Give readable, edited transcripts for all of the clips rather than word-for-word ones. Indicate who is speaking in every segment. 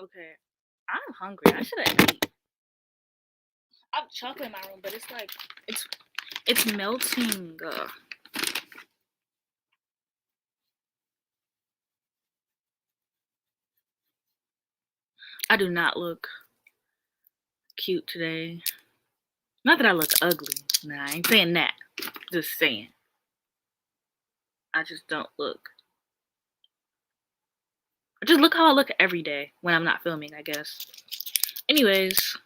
Speaker 1: Okay, I'm hungry. I should have ate. I have chocolate in my room, but it's like it's melting. I do not look cute today. Not that I look ugly. Nah, I ain't saying that. Just saying. I just don't look. I just look how I look every day when I'm not filming, I guess. Anyways,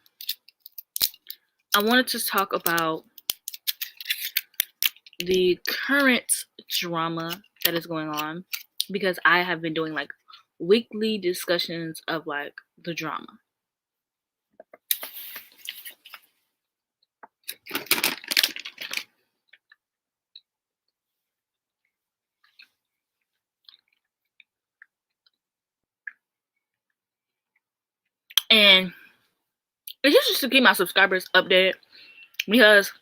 Speaker 1: I wanted to talk about the current drama that is going on because I have been doing like weekly discussions of like the drama. And it's just to keep my subscribers updated because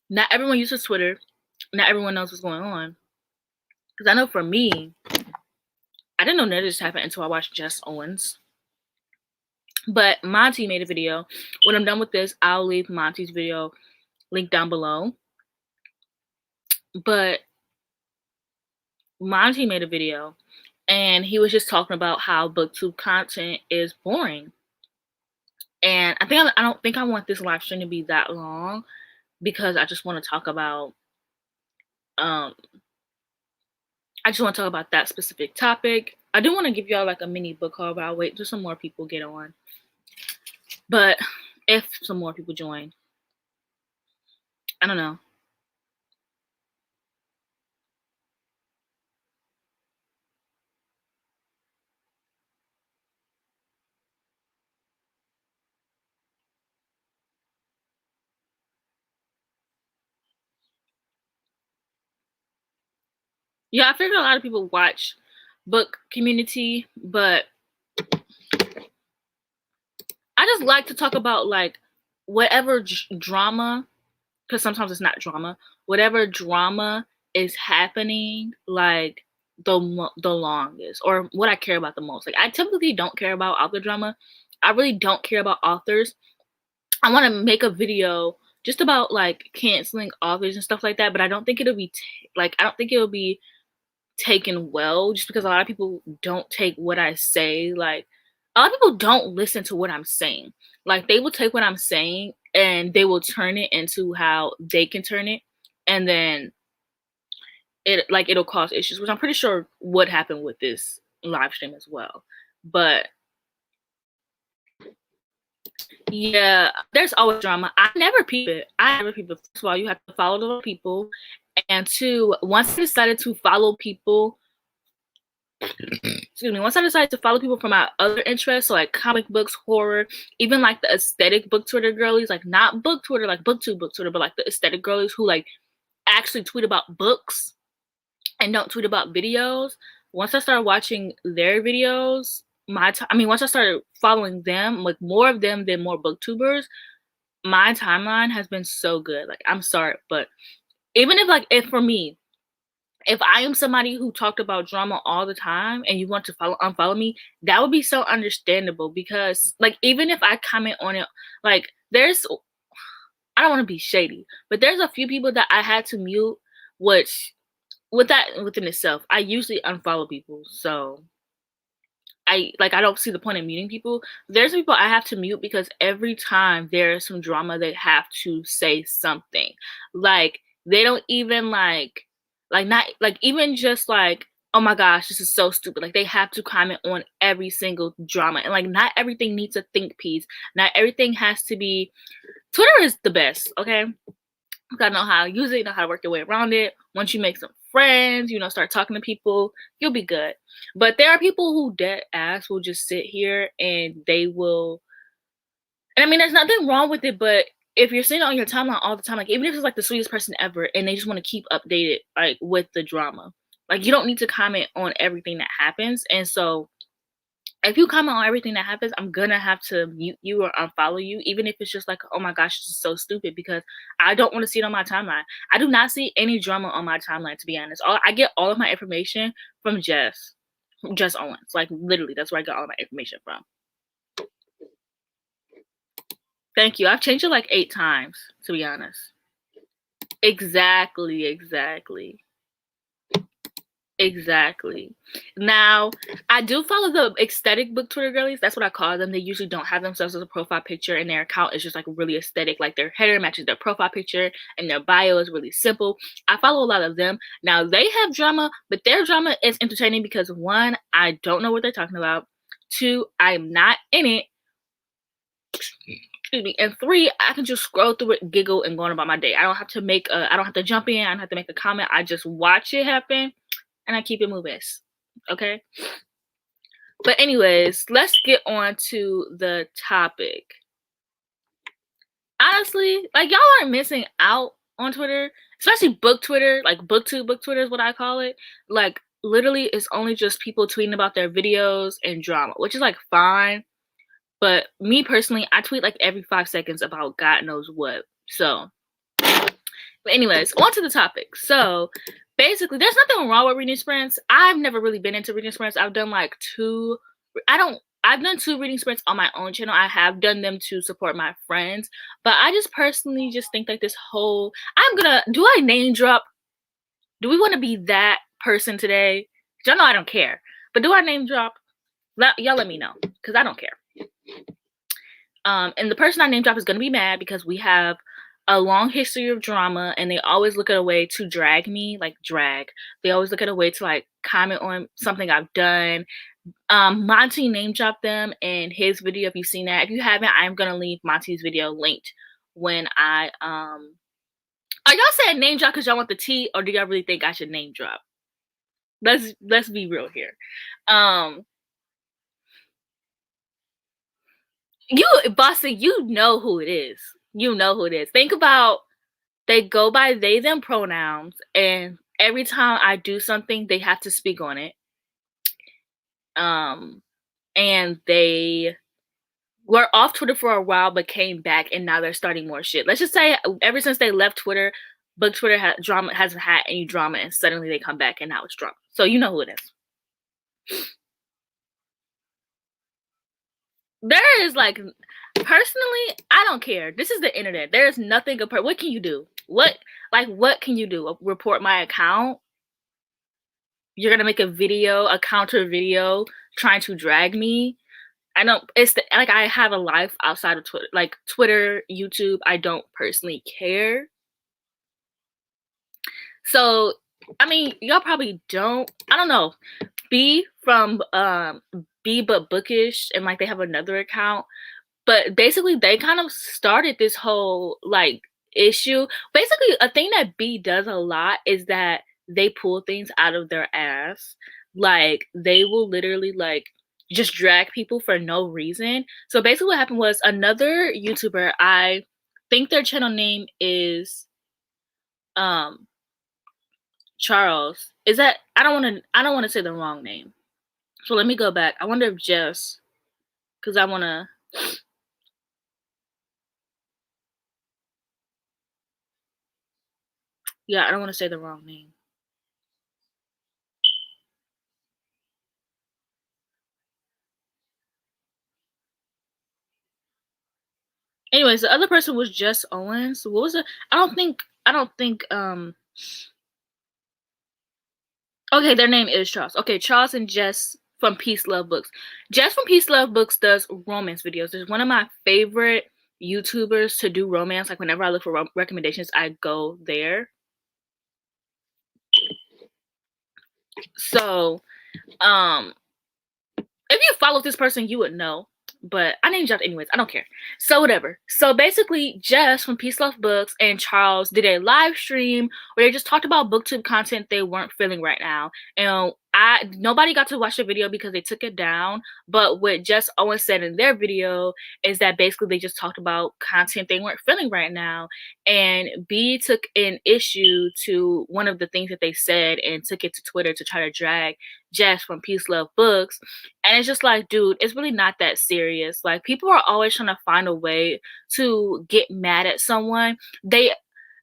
Speaker 1: not everyone uses Twitter. Not everyone knows what's going on. Because I know for me, I didn't know none of this happened until I watched Jess Owens. But Monty made a video. When I'm done with this, I'll leave Monty's video link down below. But Monty made a video and he was just talking about how booktube content is boring. And I don't think I want this live stream to be that long because I just want to talk about that specific topic. I do want to give y'all like a mini book haul, but I'll wait till some more people get on. But if some more people join, I don't know. Yeah, I figured a lot of people watch book community, but I just like to talk about like whatever drama, because sometimes it's not drama, whatever drama is happening like the longest, or what I care about the most. Like I typically don't care about author drama. I really don't care about authors. I want to make a video just about like canceling authors and stuff like that, but I don't think it'll be taken well, just because a lot of people don't take what I say. Like a lot of people don't listen to what I'm saying. Like they will take what I'm saying and they will turn it into how they can turn it, and then it'll cause issues, which I'm pretty sure would happen with this live stream as well. But yeah, there's always drama. I never peep it. First of all, you have to follow the people, and two, once I decided to follow people from my other interests, so like comic books, horror, even like the aesthetic book Twitter girlies, like not book Twitter, like booktube book Twitter, but like the aesthetic girlies who like actually tweet about books and don't tweet about videos. Once I started watching their videos, once I started following them, like more of them than more booktubers, my timeline has been so good. Like I'm sorry, but even if for me, if I am somebody who talked about drama all the time and you want to unfollow me, that would be so understandable, because like even if I comment on it, like I don't want to be shady, but there's a few people that I had to mute, which within itself, I usually unfollow people. So I don't see the point in muting people. There's people I have to mute because every time there's some drama, they have to say something. Like they don't even not even just like, oh my gosh, this is so stupid. Like they have to comment on every single drama, and like not everything needs a think piece. Not everything has to be. Twitter is the best, okay? You gotta know how to use it, you know how to work your way around it. Once you make some friends, start talking to people, you'll be good. But there are people who dead ass will just sit here and they will, and I mean there's nothing wrong with it, but if you're sitting on your timeline all the time, like even if it's like the sweetest person ever and they just want to keep updated like with the drama, like you don't need to comment on everything that happens. And so if you comment on everything that happens, I'm gonna have to mute you or unfollow you, even if it's just like, oh my gosh, this is so stupid, because I don't want to see it on my timeline. I do not see any drama on my timeline, to be honest. I get all of my information from Jess. Just Owens. Like, literally, that's where I got all my information from. Thank you. I've changed it like 8 times, to be honest. Exactly. Now, I do follow the aesthetic book Twitter girlies. That's what I call them. They usually don't have themselves as a profile picture, and their account is just like really aesthetic. Like their header matches their profile picture, and their bio is really simple. I follow a lot of them. Now, they have drama, but their drama is entertaining because 1, I don't know what they're talking about. 2, I'm not in it. Excuse me. And 3, I can just scroll through it, giggle, and go on about my day. I don't have to jump in. I don't have to make a comment. I just watch it happen, and I keep it moving. Okay? But anyways, let's get on to the topic. Honestly, like, y'all aren't missing out on Twitter, especially book Twitter. Like, booktube book Twitter is what I call it. Like, literally, it's only just people tweeting about their videos and drama, which is like fine. But me personally, I tweet like every 5 seconds about God knows what. So, but anyways, on to the topic. So, basically, there's nothing wrong with reading sprints. I've never really been into reading sprints. I've done like 2. I've done 2 reading sprints on my own channel. I have done them to support my friends. But I just personally just think like this whole, do I name drop? Do we want to be that person today? Y'all know I don't care. But do I name drop? Y'all let me know, because I don't care. And the person I name drop is going to be mad because we have a long history of drama, and they always look at a way to drag me, like drag. They always look at a way to like comment on something I've done. Monty name dropped them in his video. If you've seen that, if you haven't, I'm gonna leave Monty's video linked when I are y'all saying name drop because y'all want the tea, or do y'all really think I should name drop? Let's be real here. You, Boston, you know who it is. You know who it is. Think about, they go by they, them pronouns, and every time I do something, they have to speak on it. And they were off Twitter for a while, but came back, and now they're starting more shit. Let's just say, ever since they left Twitter, book Twitter hasn't had any drama, and suddenly they come back, and now it's drama. So you know who it is. There is like, personally, I don't care. This is the internet. There is nothing. What can you do? What can you do? Report my account? You're gonna make a counter video trying to drag me? I don't. I have a life outside of Twitter, like Twitter, YouTube. I don't personally care. So, I mean, y'all probably don't. I don't know. B from B but Bookish, and like they have another account. But basically, they kind of started this whole like issue. Basically, a thing that B does a lot is that they pull things out of their ass. Like, they will literally like just drag people for no reason. So basically, what happened was, another YouTuber, I think their channel name is Charles. Is that, I don't want to say the wrong name. So let me go back. I wonder if Jess, because I want to. Yeah, I don't want to say the wrong name. Anyways, the other person was Jess Owens. What was it? I don't think okay, their name is Charles. Okay, Charles and Jess from Peace Love Books. Jess from Peace Love Books does romance videos. There's one of my favorite YouTubers to do romance. Like, whenever I look for recommendations, I go there. So, if you follow this person, you would know. But I named dropped anyways. I don't care. So whatever. So basically, Jess from Peace Love Books and Charles did a live stream where they just talked about booktube content they weren't feeling right now. And nobody got to watch the video because they took it down. But what Jess Owens said in their video is that basically they just talked about content they weren't feeling right now. And B took an issue to one of the things that they said and took it to Twitter to try to drag Jess from Peace Love Books. And it's just like, dude, it's really not that serious. Like, people are always trying to find a way to get mad at someone.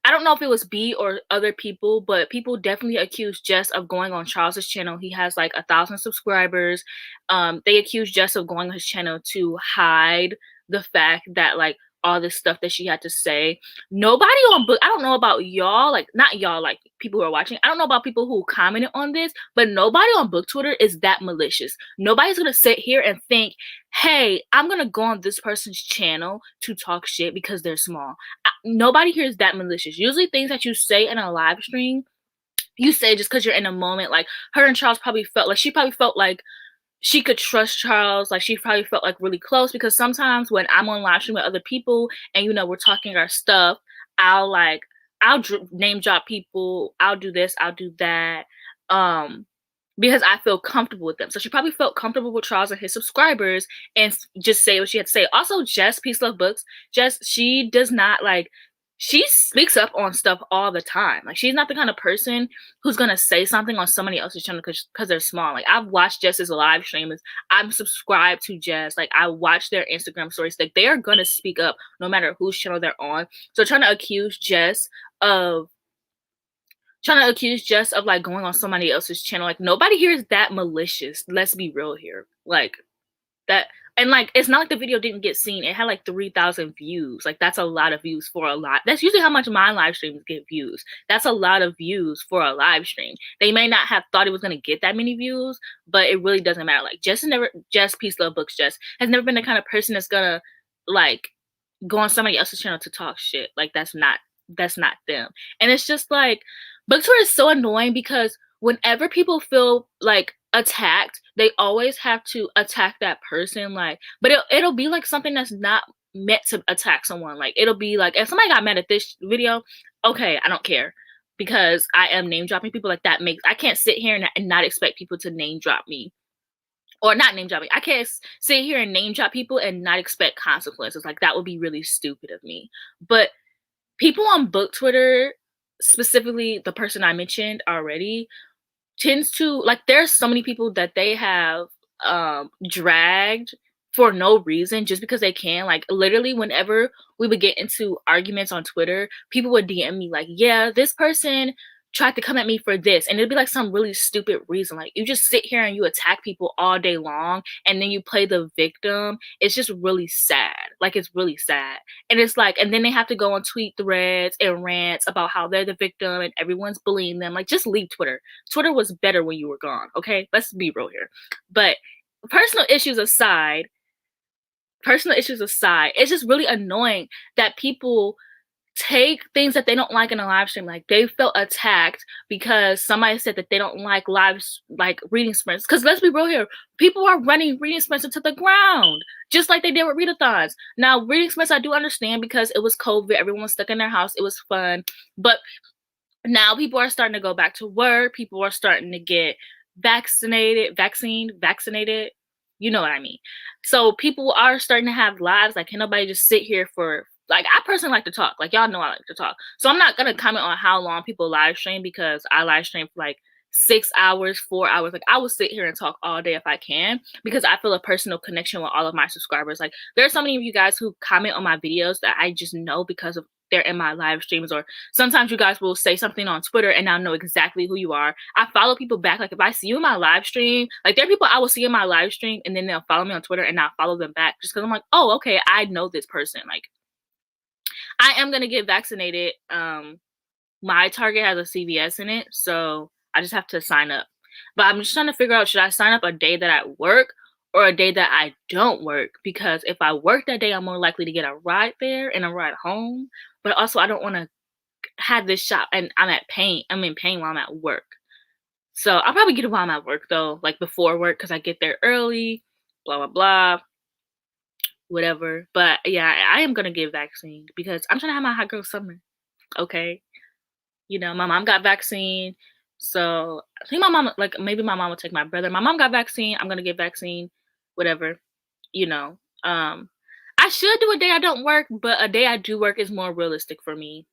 Speaker 1: I don't know if it was B or other people, but people definitely accused Jess of going on Charles's channel. He has like 1,000 subscribers. They accused Jess of going on his channel to hide the fact that like all this stuff that she had to say. Nobody on book. I don't know about y'all, like not y'all, like people who are watching. I don't know about people who commented on this, but nobody on book Twitter is that malicious. Nobody's gonna sit here and think, hey, I'm gonna go on this person's channel to talk shit because they're small. Nobody here is that malicious. Usually things that you say in a live stream, you say just because you're in a moment. Like her and Charles probably felt like she probably felt like she could trust Charles. Like she probably felt like really close, because sometimes when I'm on live stream with other people and we're talking our stuff, I'll name drop people. I'll do this. I'll do that. Because I feel comfortable with them. So she probably felt comfortable with Charles and his subscribers and just say what she had to say. Also, Jess, Peace Love Books, Jess, she does not she speaks up on stuff all the time. Like she's not the kind of person who's gonna say something on somebody else's channel because they're small. Like I've watched Jess's live streams. I'm subscribed to Jess. Like I watch their Instagram stories. Like they are gonna speak up no matter whose channel they're on. So trying to accuse Jess of like going on somebody else's channel. Like nobody here is that malicious. Let's be real here. Like that, and like it's not like the video didn't get seen. It had like 3,000 views. Like that's a lot of views for a lot. That's usually how much my live streams get views. That's a lot of views for a live stream. They may not have thought it was gonna get that many views, but it really doesn't matter. Like Jess Peace Love Books, Jess has never been the kind of person that's gonna like go on somebody else's channel to talk shit. Like that's not them. And it's just like book tour is so annoying because whenever people feel like attacked, they always have to attack that person. Like, but it'll be like something that's not meant to attack someone. Like it'll be like if somebody got mad at this video, okay, I don't care, because I am name dropping people. Like that makes, I can't sit here and not expect people to name drop me. Or not name dropping. I can't sit here and name drop people and not expect consequences. Like that would be really stupid of me. But people on book Twitter, specifically the person I mentioned already, tends to like there's so many people that they have dragged for no reason just because they can. Like literally whenever we would get into arguments on Twitter, people would DM me like, yeah, this person tried to come at me for this, and it'd be like some really stupid reason. Like you just sit here and you attack people all day long and then you play the victim. It's just really sad. Like it's really sad. And it's like, and then they have to go on tweet threads and rants about how they're the victim and everyone's bullying them. Like just leave Twitter. Twitter was better when you were gone. Okay, let's be real here. But personal issues aside, it's just really annoying that people take things that they don't like in a live stream. Like they felt attacked because somebody said that they don't like lives, like reading sprints. Because let's be real here, people are running reading sprints into the ground just like they did with readathons. Now reading sprints I do understand because it was COVID, everyone was stuck in their house, it was fun. But now people are starting to go back to work, people are starting to get vaccinated, you know what I mean. So people are starting to have lives. Like can nobody just sit here for, like I personally like to talk. Like y'all know I like to talk. So I'm not gonna comment on how long people live stream, because I live stream for like 6 hours, 4 hours. Like I will sit here and talk all day if I can, because I feel a personal connection with all of my subscribers. Like there's so many of you guys who comment on my videos that I just know because of they're in my live streams, or sometimes you guys will say something on Twitter and I'll know exactly who you are. I follow people back. Like if I see you in my live stream, like there are people I will see in my live stream and then they'll follow me on Twitter and I'll follow them back just because I'm like, oh, okay, I know this person. Like I am gonna get vaccinated. My Target has a CVS in it, so I just have to sign up. But I'm just trying to figure out, should I sign up a day that I work or a day that I don't work? Because if I work that day, I'm more likely to get a ride there and a ride home. But also, I don't want to have this shot and I'm in pain while I'm at work. So I'll probably get it while I'm at work though, like before work, because I get there early. Blah blah blah. Whatever. But yeah, I am gonna get vaccinated because I'm trying to have my hot girl summer. Okay. My mom got vaccine. So I think my mom, like maybe my mom will take my brother. My mom got vaccine. I'm gonna get vaccine. Whatever. You know. I should do a day I don't work, but a day I do work is more realistic for me.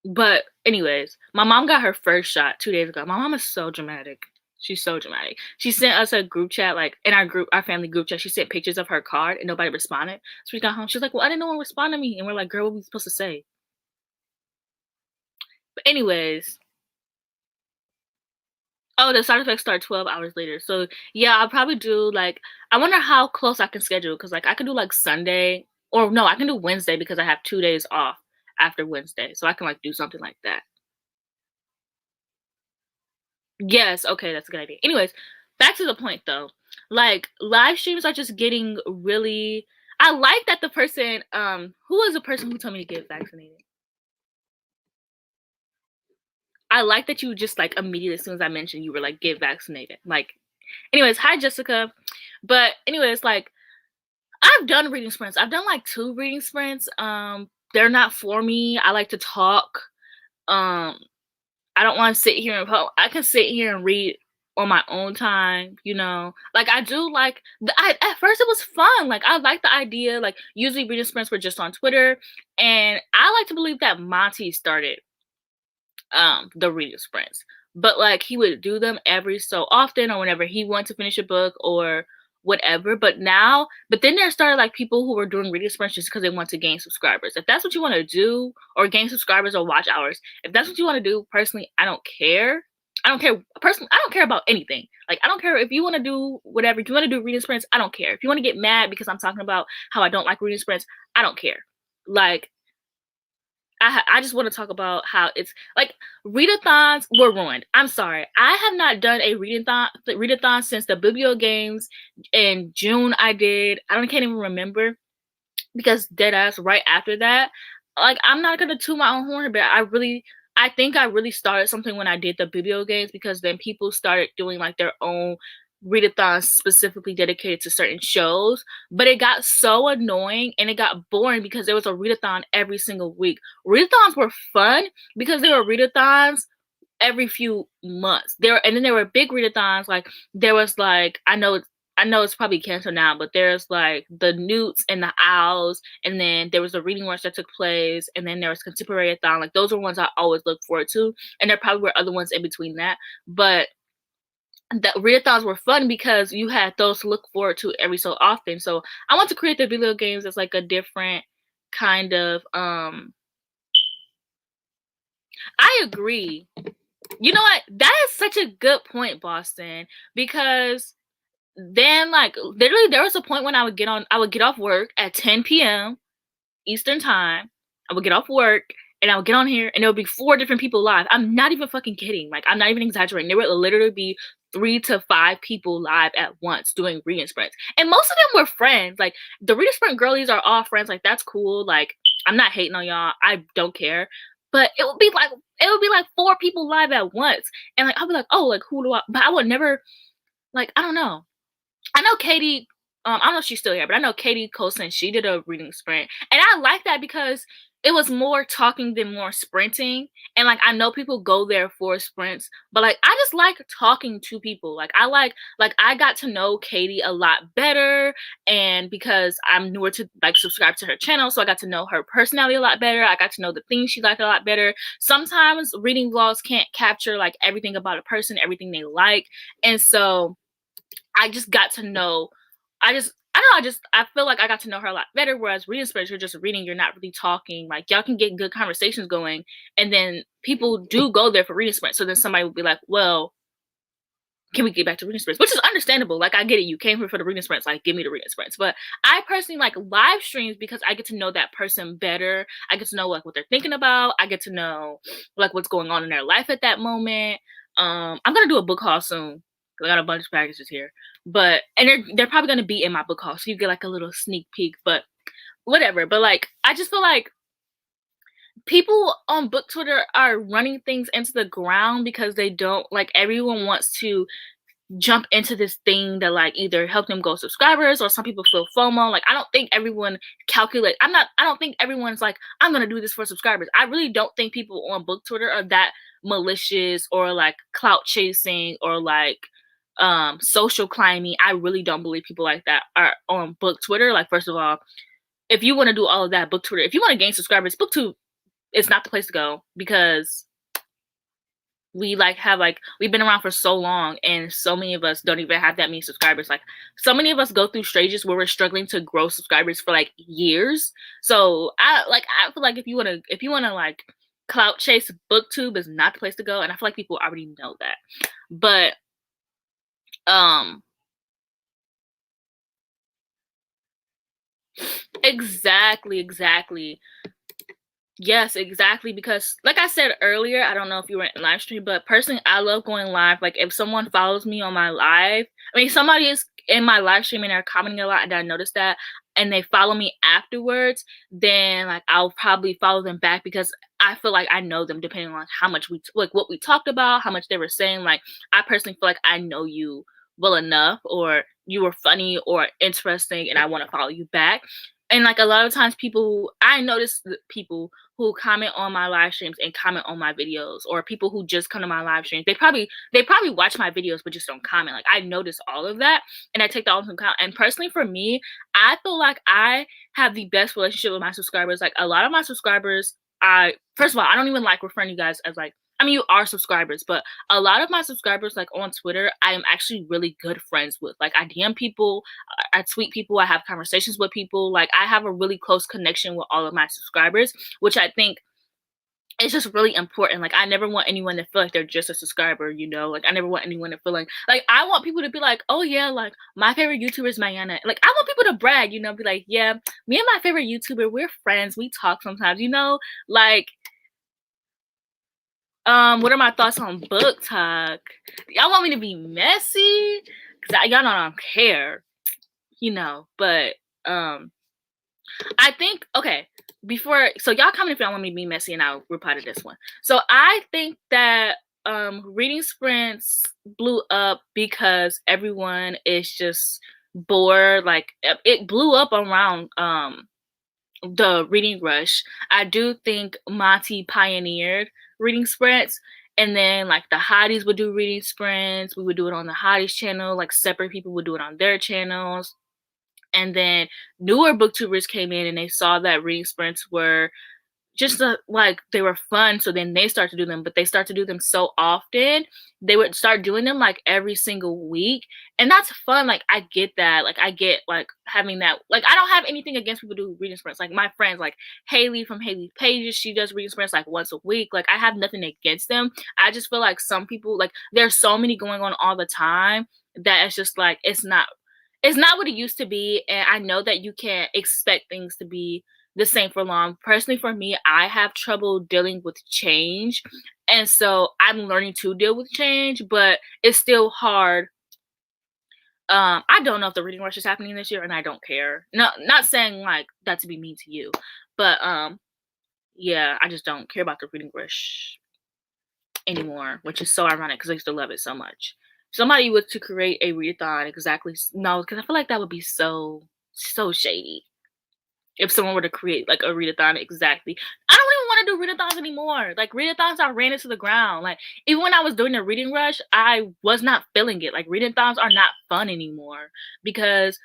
Speaker 1: But anyways, my mom got her first shot 2 days ago. My mom is so dramatic. She's so dramatic. She sent us a group chat, like in our family group chat. She sent pictures of her card and nobody responded. So we got home. She was like, "Well, I didn't know one responded to me," and we're like, "Girl, what we supposed to say?" But anyways, oh, the side effects start 12 hours later. So yeah, I'll probably do like I wonder how close I can schedule because like I can do like Sunday or no, I can do Wednesday because I have 2 days off after Wednesday. So I can like do something like that. Yes, okay, that's a good idea. Anyways, back to the point though. Like live streams are just getting really I like that the person who was the person who told me to get vaccinated? I like that you just like immediately as soon as I mentioned you were like get vaccinated. Like anyways, hi Jessica. But anyways, like I've done reading sprints. I've done like 2 reading sprints. They're not for me. I like to talk. Um I don't want to sit here and I can sit here and read on my own time, you know. Like I do like at first it was fun. Like I like the idea. Like usually reading sprints were just on Twitter, and I like to believe that Monty started the reading sprints. But like he would do them every so often or whenever he wanted to finish a book or whatever. But then there started like people who were doing reading sprints just because they want to gain subscribers. If that's what you want to do, or gain subscribers or watch hours, if that's what you want to do, personally, I don't care. I don't care personally, I don't care about anything. Like I don't care if you want to do whatever. If you want to do reading sprints, I don't care. If you want to get mad because I'm talking about how I don't like reading sprints, I don't care. Like I just want to talk about how it's like readathons were ruined. I'm sorry. I have not done a readathon since the Biblio games in June. I can't even remember because deadass right after that. Like I'm not gonna toot my own horn, but I think I really started something when I did the video games because then people started doing like their own readathons specifically dedicated to certain shows. But it got so annoying and it got boring because there was a readathon every single week. Readathons were fun because they were readathons every few months. There were big readathons. Like there was like I know it's probably canceled now, but there's like the Newts and the Owls, and then there was a reading rush that took place, and then there was Contemporary Thon. Like those are ones I always look forward to, and there probably were other ones in between that. But the readathons were fun because you had those to look forward to every so often. So I want to create the video games as like a different kind of I agree. You know what? That is such a good point, Boston, because then like literally there was a point when I would get off work at 10 p.m. Eastern time. I would get off work and I would get on here and there would be 4 different people live. I'm not even fucking kidding. Like I'm not even exaggerating. There would literally be 3 to 5 people live at once doing reading sprints. And most of them were friends. Like the reading sprint girlies are all friends. Like that's cool. Like I'm not hating on y'all. I don't care. But it would be like 4 people live at once. And like I'll be like, oh, like who do I but I would never like I don't know. I know Katie, I don't know if she's still here, but I know Katie Colson, she did a reading sprint. And I like that because it was more talking than more sprinting. And like I know people go there for sprints, but like I just like talking to people. Like I got to know Katie a lot better. And because I'm newer to like subscribe to her channel, so I got to know her personality a lot better. I got to know the things she liked a lot better. Sometimes reading vlogs can't capture like everything about a person, everything they like. And so I just got to know, I don't know, I feel like I got to know her a lot better. Whereas reading sprints, you're just reading, you're not really talking. Like y'all can get good conversations going, and then people do go there for reading sprints. So then somebody would be like, well, can we get back to reading sprints? Which is understandable. Like I get it, you came here for the reading sprints, like give me the reading sprints. But I personally like live streams because I get to know that person better. I get to know like what they're thinking about. I get to know like what's going on in their life at that moment. I'm gonna do a book haul soon. I got a bunch of packages here, but they're probably gonna be in my book haul, so you get like a little sneak peek. But whatever. But like, I just feel like people on book Twitter are running things into the ground because they don't like. Everyone wants to jump into this thing that like either help them go subscribers, or some people feel FOMO. Like I don't think everyone I don't think everyone's like, I'm gonna do this for subscribers. I really don't think people on book Twitter are that malicious or like clout chasing or like social climbing. I really don't believe people like that are on book Twitter. Like first of all, if you want to do all of that, book Twitter, if you want to gain subscribers, booktube is not the place to go because we like have like we've been around for so long, and so many of us don't even have that many subscribers. Like so many of us go through stages where we're struggling to grow subscribers for like years. So I feel like if you wanna like clout chase, booktube is not the place to go, and I feel like people already know that. But um exactly. Yes, exactly. Because, like I said earlier, I don't know if you were in live stream, but personally, I love going live. Like, if someone follows me on my live, I mean, somebody is in my live stream and they're commenting a lot, and I notice that, and they follow me afterwards, then like I'll probably follow them back because I feel like I know them depending on how much like what we talked about, how much they were saying. Like, I personally feel like I know you well enough, or you were funny or interesting, and I want to follow you back. And like a lot of times, I notice people who comment on my live streams and comment on my videos, or people who just come to my live streams. They probably watch my videos but just don't comment. Like I notice all of that, and I take that all into account. And personally for me, I feel like I have the best relationship with my subscribers. Like a lot of my subscribers, I first of all, I don't even like referring you guys as like, I mean, you are subscribers, but a lot of my subscribers, like on Twitter, I am actually really good friends with. Like I DM people, I tweet people, I have conversations with people. Like I have a really close connection with all of my subscribers, which I think is just really important. Like I never want anyone to feel like they're just a subscriber, you know? Like I never want anyone to feel like I want people to be like, oh yeah, like my favorite YouTuber is Mayana. Like I want people to brag, you know, be like, yeah, me and my favorite YouTuber, we're friends, we talk sometimes, you know? Like what are my thoughts on book talk? Y'all want me to be messy? Cause y'all know I don't care, you know. But I think okay. So y'all comment if y'all want me to be messy, and I'll reply to this one. So I think that reading sprints blew up because everyone is just bored. Like it blew up around the reading rush. I do think Monty pioneered reading sprints, and then like the hotties would do reading sprints. We would do it on the hotties channel, like separate people would do it on their channels. And then newer booktubers came in and they saw that reading sprints were just like they were fun, so then they start to do them, but they start to do them so often, they would start doing them like every single week, and that's fun. Like I get that, like I get like having that, like I don't have anything against people who do reading sprints. Like my friends, like Haley from Haley Pages, she does reading sprints like once a week. Like I have nothing against them. I just feel like some people, like there's so many going on all the time that it's just like it's not what it used to be. And I know that you can't expect things to be the same for long. Personally, for me, I have trouble dealing with change. And so I'm learning to deal with change, but it's still hard. I don't know if the reading rush is happening this year, and I don't care. No, not saying like that to be mean to you, but yeah, I just don't care about the reading rush anymore, which is so ironic because I used to love it so much. Somebody was to create a readathon exactly. No, because I feel like that would be so shady if someone were to create like a readathon exactly. I don't even want to do readathons anymore. Like readathons are ran into the ground. Like even when I was doing the reading rush, I was not feeling it. Like readathons are not fun anymore because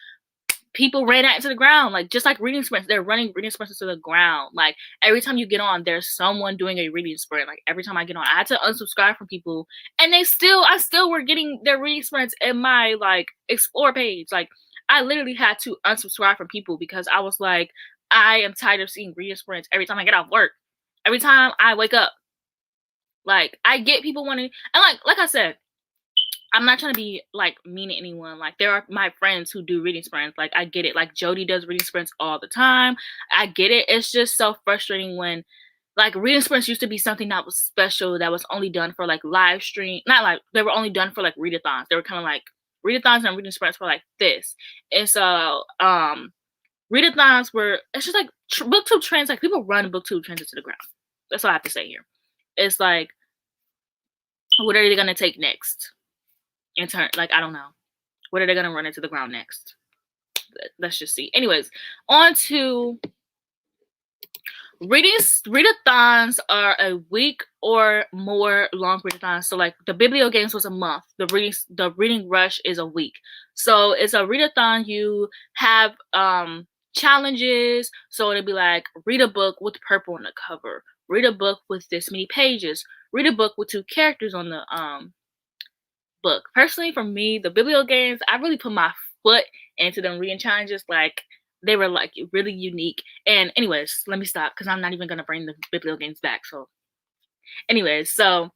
Speaker 1: people ran that into the ground. Like just like reading sprints, they're running reading sprints into the ground. Like every time you get on, there's someone doing a reading sprint. Like every time I get on, I had to unsubscribe from people, and I still were getting their reading sprints in my like explore page. Like I literally had to unsubscribe from people because I was like, I am tired of seeing reading sprints every time I get off work, every time I wake up. Like I get people wanting, and like I said, I'm not trying to be like mean to anyone. Like there are my friends who do reading sprints. Like I get it. Like Jody does reading sprints all the time. I get it. It's just so frustrating when like reading sprints used to be something that was special, that was only done for like live stream. Not like they were only done for like readathons. They were kind of like readathons and reading sprints were like this. And so readathons were, it's just like booktube trends. Like people run booktube trends into the ground. That's all I have to say here. It's like, what are they gonna take next? In turn, like I don't know, what are they gonna run into the ground next? Let's just see. Anyways, on to readathons are a week or more long readathons. So like the Biblio Games was a month. The reading rush is a week. So it's a readathon. You have challenges. So it'll be like read a book with purple on the cover. Read a book with this many pages. read a book with 2 characters on the book. Personally, for me, the biblio games, I really put my foot into them reading challenges. Like they were like really unique. And anyways, let me stop because I'm not even gonna bring the biblio games back. So, anyways, so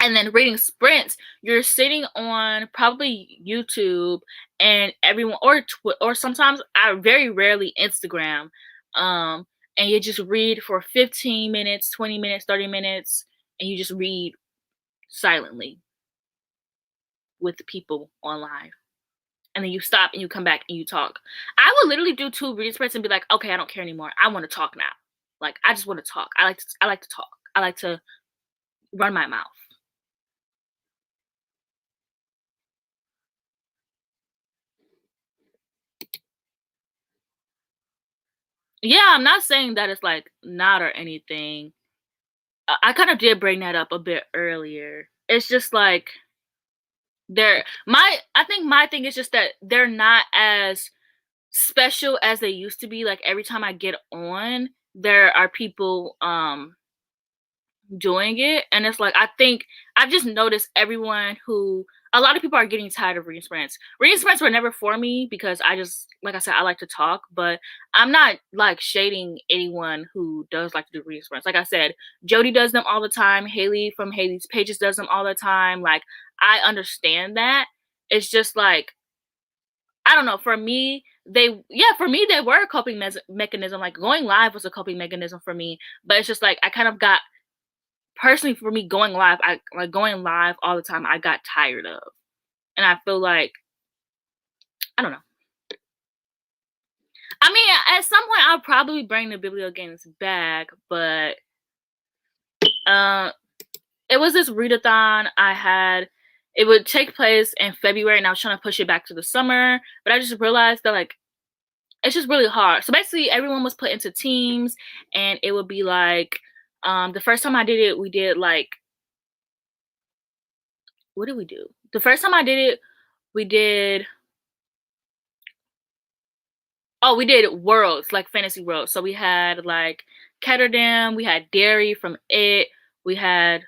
Speaker 1: and then reading sprints, you're sitting on probably YouTube and everyone or sometimes I very rarely Instagram. Um and you just read for 15 minutes, 20 minutes, 30 minutes, and you just read silently with the people online. And then you stop and you come back and you talk. I would literally do 2 reading sprints and be like, okay, I don't care anymore. I want to talk now. Like I just want to talk. I like to talk. I like to run my mouth. Yeah, I'm not saying that it's like not or anything. I kind of did bring that up a bit earlier. It's just like I think my thing is just that they're not as special as they used to be. Like every time I get on, there are people doing it, and it's like I think I've just noticed everyone who a lot of people are getting tired of reading sprints. Reading sprints were never for me because I just like I said, I like to talk, but I'm not like shading anyone who does like to do reading sprints. Like I said, Jody does them all the time. Haley from Haley's Pages does them all the time. Like I understand that. It's just like I don't know. For me, for me they were a coping mechanism. Like going live was a coping mechanism for me, but it's just like I kind of got personally for me going live, I like going live all the time, I got tired of. And I feel like I don't know. I mean, at some point I'll probably bring the biblio games back, but uh it was this readathon I had. It would take place in February and I was trying to push it back to the summer, but I just realized that like it's just really hard. So basically everyone was put into teams and it would be like the first time I did it, we did like what did we do? The first time I did it, we did we did worlds, like fantasy worlds. So we had like Ketterdam, we had Derry from It, we had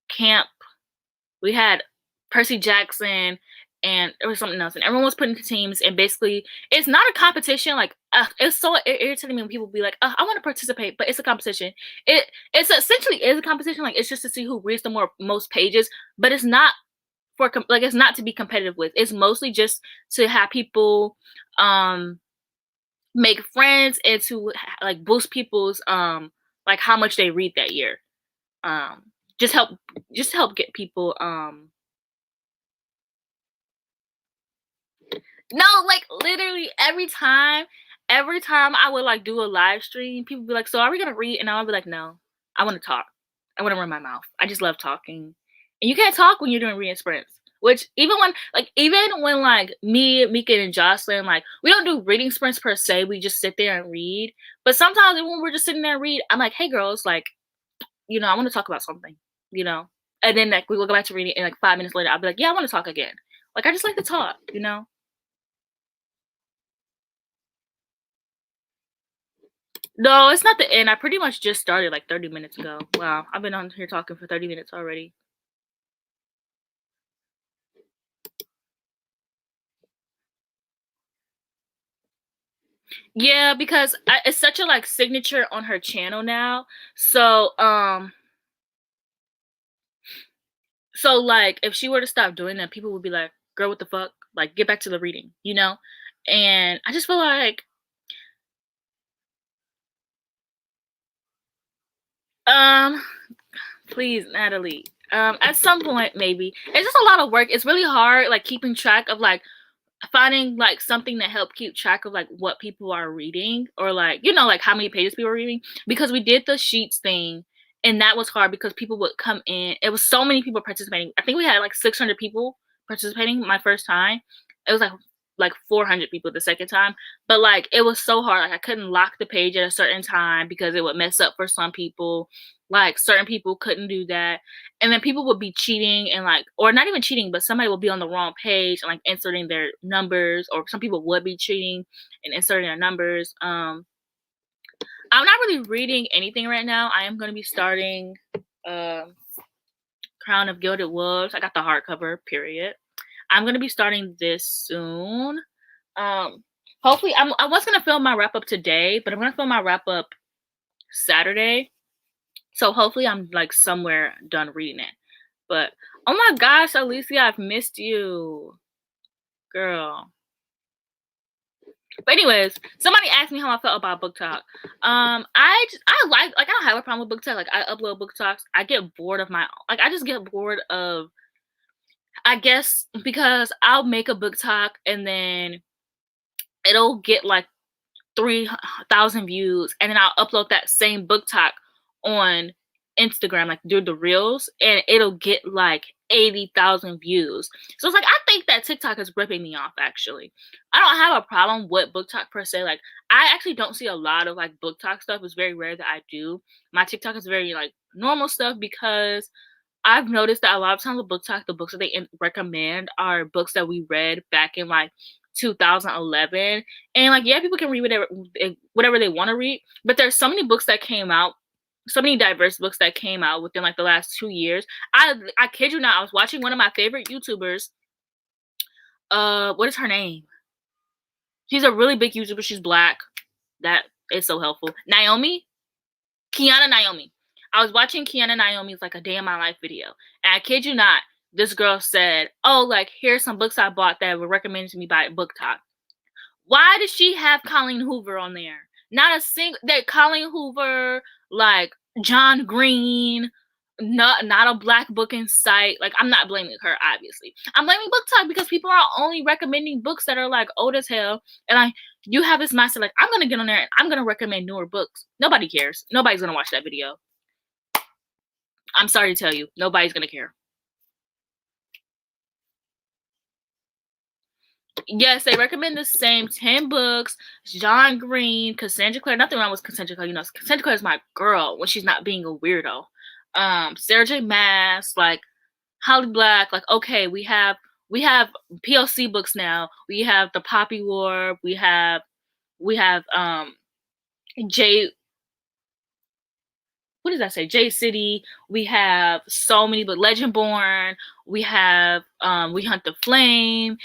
Speaker 1: Camp, we had Percy Jackson, and there was something else. And everyone was put into teams, and basically, it's not a competition. Like, it's so irritating me when people be like, "I want to participate," but it's a competition. It's essentially is a competition. Like, it's just to see who reads the most pages, but it's not like it's not to be competitive with. It's mostly just to have people make friends and to like boost people's like how much they read that year. Um just help get people no, like literally every time I would like do a live stream, people be like, "So are we gonna read?" And I'll be like, "No, I want to talk. I want to run my mouth. I just love talking." And you can't talk when you're doing reading sprints. Which even when like me, Mika, and Jocelyn, like we don't do reading sprints per se. We just sit there and read. But sometimes when we're just sitting there and read, I'm like, "Hey girls, like I want to talk about something," you know. And then like we will go back to reading, and like 5 minutes later, I'll be like, "Yeah, I want to talk again." Like I just like to talk. No, it's not the end. I pretty much just started like 30 minutes ago. Wow, I've been on here talking for 30 minutes already. Yeah, because it's such a like signature on her channel now. So like if she were to stop doing that, people would be like, "Girl, what the fuck? Like get back to the reading." And I just feel like um please, Natalie. At some point maybe. It's just a lot of work. It's really hard like keeping track of like finding like something that help keep track of like what people are reading or like like how many pages people are reading because we did the sheets thing and that was hard because people would come in. It was so many people participating. I think we had like 600 people participating my first time. It was like 400 people the second time, but like it was so hard. Like I couldn't lock the page at a certain time because it would mess up for some people. Like certain people couldn't do that, and then people would be cheating and like or not even cheating, but somebody would be on the wrong page and like inserting their numbers, or some people would be cheating and inserting their numbers. I'm not really reading anything right now. I am going to be starting Crown of Gilded Wolves. I got the hardcover, period. I'm gonna be starting this soon. Hopefully, I was gonna film my wrap up today, but I'm gonna film my wrap up Saturday. So hopefully I'm like somewhere done reading it. But oh my gosh, Alicia, I've missed you, girl. But anyways, somebody asked me how I felt about book talk. I don't have a problem with book talk. Like I upload book talks. I get bored of I just get bored of, I guess, because I'll make a book talk and then it'll get like 3,000 views, and then I'll upload that same book talk on Instagram, like do the reels, and it'll get like 80,000 views. So it's like, I think that TikTok is ripping me off, actually. I don't have a problem with book talk per se. Like, I actually don't see a lot of like book talk stuff. It's very rare that I do. My TikTok is very like normal stuff, because I've noticed that a lot of times with book talk, the books that they recommend are books that we read back in like 2011. And like, yeah, people can read whatever they want to read, but there's so many books that came out, so many diverse books that came out within like the last 2 years. I kid you not, I was watching one of my favorite YouTubers. What is her name? She's a really big YouTuber. She's black. That is so helpful. Kiana Naomi. I was watching Kiana Naomi's like a day in my life video, and I kid you not, this girl said, oh, like, here's some books I bought that were recommended to me by Book Talk. Why does she have Colleen Hoover on there? Not a single, that Colleen Hoover, like John Green, not a black book in sight. Like, I'm not blaming her, obviously. I'm blaming Book Talk because people are only recommending books that are like old as hell. And like, you have this mindset, like, I'm gonna get on there and I'm gonna recommend newer books. Nobody cares. Nobody's gonna watch that video. I'm sorry to tell you, nobody's gonna care. Yes, they recommend the same 10 books. John Green, Cassandra Clare. Nothing wrong with Cassandra Clare. You know, Cassandra Clare is my girl when she's not being a weirdo. Sarah J. Maas, like Holly Black. Like, okay, we have PLC books now. We have the Poppy War. We have J. What does that say? J City. We have so many, but Legendborn. We have We Hunt the Flame.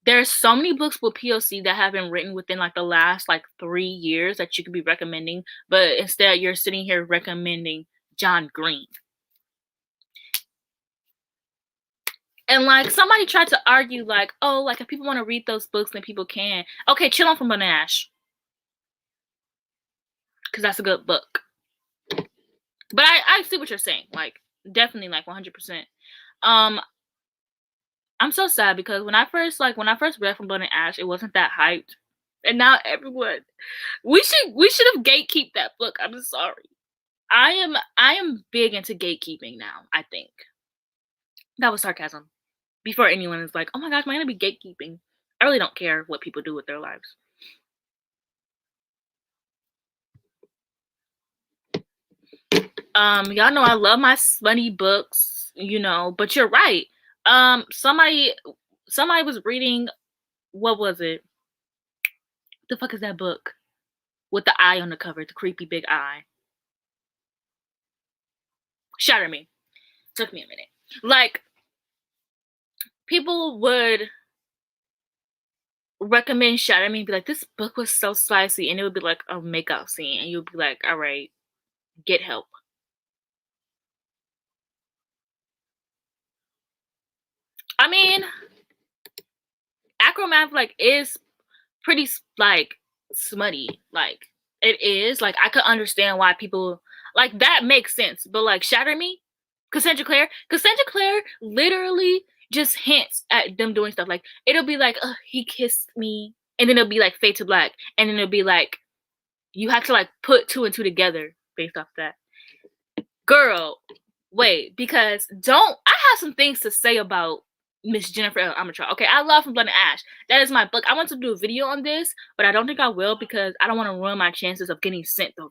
Speaker 1: There's so many books with POC that have been written within like the last like 3 years that you could be recommending, but instead you're sitting here recommending John Green. And like, somebody tried to argue like, oh, like if people want to read those books, then people can. Okay, Chill On from Monash, because that's a good book. But I see what you're saying. Like, definitely, like 100%. I'm so sad because when I first read From Blood and Ash, it wasn't that hyped, and now everyone, we should have gatekept that book. I'm sorry. I am big into gatekeeping now. I think that was sarcasm. Before anyone is like, oh my gosh, am I gonna be gatekeeping? I really don't care what people do with their lives. Y'all know I love my funny books, you know, but you're right. Somebody was reading, what was it? The fuck is that book with the eye on the cover, the creepy big eye? Shatter Me. Took me a minute. Like, people would recommend Shatter Me and be like, this book was so spicy, and it would be like a makeout scene, and you'd be like, all right, get help. I mean, Acromath like is pretty like smutty. Like, it is. Like, I could understand why people like that makes sense. But like Shatter Me, Cassandra Clare literally just hints at them doing stuff. Like, it'll be like, he kissed me, and then it'll be like fade to black, and then it'll be like, you have to like put 2 and 2 together based off that. Girl, wait, because I have some things to say about Miss Jennifer L. Armentrout. Okay, I love From Blood and Ash. That is my book. I want to do a video on this, but I don't think I will because I don't want to ruin my chances of getting sent the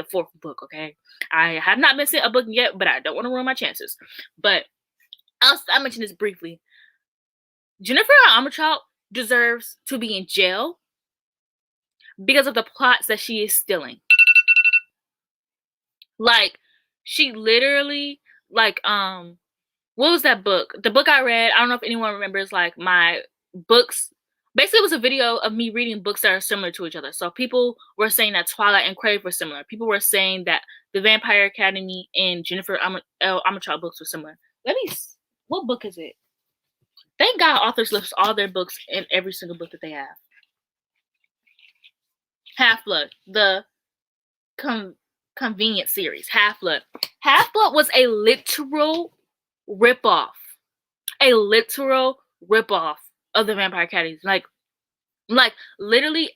Speaker 1: 4th book, okay? I have not been sent a book yet, but I don't want to ruin my chances. But I mentioned this briefly. Jennifer L. Armentrout deserves to be in jail because of the plots that she is stealing. Like, she literally, like, what was that book? The book I read, I don't know if anyone remembers, like, my books basically, it was a video of me reading books that are similar to each other. So people were saying that Twilight and Crave were similar. People were saying that The Vampire Academy and Jennifer Armentrout books were similar. Let me what book is it? Thank God authors list all their books in every single book that they have. Half-Blood, the convenient series. Half-Blood. Half-Blood was a literal ripoff. A literal ripoff of the Vampire Academy. Like literally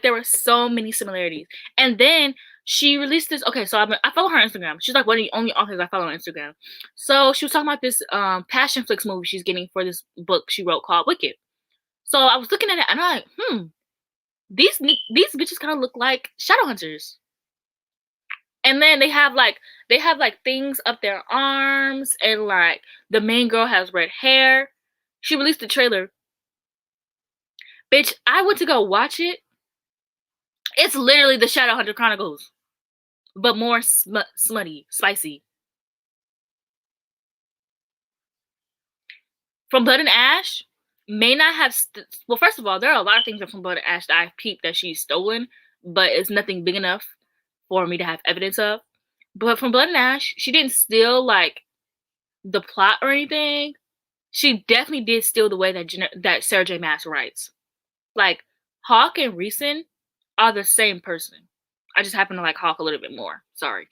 Speaker 1: there were so many similarities. And then she released this. Okay, so I follow her on Instagram. She's like one of the only authors I follow on Instagram. So she was talking about this Passion Flicks movie she's getting for this book she wrote called Wicked. So I was looking at it and I'm like, these bitches kind of look like Shadowhunters. And then they have like things up their arms, and like the main girl has red hair. She released the trailer. Bitch, I went to go watch it. It's literally the Shadowhunter Chronicles, but more smutty, spicy. From Blood and Ash may not have. Well, first of all, there are a lot of things from Blood and Ash that I've peeped that she's stolen, but it's nothing big enough for me to have evidence of. But from Blood and Ash, she didn't steal like the plot or anything. She definitely did steal the way that Sarah J. Maas writes. Like Hawk and Reeson are the same person. I just happen to like Hawk a little bit more. Sorry.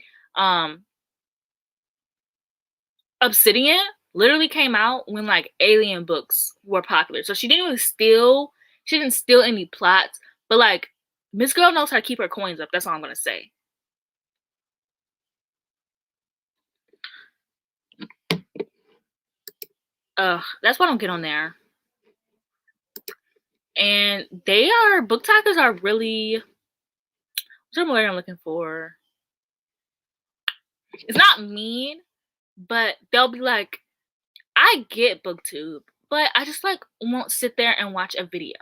Speaker 1: Obsidian literally came out when like Alien books were popular. So she didn't steal any plots, but like Miss Girl knows how to keep her coins up. That's all I'm gonna say. That's why I don't get on there. And BookTokers are really, what's the word I'm looking for? It's not mean, but they'll be like, I get BookTube, but I just like won't sit there and watch a video.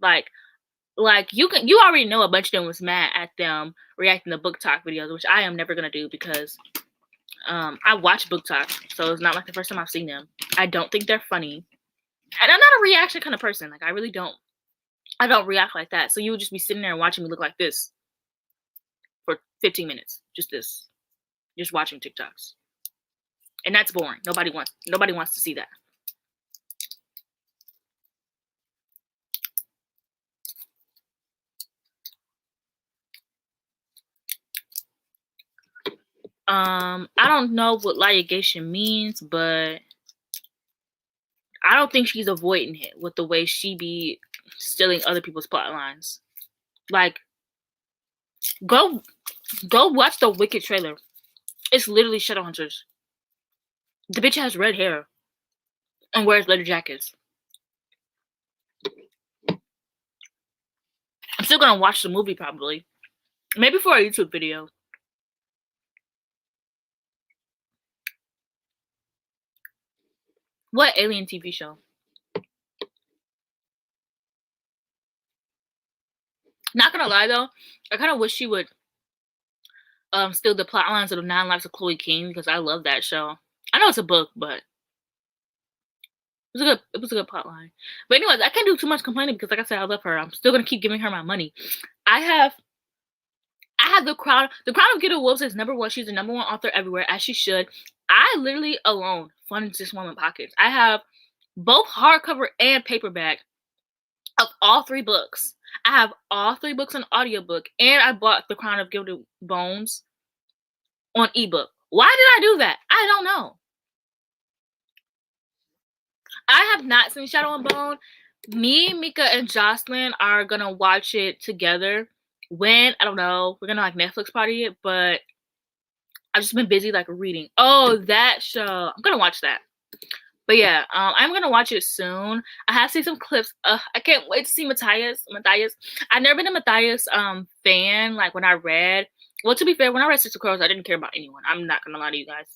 Speaker 1: Like you already know a bunch of them was mad at them reacting to BookTok videos, which I am never gonna do because I watch BookTok, so it's not like the first time I've seen them. I don't think they're funny. And I'm not a reaction kind of person. Like I don't react like that. So you would just be sitting there and watching me look like this for 15 minutes. Just watching TikToks. And that's boring. Nobody wants to see that. I don't know what litigation means, but I don't think she's avoiding it with the way she be stealing other people's plot lines. Like, go watch the Wicked trailer. It's literally Shadowhunters. The bitch has red hair and wears leather jackets. I'm still gonna watch the movie probably. Maybe for a YouTube video. What alien TV show? Not gonna lie though, I kind of wish she would steal the plot lines of the 9 Lives of Chloe King because I love that show. I know it's a book, but it was a good plot line. But anyways, I can't do too much complaining because like I said, I love her. I'm still gonna keep giving her my money. I have the Crown of Gilda Wolves is #1. She's the #1 author everywhere, as she should. I literally alone funded this woman pockets. I have both hardcover and paperback of all 3 books. I have all 3 books on audiobook, and I bought The Crown of Gilded Bones on ebook. Why did I do that? I don't know. I have not seen Shadow and Bone. Me, Mika, and Jocelyn are gonna watch it together. When? I don't know. We're gonna like Netflix party it, but I've just been busy like reading. Oh, that show. I'm gonna watch that. But yeah, I'm gonna watch it soon. I have seen some clips. I can't wait to see Matthias. I've never been a Matthias fan. Like when I read, well, to be fair, when I read Sister Crows, I didn't care about anyone. I'm not gonna lie to you guys.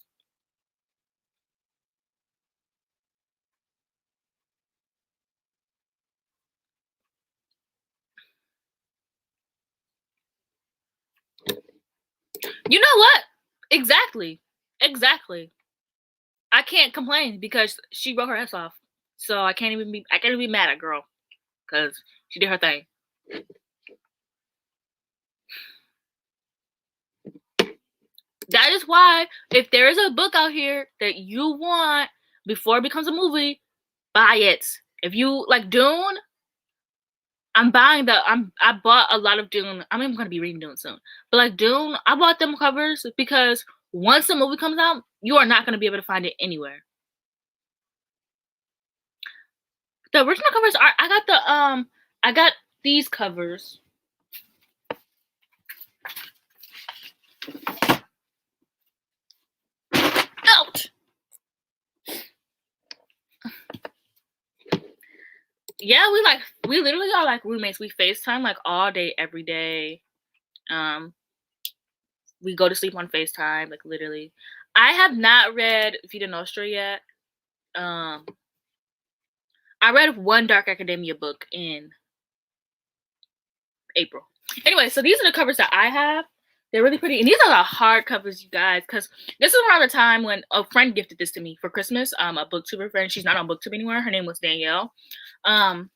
Speaker 1: You know what? Exactly. I can't complain because she wrote her ass off. So I can't even be mad at girl because she did her thing. That is why if there is a book out here that you want before it becomes a movie, buy it. If you like Dune, I bought a lot of Dune. I'm even gonna be reading Dune soon. But like Dune, I bought them covers because once the movie comes out, you are not gonna be able to find it anywhere. The original covers are I got these covers. Ouch! Yeah, we literally are like roommates. We FaceTime like all day, every day. We go to sleep on FaceTime, like literally. I have not read Vita Nostra yet. I read one Dark Academia book in April. Anyway, so these are the covers that I have. They're really pretty. And these are the hard covers, you guys, because this is around the time when a friend gifted this to me for Christmas. A booktuber friend. She's not on booktube anymore. Her name was Danielle. Do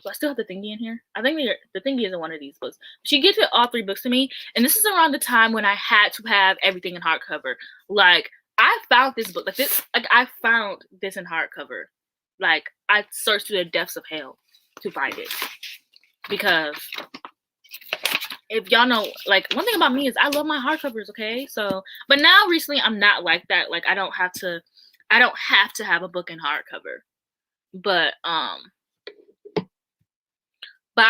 Speaker 1: I still have the thingy in here? I think the thingy is in one of these books. She gifted all 3 books to me, and this is around the time when I had to have everything in hardcover. Like, I found this book. I found this in hardcover. Like, I searched through the depths of hell to find it. Because if y'all know, like, one thing about me is I love my hardcovers, okay? So, but now recently I'm not like that. Like, I don't have to have a book in hardcover. But I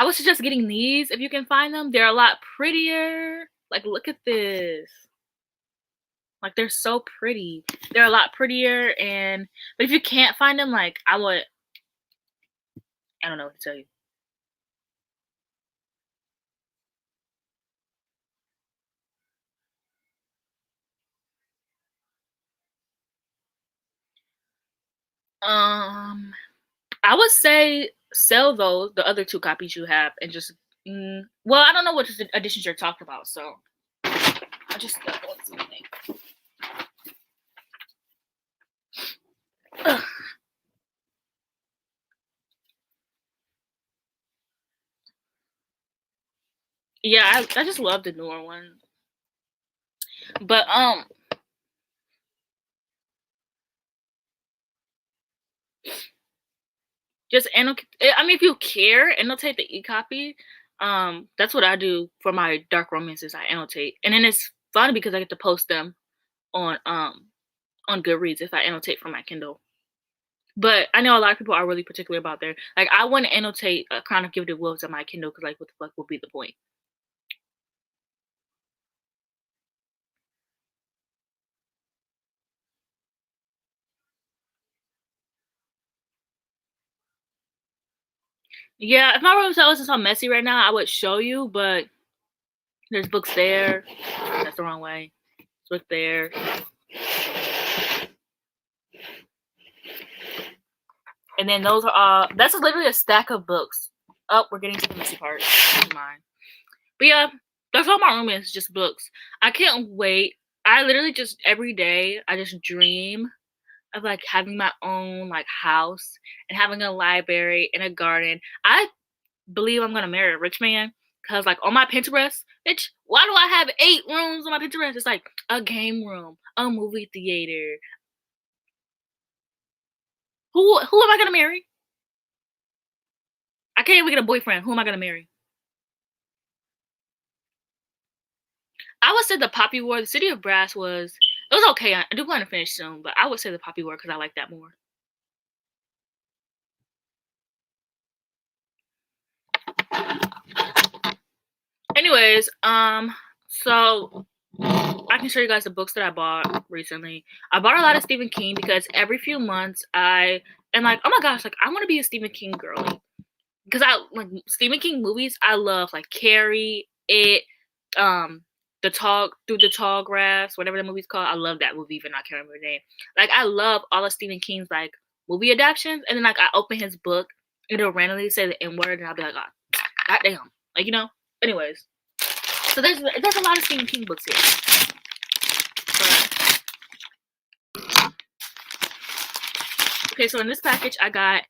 Speaker 1: would suggest getting these if you can find them. They're a lot prettier. Like, look at this. Like, they're so pretty. They're a lot prettier, but if you can't find them, like, I don't know what to tell you. I would say sell those, the other 2 copies you have, and just well, I don't know what editions you're talking about, so I just got something. Ugh. Yeah, I just love the newer ones. But just annotate. I mean, if you care, annotate the e-copy. That's what I do for my dark romances. I annotate, and then it's fun because I get to post them on Goodreads if I annotate from my Kindle. But I know a lot of people are really particular about their, like, I want to annotate Crown of Gifted Wolves on my Kindle because, like, what the fuck would be the point? Yeah, if my room wasn't so messy right now, I would show you, but there's books there. That's the wrong way. Look there. And then those are all, that's literally a stack of books. Oh, we're getting to the messy part. Never mind. But yeah, that's all my room is, just books. I can't wait. I literally just, every day, I just dream of, like, having my own, like, house and having a library and a garden. I believe I'm gonna marry a rich man because, like, on my Pinterest, bitch, why do I have 8 rooms on my Pinterest? It's like a game room, a movie theater. Who am I gonna marry? I can't even get a boyfriend. Who am I gonna marry? I would say the Poppy War. The City of Brass was, it was okay. I do want to finish soon, but I would say the Poppy War because I like that more. Anyways, so I can show you guys the books that I bought recently. I bought a lot of Stephen King because every few months I am like, oh my gosh, like, I want to be a Stephen King girly. Because I like Stephen King movies. I love, like, Carrie, It, the Through the Tall Grass, whatever the movie's called. I love that movie, even though I can't remember the name. Like, I love all of Stephen King's, like, movie adaptations, and then, like, I open his book, it'll randomly say the N word, and I'll be like, oh, goddamn, like, you know. Anyways, so there's a lot of Stephen King books here. Okay, so in this package, I got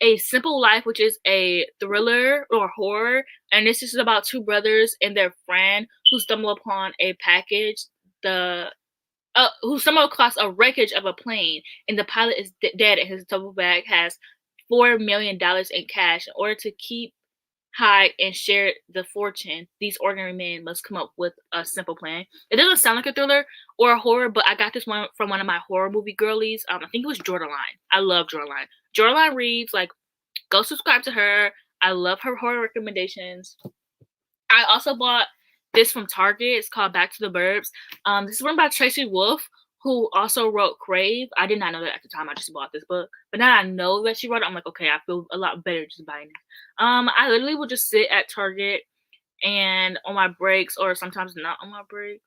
Speaker 1: A Simple Life, which is a thriller or horror, and this is about two brothers and their friend who stumble upon a package. The who stumble across a wreckage of a plane, and the pilot is dead, and his duffel bag has $4 million in cash. In order to keep hide and share the fortune, these ordinary men must come up with a simple plan. It doesn't sound like a thriller or a horror, but I got this one from one of my horror movie girlies. I think it was Jordaline. I love Jordaline. Jordaline reads, like, go subscribe to her. I love her horror recommendations. I also bought this from Target. It's called Back to the Burbs. This is written by Tracy Wolff, who also wrote Crave. I did not know that at the time. I just bought this book, but now I know that she wrote it. I'm like, okay, I feel a lot better just buying it. I literally will just sit at Target and on my breaks, or sometimes not on my break,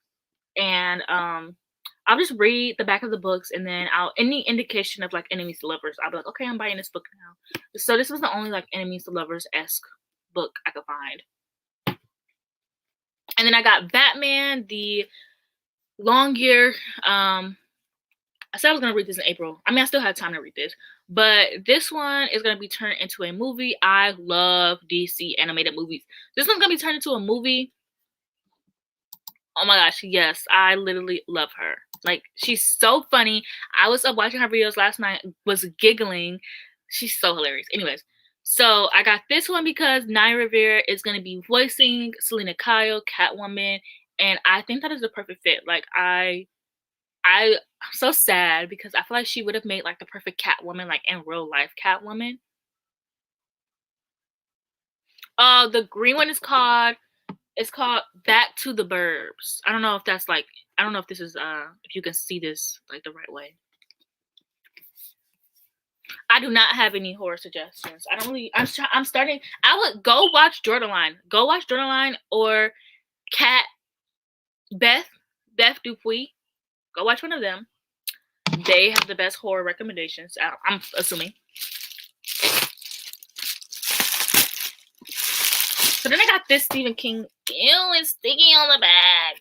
Speaker 1: and I'll just read the back of the books, and then any indication of like enemies to lovers, I'll be like, okay, I'm buying this book now. So this was the only like enemies to lovers-esque book I could find. And then I got Batman, the long year. I said I was going to read this in April. I mean, I still have time to read this. But this one is going to be turned into a movie. I love DC animated movies. This one's going to be turned into a movie. Oh my gosh, yes. I literally love her. Like, she's so funny. I was up watching her videos last night, was giggling. She's so hilarious. Anyways, so I got this one because Naya Rivera is going to be voicing Selena Kyle, Catwoman, and I think that is the perfect fit. Like, I'm so sad because I feel like she would have made like the perfect Catwoman, like in real life Catwoman. The green one is called Back to the Burbs. I don't know if that's like, I don't know if this is if you can see this like the right way. I do not have any horror suggestions. I don't really. I'm starting. I would go watch Jordaline. Go watch Jordaline or Beth Dupuy. Go watch one of them. They have the best horror recommendations. I'm assuming. So then I got this Stephen King. Ew, it's sticky on the back.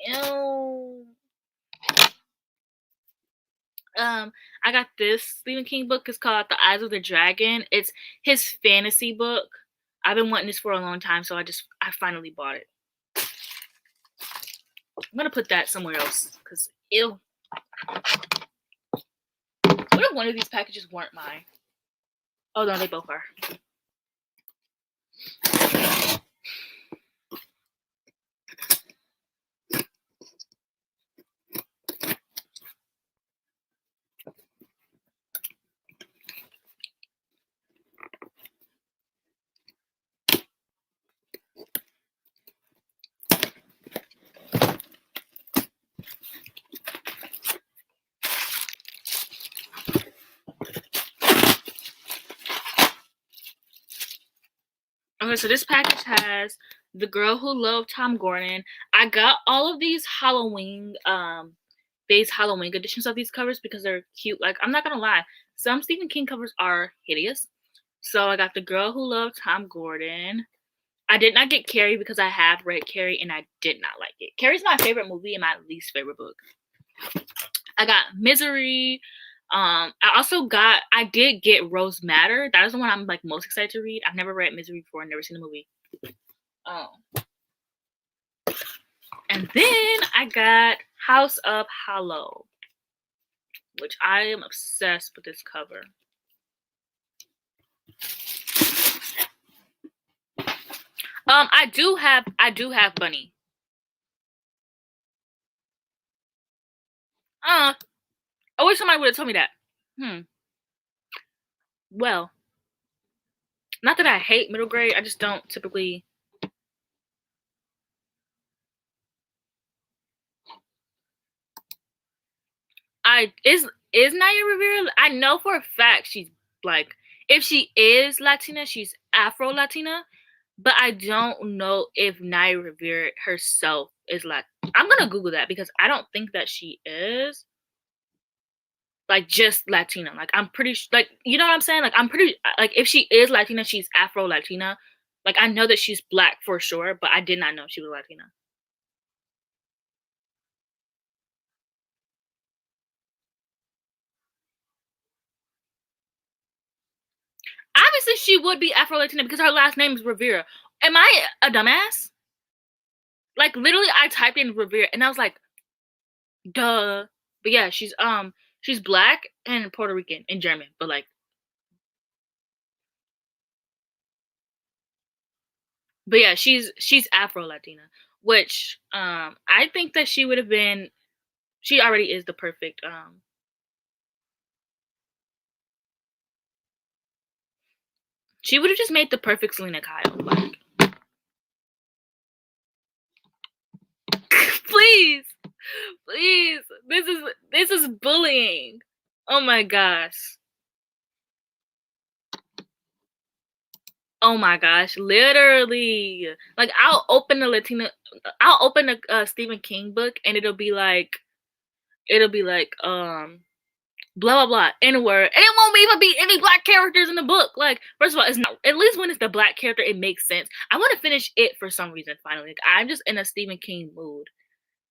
Speaker 1: Ew. I got this Stephen King book. It's called The Eyes of the Dragon. It's his fantasy book. I've been wanting this for a long time, so I finally bought it. I'm gonna put that somewhere else, because ew. What if one of these packages weren't mine? Oh no, they both are. Okay, so this package has The Girl Who Loved Tom Gordon. I got all of these Halloween editions of these covers because they're cute. Like, I'm not gonna lie, some Stephen King covers are hideous. So I got The Girl Who Loved Tom Gordon. I did not get Carrie because I have read Carrie and I did not like it. Carrie's my favorite movie and my least favorite book. I got Misery. I did get Rose Madder. That is the one I'm like most excited to read. I've never read Misery before and never seen the movie. And then I got House of Hollow, which I am obsessed with this cover. I do have Bunny. I wish somebody would have told me that. Well, not that I hate middle grade. I just don't typically. Is Naya Rivera? I know for a fact she's like, if she is Latina, she's Afro Latina. But I don't know if Naya Rivera herself is Latina. I'm gonna Google that because I don't think that she is. Like, just Latina. Like, I'm pretty like, you know what I'm saying? Like, I'm pretty like, if she is Latina, she's Afro Latina. Like, I know that she's black for sure, but I did not know she was Latina. Obviously, she would be Afro-Latina because her last name is Rivera. Am I a dumbass? Like, literally, I typed in Rivera, and I was like, duh. But yeah, she's black and Puerto Rican and German, but like, but yeah, she's Afro-Latina, which I think that she would have been. She already is the perfect. She would have just made the perfect Selena Kyle. Like, please, please, this is bullying. Oh my gosh. Oh my gosh, literally. Like I'll open a Stephen King book and it'll be like blah blah blah N word, and it won't even be any black characters in the book. Like, first of all, it's not, at least when it's the black character, it makes sense. I want to finish it for some reason finally. Like, I'm just in a Stephen King mood.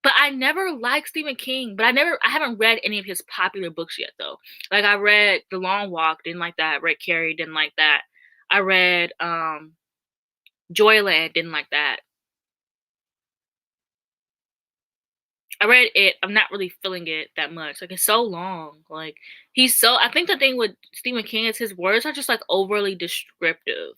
Speaker 1: But I never liked Stephen King, but I haven't read any of his popular books yet though. Like, I read The Long Walk, didn't like that. I read Carrie, didn't like that. I read Joyland, didn't like that. I read it. I'm not really feeling it that much. Like, it's so long. Like, I think the thing with Stephen King is his words are just like overly descriptive.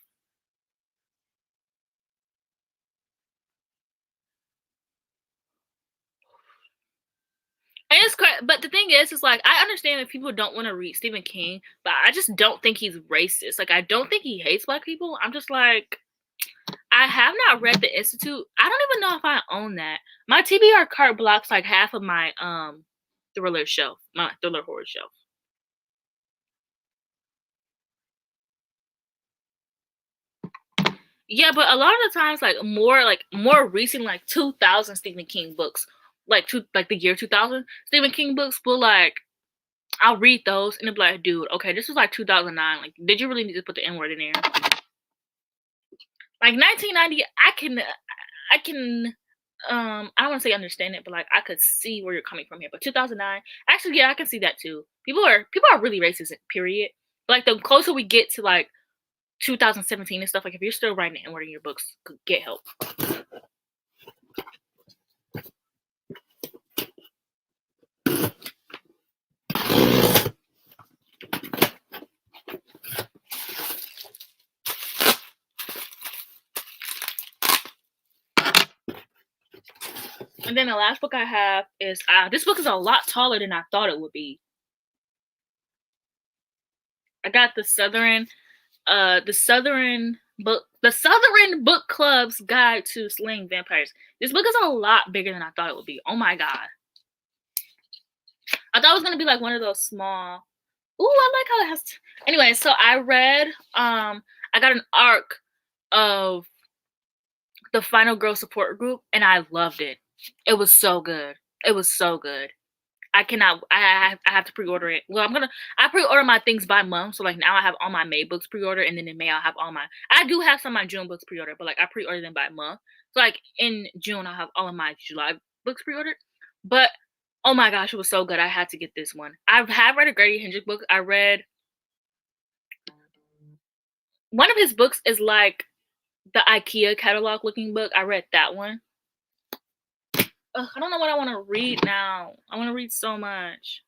Speaker 1: And it's crazy, but the thing is like, I understand that people don't want to read Stephen King, but I just don't think he's racist. Like, I don't think he hates black people. I'm just like, I have not read The Institute. I don't even know if I own that. My TBR cart blocks like half of my thriller shelf, my thriller horror shelf. Yeah, but a lot of the times, like more recent, like 2000 Stephen King books, like the year 2000 Stephen King books, will like I'll read those and it'll be like, dude, okay, this was like 2009. Like, did you really need to put the N word in there? Like 1990, I can, I don't want to say understand it, but like I could see where you're coming from here. But 2009, actually, yeah, I can see that too. People are really racist. Period. But like, the closer we get to like 2017 and stuff, like if you're still writing N word in your books, get help. And then the last book I have is this book is a lot taller than I thought it would be. I got the Southern Book Club's Guide to Slaying Vampires. This book is a lot bigger than I thought it would be. Oh my god. I thought it was gonna be like one of those small. Ooh, I like how it has anyway, so I read I got an arc of the Final Girl Support Group and I loved it. It was so good. It was so good. I cannot. I have to pre-order it. Well, I pre-order my things by month, so like now I have all my May books pre-order, and then in May I'll have all my. I do have some of my June books pre-ordered, but like I pre-order them by month. So like in June I'll have all of my July books pre-ordered. But oh my gosh, it was so good. I had to get this one. I have read a Grady Hendrix book. I read one of his books is like the IKEA catalog looking book. I read that one. Ugh, I don't know what I want to read now. I want to read so much.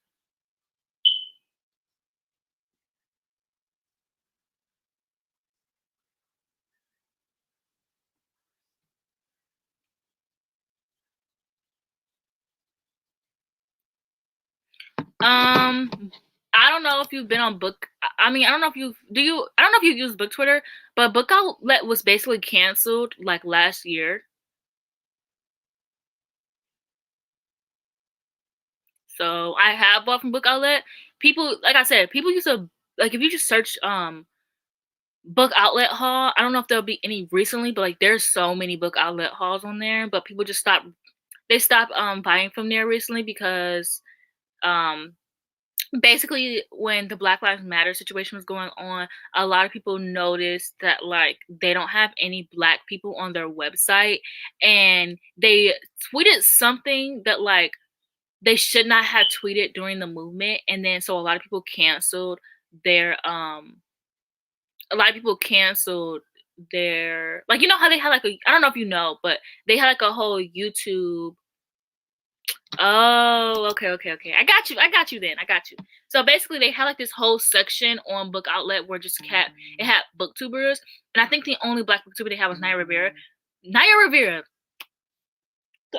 Speaker 1: I don't know if you've been on book. I mean, I don't know if you do. I don't know if you use Book Twitter, but Book Outlet was basically canceled like last year. So I have bought from Book Outlet. People, like I said, people used to like if you just search Book Outlet haul. I don't know if there'll be any recently, but like there's so many Book Outlet hauls on there. But people just stopped. They stopped buying from there recently because um basically when the Black Lives Matter situation was going on, a lot of people noticed that like they don't have any black people on their website, and they tweeted something that like they should not have tweeted during the movement, and then so a lot of people canceled their a lot of people canceled their, like, you know how they had like a, I don't know if you know, but they had like a whole YouTube. Oh, okay, okay, okay. I got you then. I got you. So basically they had like this whole section on Book Outlet where just it had booktubers, and I think the only black booktuber they had was Naya Rivera. Naya Rivera.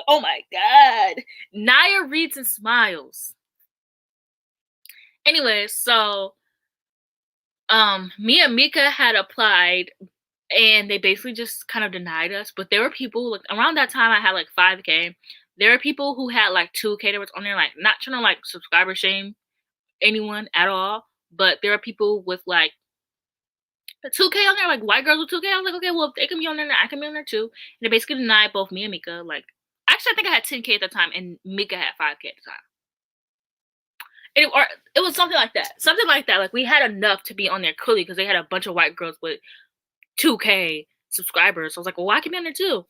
Speaker 1: Oh my god. Naya reads and smiles. Anyway, so me and Mika had applied and they basically just kind of denied us. But there were people like around that time I had like 5K. There are people who had like 2K that was on there, like not trying to like subscriber shame anyone at all. But there are people with like 2K on there, like white girls with 2K. I was like, okay, well if they can be on there, I can be on there too. And they basically denied both me and Mika. Like actually I think I had 10K at the time and Mika had 5K at the time. Or it was something like that. Something like that. Like we had enough to be on there clearly because they had a bunch of white girls with 2K subscribers. So I was like, well, why can't be on there too?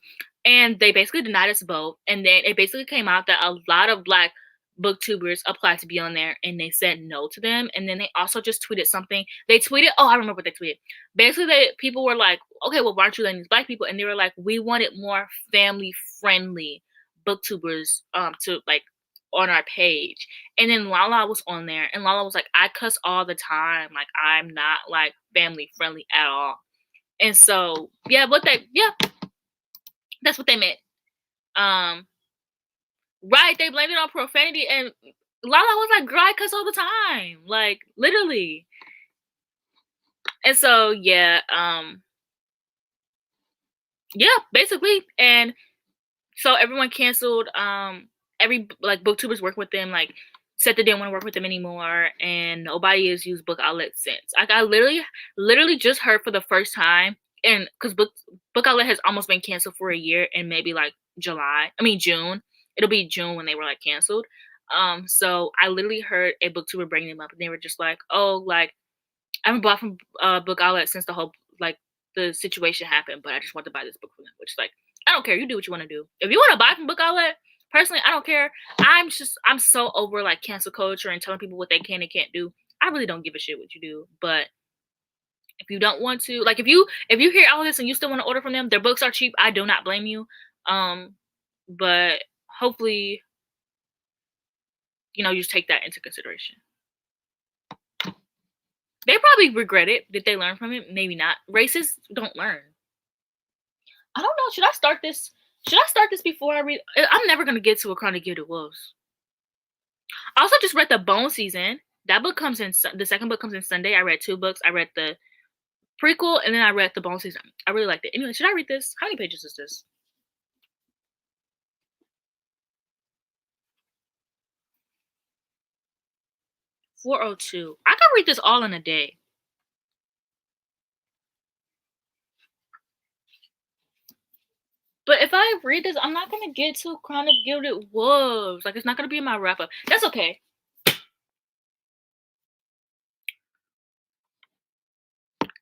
Speaker 1: And they basically denied us both. And then it basically came out that a lot of black booktubers applied to be on there and they said no to them. And then they also just tweeted something. They tweeted, oh, I remember what they tweeted. Basically, people were like, okay, well, why aren't you letting these black people? And they were like, we wanted more family friendly booktubers to like on our page. And then Lala was on there and Lala was like, I cuss all the time. Like I'm not like family friendly at all. And so, yeah, that's what they meant. Right, they blamed it on profanity, and Lala was like, "Girl, I cuss all the time, like literally." And so, yeah, basically, and so everyone canceled. Every like booktubers work with them, like said they didn't want to work with them anymore, and nobody has used Book Outlet since. Like I literally just heard for the first time, and because Book Outlet has almost been canceled for a year, and maybe like June. It'll be June when they were like canceled. So I literally heard a booktuber bring them up, and they were just like, "Oh, like I haven't bought from Book Outlet since the whole like the situation happened, but I just want to buy this book from them." Which like I don't care. You do what you want to do. If you want to buy from Book Outlet, personally, I don't care. I'm so over like cancel culture and telling people what they can and can't do. I really don't give a shit what you do. But if you don't want to, like if you hear all this and you still want to order from them, their books are cheap. I do not blame you. But hopefully, you just take that into consideration. They probably regret it. Did they learn from it? Maybe not. Racists don't learn. I don't know. Should I start this? Should I start this before I read? I'm never gonna get to A Crown to Give to Wolves. I also just read the Bone Season. That book comes in. The second book comes in Sunday. I read 2 books. I read the prequel and then I read the Bone Season. I really liked it. Anyway, should I read this? How many pages is this? 402. I could read this all in a day. But if I read this, I'm not gonna get to Crown of Gilded Wolves. Like it's not gonna be in my wrap up. That's okay.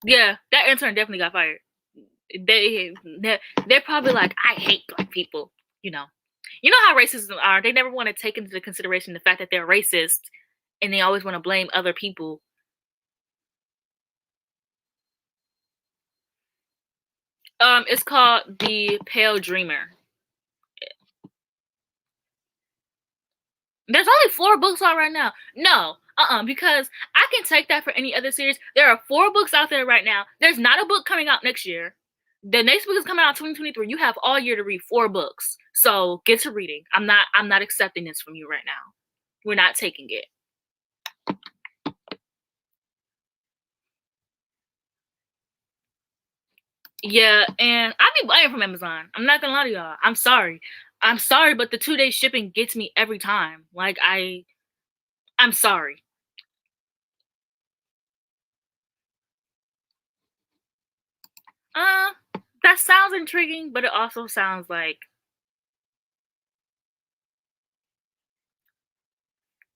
Speaker 1: Yeah, that intern definitely got fired. They're probably like, I hate black people. You know how racists are. They never want to take into consideration the fact that they're racist, and they always want to blame other people. It's called The Pale Dreamer. There's only 4 books out right now. No, because I can take that for any other series. There are 4 books out there right now. There's not a book coming out next year. The next book is coming out 2023. You have all year to read 4 books. So get to reading. I'm not accepting this from you right now. We're not taking it. Yeah, and I be buying from Amazon. I'm not gonna lie to y'all. I'm sorry, but the 2-day shipping gets me every time. Like I'm sorry. Uh, that sounds intriguing, but it also sounds like,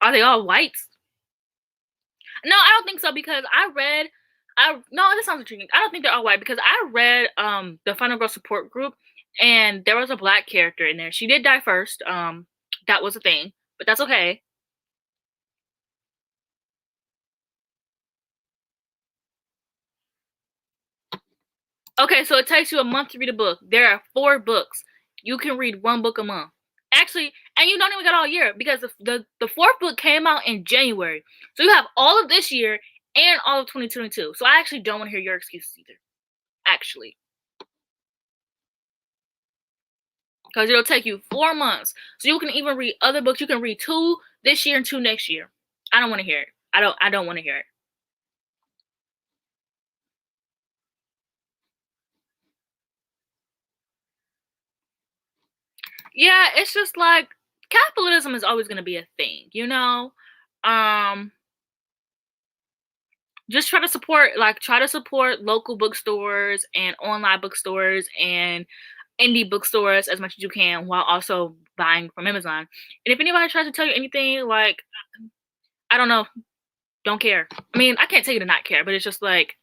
Speaker 1: are they all whites? No, I don't think so because no, this sounds intriguing. I don't think they're all white because I read the Final Girl support group and there was a black character in there. She did die first. That was a thing, but that's okay. Okay, so it takes you a month to read a book. There are 4 books. You can read 1 book a month. Actually, and you don't even get all year because the 4th book came out in January. So you have all of this year and all of 2022. So I actually don't want to hear your excuses either. Actually, because it'll take you 4 months. So you can even read other books. You can read 2 this year and 2 next year. I don't want to hear it. I don't want to hear it. Yeah, it's just like capitalism is always going to be a thing, you know? Um just try to support local bookstores and online bookstores and indie bookstores as much as you can while also buying from Amazon. And if anybody tries to tell you anything, like, I don't know, don't care. I mean, I can't tell you to not care, but it's just like,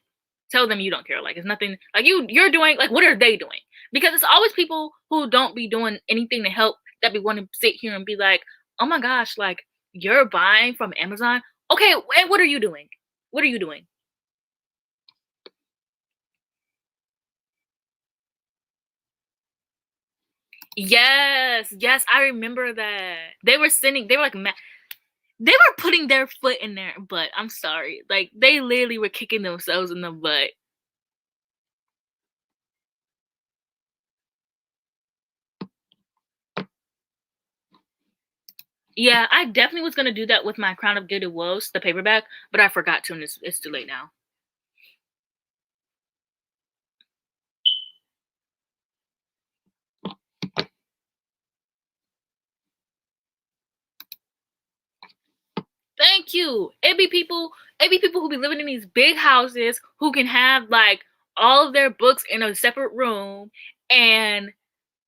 Speaker 1: tell them you don't care. Like, it's nothing like you're doing. Like, what are they doing? Because it's always people who don't be doing anything to help that be wanting to sit here and be like, oh my gosh, like, you're buying from Amazon. Okay, and what are you doing? What are you doing? Yes, yes, I remember that. They were like, they were putting their foot in their butt. I'm sorry. Like, they literally were kicking themselves in the butt. Yeah, I definitely was gonna do that with my Crown of Gilded Wolves, the paperback, but I forgot to, and it's too late now. Thank you. It be people who be living in these big houses who can have like all of their books in a separate room, and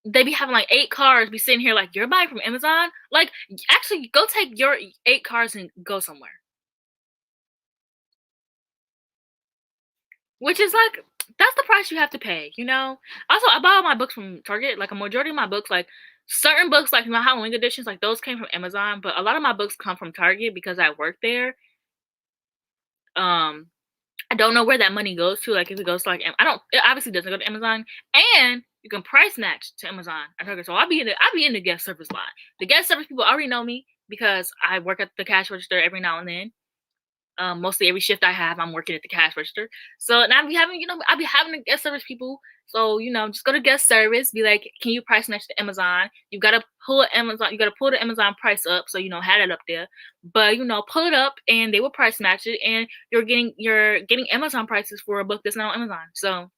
Speaker 1: they be having like 8 cars, be sitting here like, you're buying from Amazon? Like, actually, go take your 8 cars and go somewhere. Which is like, that's the price you have to pay, you know? Also, I buy all my books from Target. Like, a majority of my books, like certain books, like my Halloween editions, like those came from Amazon, but a lot of my books come from Target because I work there. Um, I don't know where that money goes to. Like, if it goes to like, I don't. It obviously doesn't go to Amazon, and you can price match to Amazon at Target. So I be in the guest service line. The guest service people already know me because I work at the cash register every now and then. Mostly every shift I have, I'm working at the cash register. So, and I be having, I be having the guest service people. So, just go to guest service, be like, can you price match to Amazon? You gotta pull the Amazon price up, so had it up there. But pull it up and they will price match it, and you're getting Amazon prices for a book that's not on Amazon. So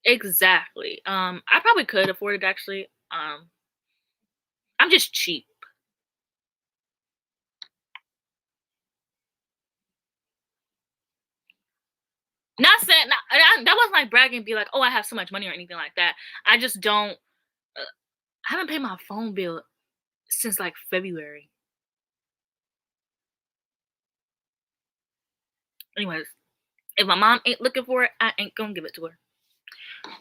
Speaker 1: exactly. I probably could afford it actually. I'm just cheap. Not saying that wasn't like bragging, be like, oh, I have so much money or anything like that. I just don't. I haven't paid my phone bill since like February. Anyways, if my mom ain't looking for it, I ain't gonna give it to her.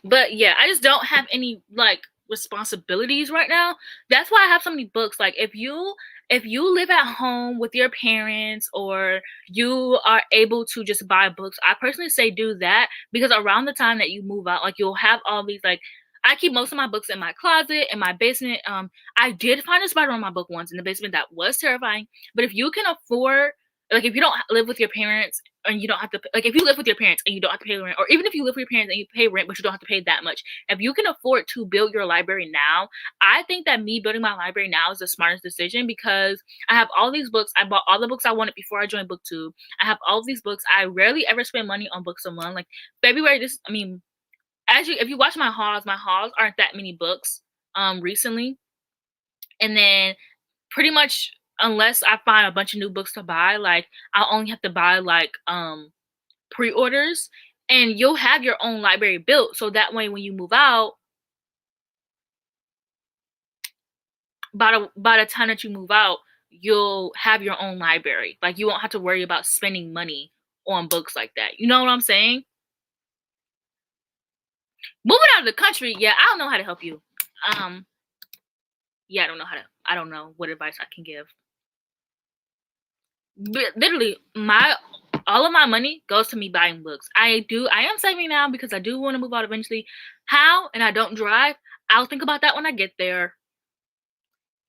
Speaker 1: But yeah, I just don't have any like responsibilities right now. That's why I have so many books. Like, if you live at home with your parents, or you are able to just buy books, I personally say do that, because around the time that you move out, like, you'll have all these like, I keep most of my books in my closet, in my basement. I did find a spider on my book once in the basement that was terrifying. But if you can afford, like, if you don't live with your parents and you don't have to, like, if you live with your parents and you don't have to pay rent, or even if you live with your parents and you pay rent but you don't have to pay that much, if you can afford to build your library now, I think that me building my library now is the smartest decision, because I have all these books. I bought all the books I wanted before I joined booktube. I have all of these books. I rarely ever spend money on books a month. Like, February, this I mean, if you watch my hauls aren't that many books recently. And then, pretty much, unless I find a bunch of new books to buy, like, I'll only have to buy like pre-orders, and you'll have your own library built, so that way when you move out, by the time that you move out, you'll have your own library. Like, you won't have to worry about spending money on books like that. You know what I'm saying? Moving out of the country, yeah, I don't know how to help you. Um, yeah, I don't know what advice I can give. But literally, my all of my money goes to me buying books. I am saving now because I do want to move out eventually. How? And I don't drive. I'll think about that when I get there.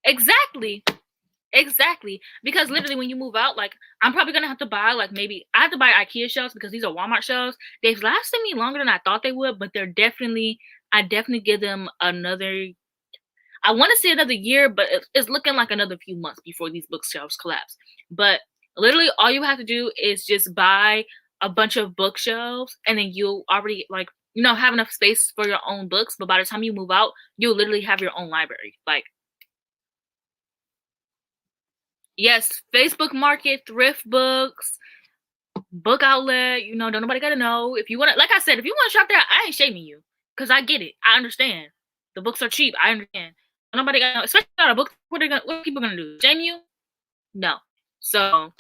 Speaker 1: Exactly. Exactly. Because literally when you move out, like I'm probably gonna have to buy like maybe I have to buy IKEA shelves because these are Walmart shelves. They've lasted me longer than I thought they would, but I definitely give them another I want to say another year, but it's looking like another few months before these bookshelves collapse. But literally, all you have to do is just buy a bunch of bookshelves, and then you'll already like have enough space for your own books. But by the time you move out, you'll literally have your own library. Like yes, Facebook Market, thrift books, book outlet. Don't nobody gotta know if you want to. Like I said, if you want to shop there, I ain't shaming you because I get it. I understand. The books are cheap. I understand. Nobody got, especially on a book. What are people gonna do? Shame you? No. So,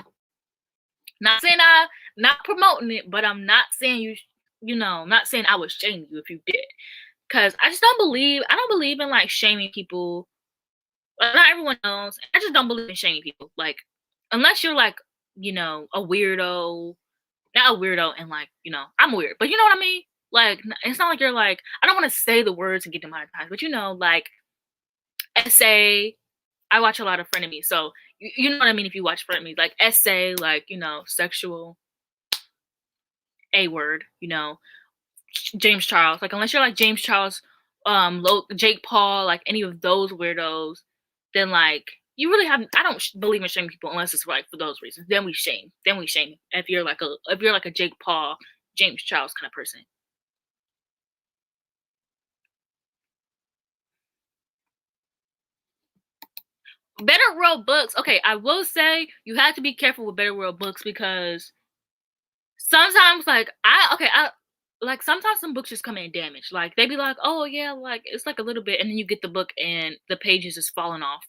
Speaker 1: not saying not promoting it, but I'm not saying not saying I would shame you if you did, because I don't believe in like shaming people. Well, not everyone knows. I just don't believe in shaming people. Like, unless you're like, a weirdo, not a weirdo, and like, I'm weird, but you know what I mean. Like, it's not like you're like, I don't want to say the words and get demonetized, but like essay. I watch a lot of Frenemies, so you know what I mean if you watch Frenemies, like essay, like sexual A word, James Charles. Like unless you're like James Charles, Jake Paul, like any of those weirdos, then like you really have. I don't believe in shaming people unless it's like for those reasons. Then we shame. If you're like a Jake Paul, James Charles kind of person. Better World books. Okay, I will say you have to be careful with Better World books because sometimes I like sometimes some books just come in damaged. Like they be like, oh yeah, like it's like a little bit, and then you get the book and the pages is falling off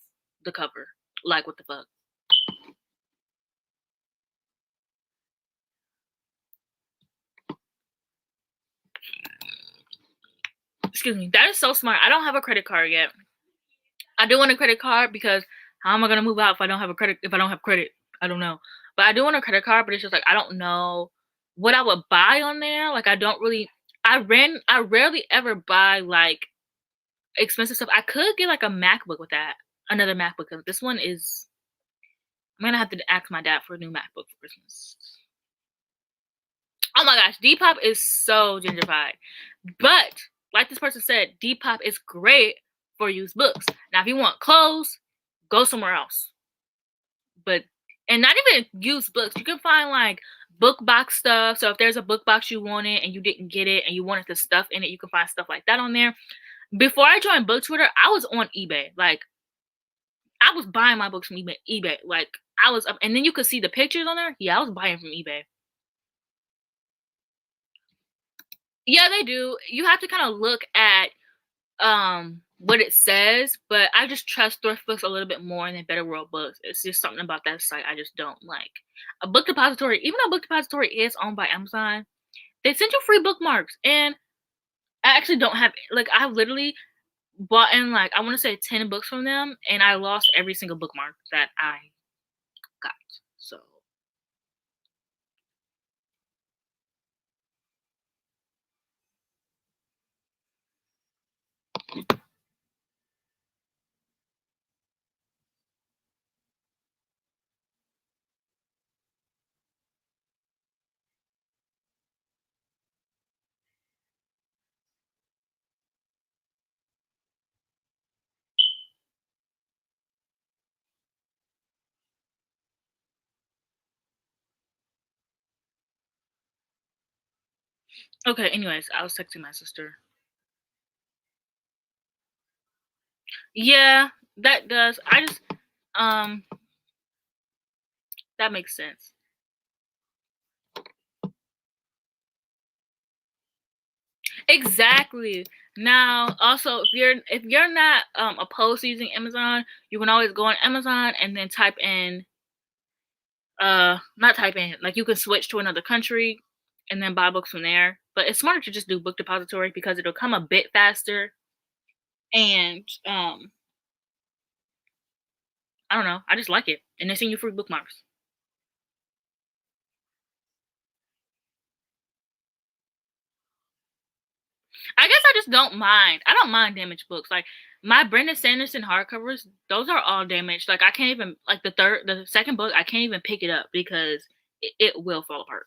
Speaker 1: the cover. Like what the fuck? Excuse me. That is so smart. I don't have a credit card yet. I do want a credit card because how am I gonna move out if I don't have credit? I don't know. But I do want a credit card, but it's just like I don't know what I would buy on there. Like I don't really I rarely ever buy like expensive stuff. I could get like a MacBook with that. Another MacBook. 'Cause this one is I'm gonna have to ask my dad for a new MacBook for Christmas. Oh my gosh, Depop is so gentrified. But like this person said, Depop is great for used books. Now if you want clothes, go somewhere else. But and not even used books. You can find like book box stuff. So if there's a book box you wanted and you didn't get it and you wanted the stuff in it, you can find stuff like that on there. Before I joined Book Twitter, I was on eBay. Like I was buying my books from eBay. Like I was up, and then you could see the pictures on there. Yeah, I was buying from eBay. Yeah, they do. You have to kind of look at what it says, but I just trust thrift books a little bit more than Better World books. It's just something about that site I just don't like. A book depository, even though book depository is owned by Amazon, they send you free bookmarks, and I actually don't have like I've literally bought in like I want to say 10 books from them, and I lost every single bookmark that I got. So okay, anyways, I was texting my sister. Yeah, that does. I just um that makes sense. Exactly. Now, also, if you're not opposed to using Amazon, you can always go on Amazon and then type in not type in like you can switch to another country and then buy books from there. But it's smarter to just do book depository because it'll come a bit faster and I don't know. I just like it, and they send you free bookmarks. don't mind. I don't mind damaged books. Like my Brandon Sanderson hardcovers, those are all damaged. Like I can't even like the second book, I can't even pick it up because it will fall apart.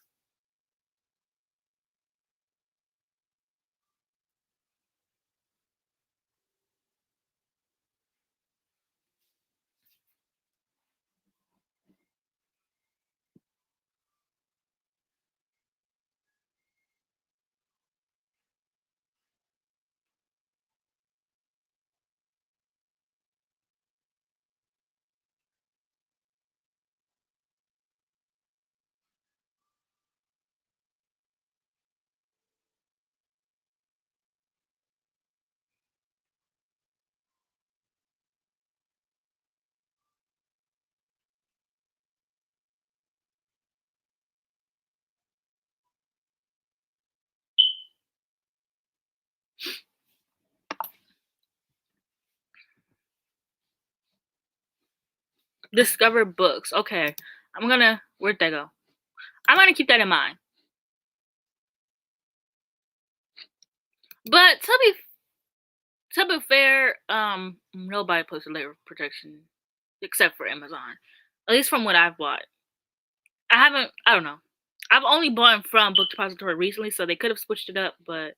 Speaker 1: Discover books. Okay. Where'd that go? I'm gonna keep that in mind. But to be fair, nobody posted labor protection except for Amazon. At least from what I've bought. I don't know. I've only bought from Book Depository recently, so they could have switched it up, but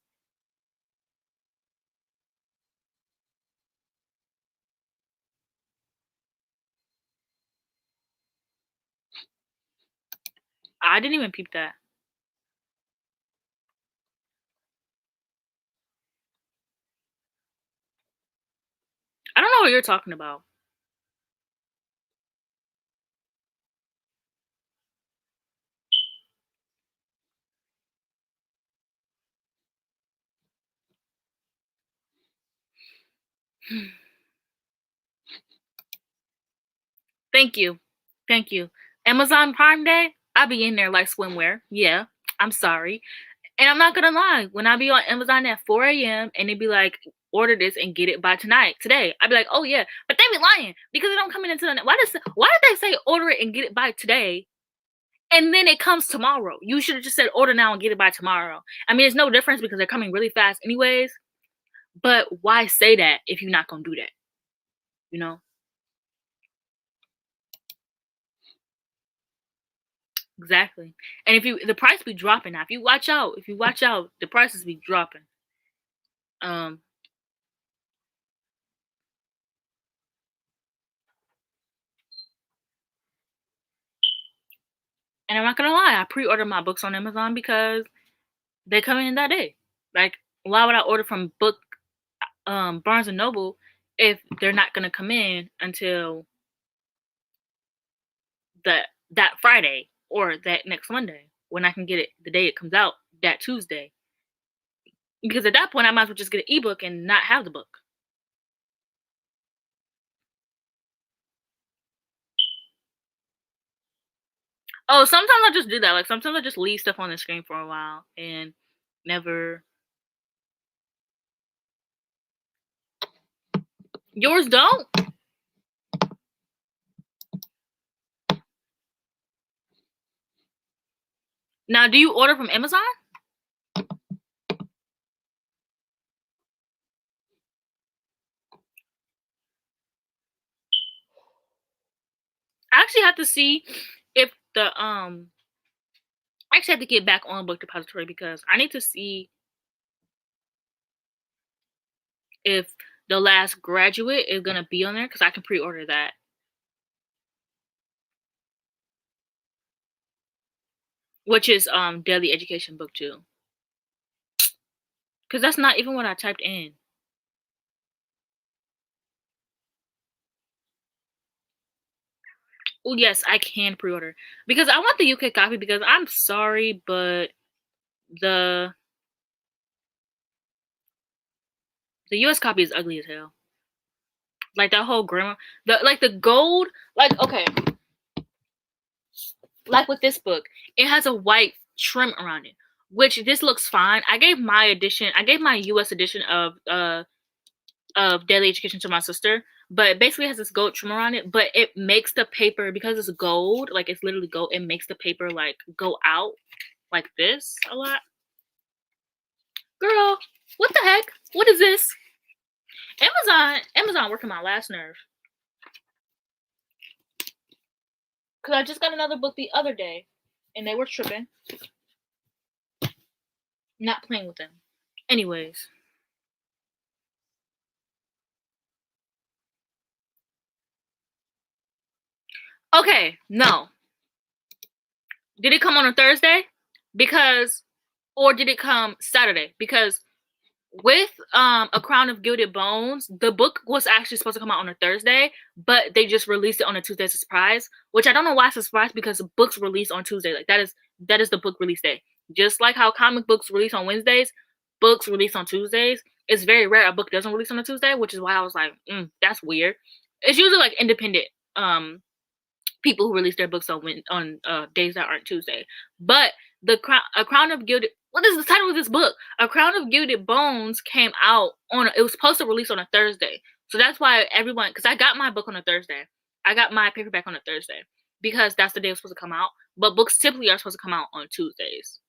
Speaker 1: I didn't even peep that. I don't know what you're talking about. Thank you. Thank you. Amazon Prime Day, I be in there like swimwear. Yeah, I'm sorry. And I'm not gonna lie, when I be on Amazon at 4 a.m. and they be like, order this and get it by today, I'd be like, oh yeah, but they be lying because it don't come in until the why did they say order it and get it by today and then it comes tomorrow? You should have just said order now and get it by tomorrow. I mean, it's no difference because they're coming really fast anyways, but why say that if you're not gonna do that? You know? Exactly. And the price be dropping now. If you watch out, the prices be dropping. Um, and I'm not gonna lie, I pre-order my books on Amazon because they come in that day. Like, why would I order from Barnes and Noble if they're not gonna come in until that Friday or that next Monday when I can get it the day it comes out that Tuesday? Because at that point, I might as well just get an ebook and not have the book. Oh, sometimes I just do that. Like sometimes I just leave stuff on the screen for a while and never. Yours don't? Now, do you order from Amazon? I actually have to see if I actually have to get back on Book Depository because I need to see if The Last Graduate is gonna be on there because I can pre-order that. Which is Daily Education Book 2. Because that's not even what I typed in. Oh yes, I can pre-order. Because I want the UK copy because I'm sorry, but the US copy is ugly as hell. Like that whole grammar, the gold, like okay, like with this book, it has a white trim around it, which this looks fine. I gave my US edition of Daily Education to my sister, but it basically has this gold trim around it, but it makes the paper, because it's gold, like it's literally gold, it makes the paper like go out like this a lot. Girl, What the heck? What is this? Amazon working my last nerve. Because I just got another book the other day, and they were tripping. Not playing with them. Anyways. Okay, no. Did it come on a Thursday? Or did it come Saturday? Because with A Crown of Gilded Bones, the book was actually supposed to come out on a Thursday, but they just released it on a Tuesday surprise, which I don't know why it's a surprise because books release on Tuesday. Like that is the book release day. Just like how comic books release on Wednesdays, books release on Tuesdays. It's very rare a book doesn't release on a Tuesday, which is why I was like, that's weird. It's usually like independent people who release their books on days that aren't Tuesday. But A Crown of Gilded, what is the title of this book? A Crown of Gilded Bones came out it was supposed to release on a Thursday. So that's why because I got my book on a Thursday. I got my paperback on a Thursday because that's the day it's supposed to come out. But books typically are supposed to come out on Tuesdays.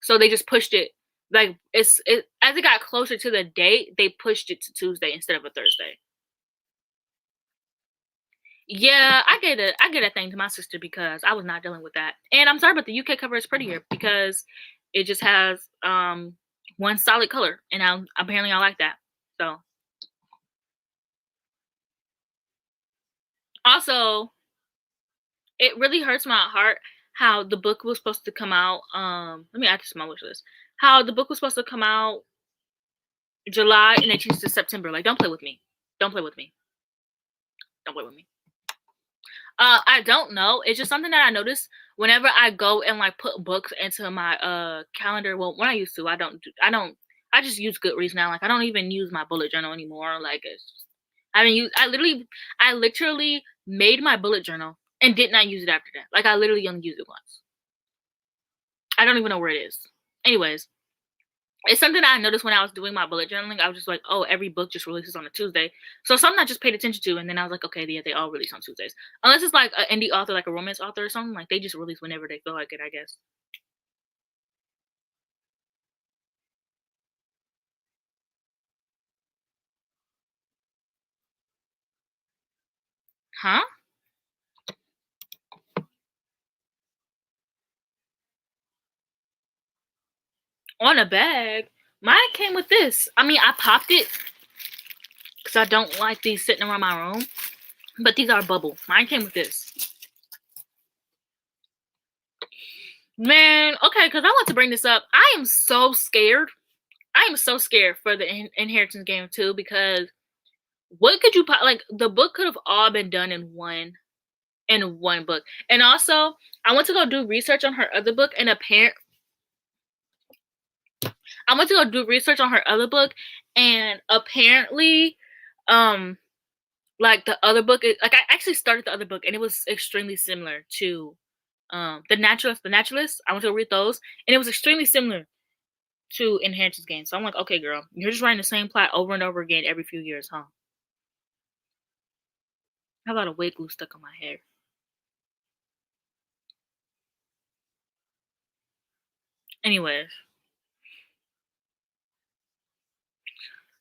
Speaker 1: So they just pushed it, like as it got closer to the date, they pushed it to Tuesday instead of a Thursday. Yeah, I get a thing to my sister because I was not dealing with that. And I'm sorry, but the UK cover is prettier because it just has one solid color, and apparently I like that. So also, it really hurts my heart how the book was supposed to come out. Let me add this to my wish list. How the book was supposed to come out July and they changed it to September. Like, don't play with me. Don't play with me. Don't play with me. I don't know. It's just something that I notice whenever I go and like put books into my calendar. Well, when I used to, I just use Goodreads now. Like I don't even use my bullet journal anymore. Like I literally made my bullet journal and did not use it after that. Like I literally only used it once. I don't even know where it is. Anyways, it's something that I noticed when I was doing my bullet journaling. I was just like, oh, every book just releases on a Tuesday. So something I just paid attention to, and then I was like, okay, yeah, they all release on Tuesdays. Unless it's like an indie author, like a romance author or something, like they just release whenever they feel like it, I guess. Huh? On a bag? Mine came with this. I mean, I popped it because I don't like these sitting around my room. But these are bubble. Mine came with this. Man, okay, because I want to bring this up. I am so scared. I am so scared for the Inheritance game too because what could you like? The book could have all been done in one book. And also, I went to go do research on her other book, and I went to go do research on her other book, and apparently, like the other book, like I actually started the other book, and it was extremely similar to the Naturalist. I went to go read those, and it was extremely similar to Inheritance Game. So I'm like, okay, girl, you're just writing the same plot over and over again every few years, huh? I have a lot of wig glue stuck on my hair. Anyways,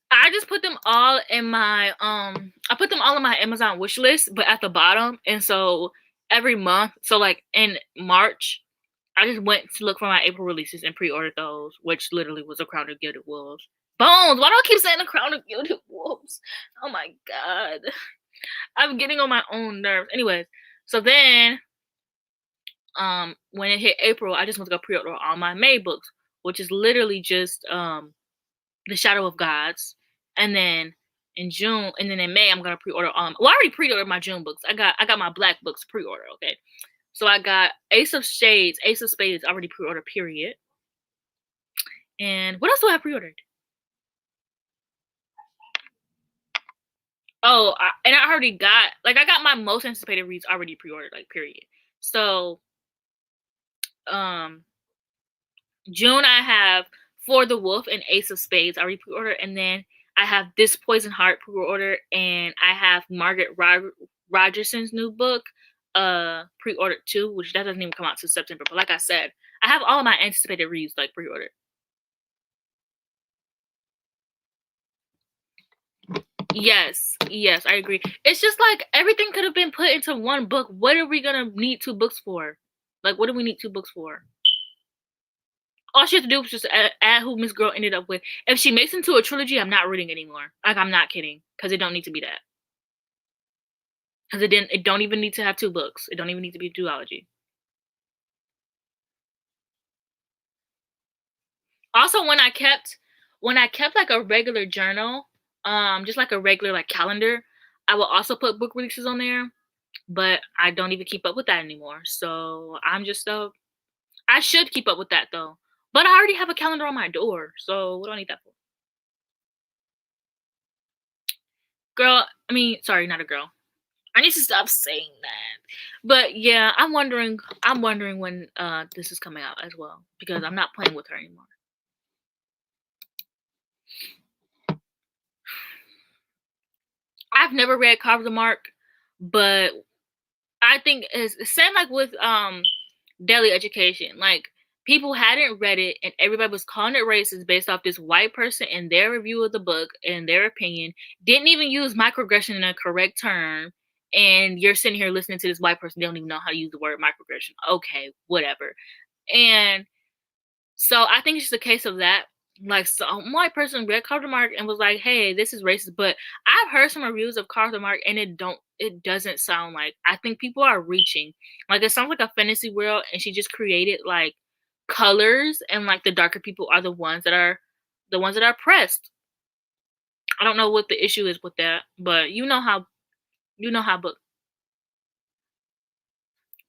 Speaker 1: I just put them all in my I put them all in my Amazon wish list, but at the bottom. And so every month, so like in March, I just went to look for my April releases and pre-ordered those, which literally was A Crown of Gilded Wolves. Bones! Why do I keep saying A Crown of Gilded Wolves? Oh my god. I'm getting on my own nerves. Anyways, so then when it hit April, I just went to go pre-order all my May books, which is literally just The Shadow of Gods. And then in June, and then in May, I'm gonna pre-order well, I already pre-ordered my June books. I got my black books pre-order, okay. So I got Ace of Spades already pre-ordered, period. And what else do I have pre-ordered? Oh, I already got, like, I got my most anticipated reads already pre-ordered, like, period. So, June I have For the Wolf and Ace of Spades already pre-ordered, and then I have This Poison Heart pre-ordered, and I have Margaret Rogerson's new book pre-ordered too, which that doesn't even come out till September. But like I said, I have all of my anticipated reads like pre-ordered. Yes, yes, I agree. It's just like everything could have been put into one book. What are we gonna need two books for? Like, what do we need two books for? All she had to do was just add who Miss Girl ended up with. If she makes into a trilogy, I'm not reading anymore. Like, I'm not kidding, because it don't need to be that. Because it don't even need to have two books. It don't even need to be a duology. Also, when I kept like a regular journal, just like a regular like calendar, I will also put book releases on there. But I don't even keep up with that anymore. So I'm just I should keep up with that though. But I already have a calendar on my door, so what do I need that for? Girl, I mean, sorry, not a girl. I need to stop saying that. But yeah, I'm wondering when this is coming out as well because I'm not playing with her anymore. I've never read Carve the Mark, but I think it's the same like with Daily Education. Like people hadn't read it and everybody was calling it racist based off this white person and their review of the book and their opinion. Didn't even use microaggression in a correct term. And you're sitting here listening to this white person, they don't even know how to use the word microaggression. Okay, whatever. And so I think it's just a case of that. Like some white person read Carter Mark and was like, "Hey, this is racist." But I've heard some reviews of Carter Mark, and it doesn't sound like. I think people are reaching. Like it sounds like a fantasy world, and she just created like colors, and like the darker people are the ones that are oppressed. I don't know what the issue is with that, but you know how book.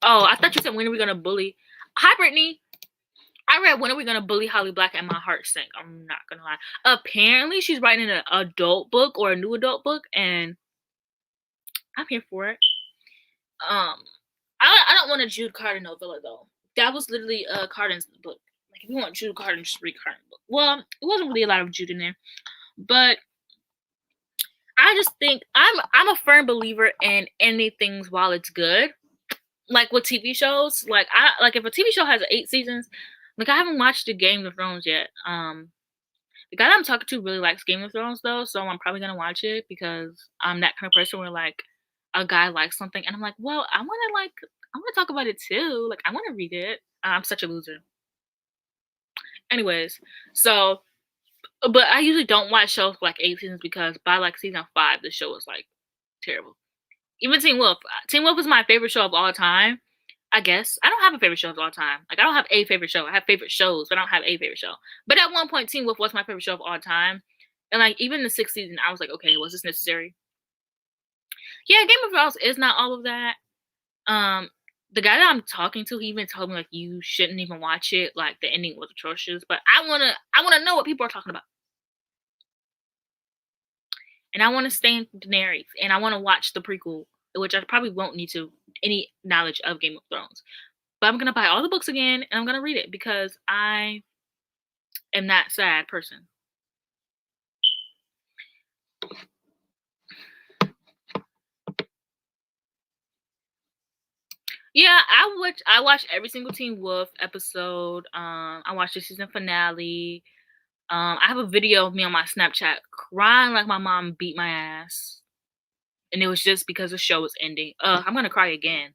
Speaker 1: Oh, I thought you said when are we gonna bully? Hi, Brittany. I read When Are We Gonna Bully Holly Black and my heart sank. I'm not gonna lie. Apparently she's writing an adult book or a new adult book and I'm here for it. Um I don't want a Jude Carden novella though. That was literally Carden's book. Like if you want Jude Carden, just read Carden's book. Well, it wasn't really a lot of Jude in there. But I just think I'm a firm believer in ending things while it's good. Like with TV shows. Like if a TV show has 8 seasons, like I haven't watched the Game of Thrones yet. The guy that I'm talking to really likes Game of Thrones though, so I'm probably gonna watch it because I'm that kind of person where like a guy likes something and I'm like, well, I wanna talk about it too. Like I wanna read it. I'm such a loser. Anyways, so but I usually don't watch shows for like 8 seasons because by like season 5 the show is like terrible. Even Teen Wolf. Teen Wolf is my favorite show of all time. I guess. I don't have a favorite show of all time. Like I don't have a favorite show. I have favorite shows, but I don't have a favorite show. But at one point, Teen Wolf was my favorite show of all time. And like even the 6th season, I was like, okay, was this necessary? Yeah, Game of Thrones is not all of that. Um, the guy that I'm talking to, he even told me like you shouldn't even watch it. Like the ending was atrocious. But I wanna know what people are talking about. And I wanna stay in Daenerys. And I wanna watch the prequel, which I probably won't need to any knowledge of Game of Thrones. But I'm gonna buy all the books again and I'm gonna read it because I am that sad person. Yeah, I watched every single Teen Wolf episode. I watched the season finale. I have a video of me on my Snapchat crying like my mom beat my ass. And it was just because the show was ending. I'm gonna cry again.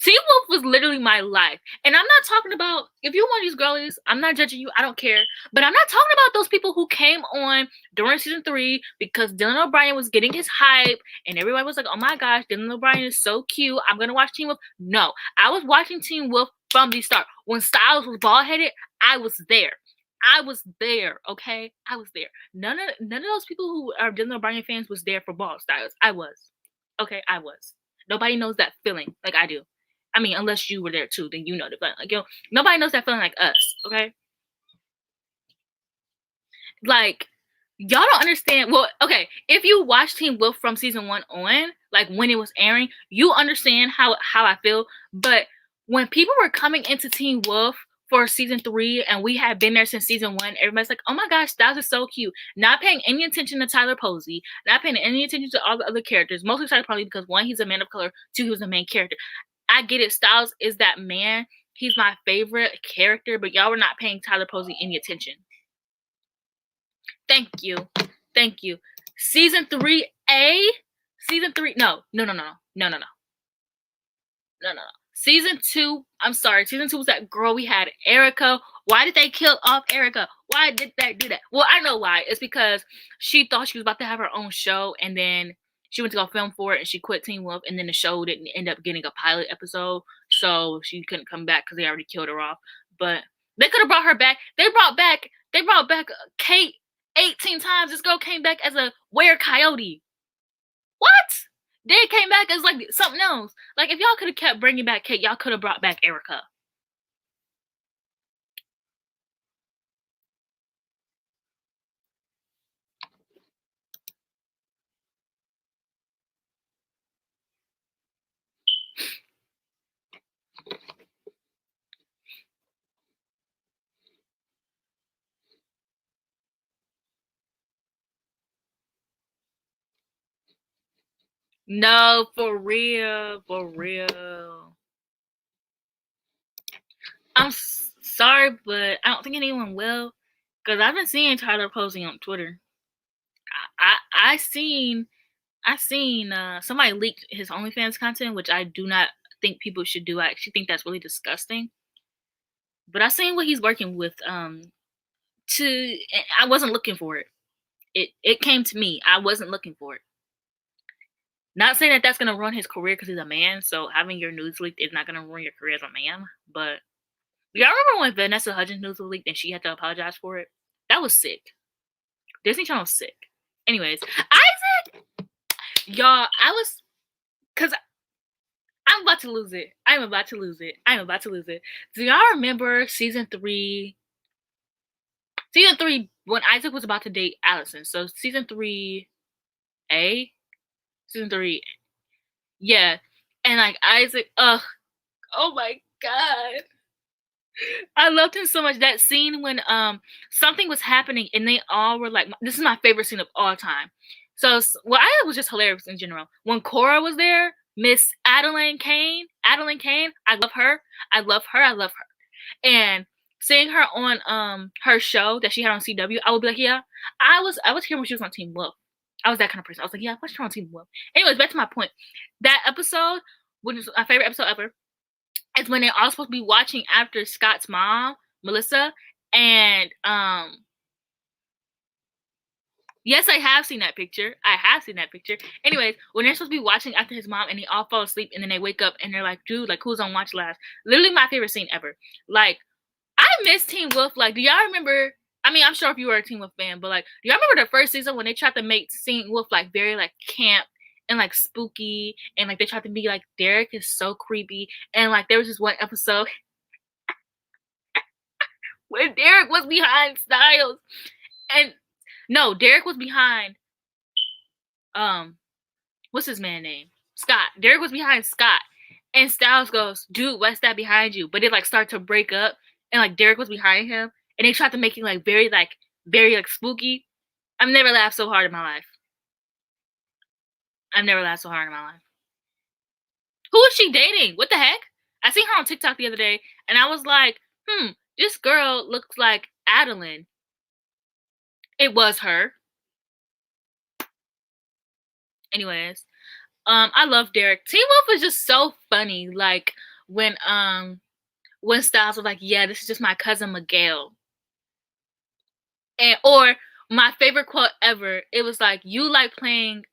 Speaker 1: Teen Wolf was literally my life. And I'm not talking about if you're one of these girlies, I'm not judging you, I don't care. But I'm not talking about those people who came on during season 3 because Dylan O'Brien was getting his hype and everybody was like, oh my gosh, Dylan O'Brien is so cute. I'm gonna watch Teen Wolf. No, I was watching Teen Wolf from the start. When Styles was bald headed, I was there. I was there, okay? I was there. None of those people who are Dylan O'Brien fans was there for bald Styles. I was. Okay, I was. Nobody knows that feeling like I do. I mean, unless you were there too, then you know the feeling. Like, yo, nobody knows that feeling like us, okay? Like, y'all don't understand. Well, okay, if you watch Teen Wolf from season 1 on, like when it was airing, you understand how I feel. But when people were coming into Teen Wolf for season 3 and we had been there since season 1, everybody's like, oh my gosh, Styles is so cute. Not paying any attention to Tyler Posey, not paying any attention to all the other characters. Mostly Tyler Posey because 1, he's a man of color, 2, he was the main character. I get it. Styles is that man. He's my favorite character, but y'all were not paying Tyler Posey any attention. Thank you. Thank you. Season 3A. Season 3. No. Season 2. I'm sorry. Season 2 was that girl we had, Erica. Why did they kill off Erica? Why did they do that? Well, I know why. It's because she thought she was about to have her own show, and then she went to go film for it, and she quit Teen Wolf, and then the show didn't end up getting a pilot episode, so she couldn't come back because they already killed her off. But they could have brought her back. They brought back Kate 18 times. This girl came back as a were-coyote. What? They came back as like something else. Like if y'all could have kept bringing back Kate, y'all could have brought back Erica. No, for real, for real. I'm sorry, but I don't think anyone will, because I've been seeing Tyler posting on Twitter. I seen somebody leaked his OnlyFans content, which I do not think people should do. I actually think that's really disgusting. But I seen what he's working with. I wasn't looking for it. It came to me. I wasn't looking for it. Not saying that that's gonna ruin his career because he's a man. So having your nudes leaked is not gonna ruin your career as a man. But y'all remember when Vanessa Hudgens news was leaked and she had to apologize for it? That was sick. Disney Channel was sick. Anyways, Isaac, y'all, cause I'm about to lose it. I'm about to lose it. Do y'all remember season 3? Season 3 when Isaac was about to date Allison. So season 3A, season 3, yeah, and like Isaac, oh my god. I loved him so much. That scene when something was happening and they all were like, this is my favorite scene of all time. So, well, I was just hilarious in general. When Cora was there, Miss Adeline Kane, I love her. And seeing her on her show that she had on CW, I would be like, yeah, I was here when she was on Teen Wolf. I was that kind of person. I was like, yeah, what's her on Teen Wolf? Anyways, back to my point. That episode, which is my favorite episode ever, is when they're all supposed to be watching after Scott's mom, Melissa, and yes, I have seen that picture. Anyways, when they're supposed to be watching after his mom and they all fall asleep and then they wake up and they're like, dude, like who's on watch last? Literally my favorite scene ever. Like, I miss Teen Wolf. Like, do y'all remember? I mean, I'm sure if you were a Teen Wolf fan, but like, do y'all remember the first season when they tried to make Teen Wolf like very like camp and like spooky, and like they tried to be like Derek is so creepy, and like there was this one episode where Derek was behind Styles, and no, Derek was behind what's his man name? Scott. Derek was behind Scott, and Styles goes, dude, what's that behind you? But it like started to break up, and like Derek was behind him, and they tried to make it like very spooky. I've never laughed so hard in my life. Who is she dating? What the heck? I seen her on TikTok the other day, and I was like, this girl looks like Adeline. It was her. Anyways, I love Derek. Teen Wolf is just so funny. Like when Styles was like, yeah, this is just my cousin Miguel. Or my favorite quote ever, it was like, you like playing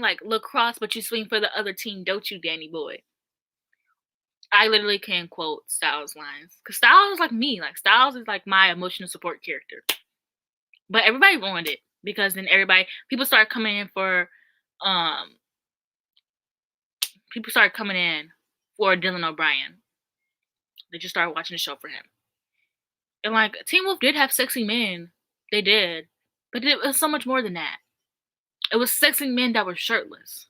Speaker 1: like lacrosse, but you swing for the other team, don't you, Danny boy? I literally can quote Styles lines. Because Styles is like me. Like, Styles is like my emotional support character. But everybody ruined it. Because then people started coming in for Dylan O'Brien. They just started watching the show for him. And like, Teen Wolf did have sexy men. They did. But it was so much more than that. It was sexy men that were shirtless.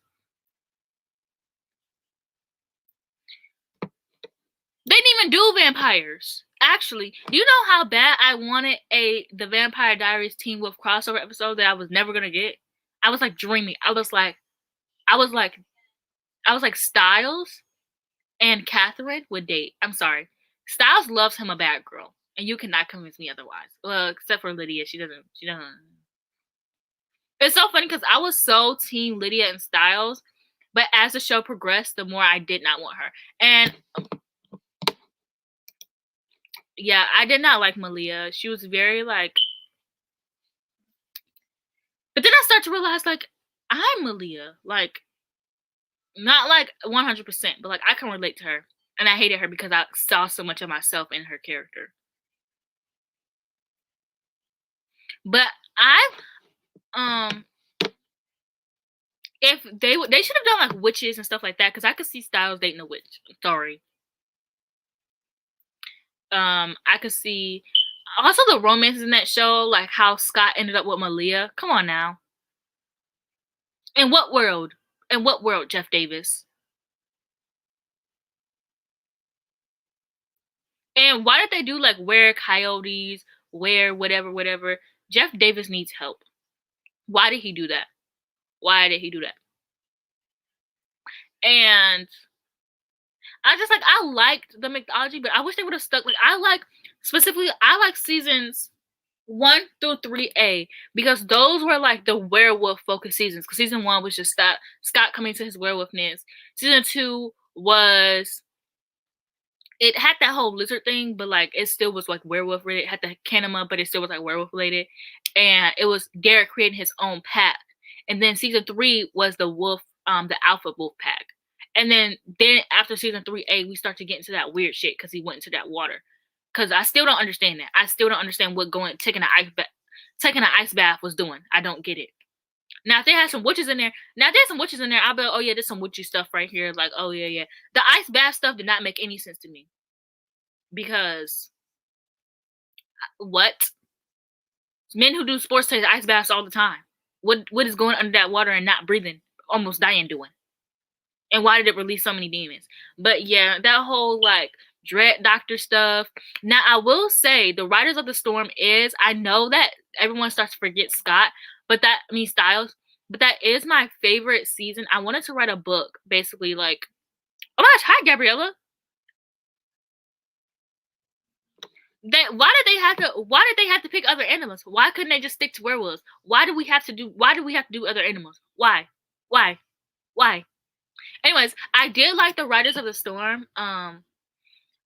Speaker 1: They didn't even do vampires. Actually, you know how bad I wanted the Vampire Diaries Teen Wolf crossover episode that I was never gonna get? I was like dreaming. I was like Styles and Catherine would date. I'm sorry. Styles loves him a bad girl. And you cannot convince me otherwise. Well, except for Lydia, she doesn't. It's so funny because I was so team Lydia and Styles, but as the show progressed, the more I did not want her. And yeah, I did not like Malia. She was very like. But then I start to realize like I'm Malia, like not like 100%, but like I can relate to her, and I hated her because I saw so much of myself in her character. But if they should have done like witches and stuff like that, because I could see Styles dating a witch. Sorry. I could see also the romances in that show, like how Scott ended up with Malia. Come on now. In what world? In what world, Jeff Davis? And why did they do like where coyotes, where whatever? Jeff Davis needs help. Why did he do that? Why did he do that? And I liked the mythology, but I wish they would have stuck. Like I like seasons 1 through 3A because those were like the werewolf focused seasons. Because season 1 was just Scott coming to his werewolfness. Season 2 was it had that whole lizard thing, but like it still was like werewolf related. It had the Kanema, but it still was like werewolf related. And it was Garrett creating his own pack. And then season 3 was the wolf, the alpha wolf pack. And then after season 3A, we start to get into that weird shit because he went into that water. Because I still don't understand that. I still don't understand what taking an ice bath was doing. I don't get it. Now if they had some witches in there, I'll be like, oh yeah, there's some witchy stuff right here. Like, oh yeah. The ice bath stuff did not make any sense to me. Because what? Men who do sports take ice baths all the time. What is going under that water and not breathing, almost dying doing? And why did it release so many demons? But yeah, that whole like Dread Doctor stuff. Now I will say the Riders of the Storm I know that everyone starts to forget Styles, but that is my favorite season. I wanted to write a book, basically like, oh my gosh, hi Gabriella. Why did they have to pick other animals? Why couldn't they just stick to werewolves? Why do we have to do other animals? Why? Anyways, I did like the Riders of the Storm. I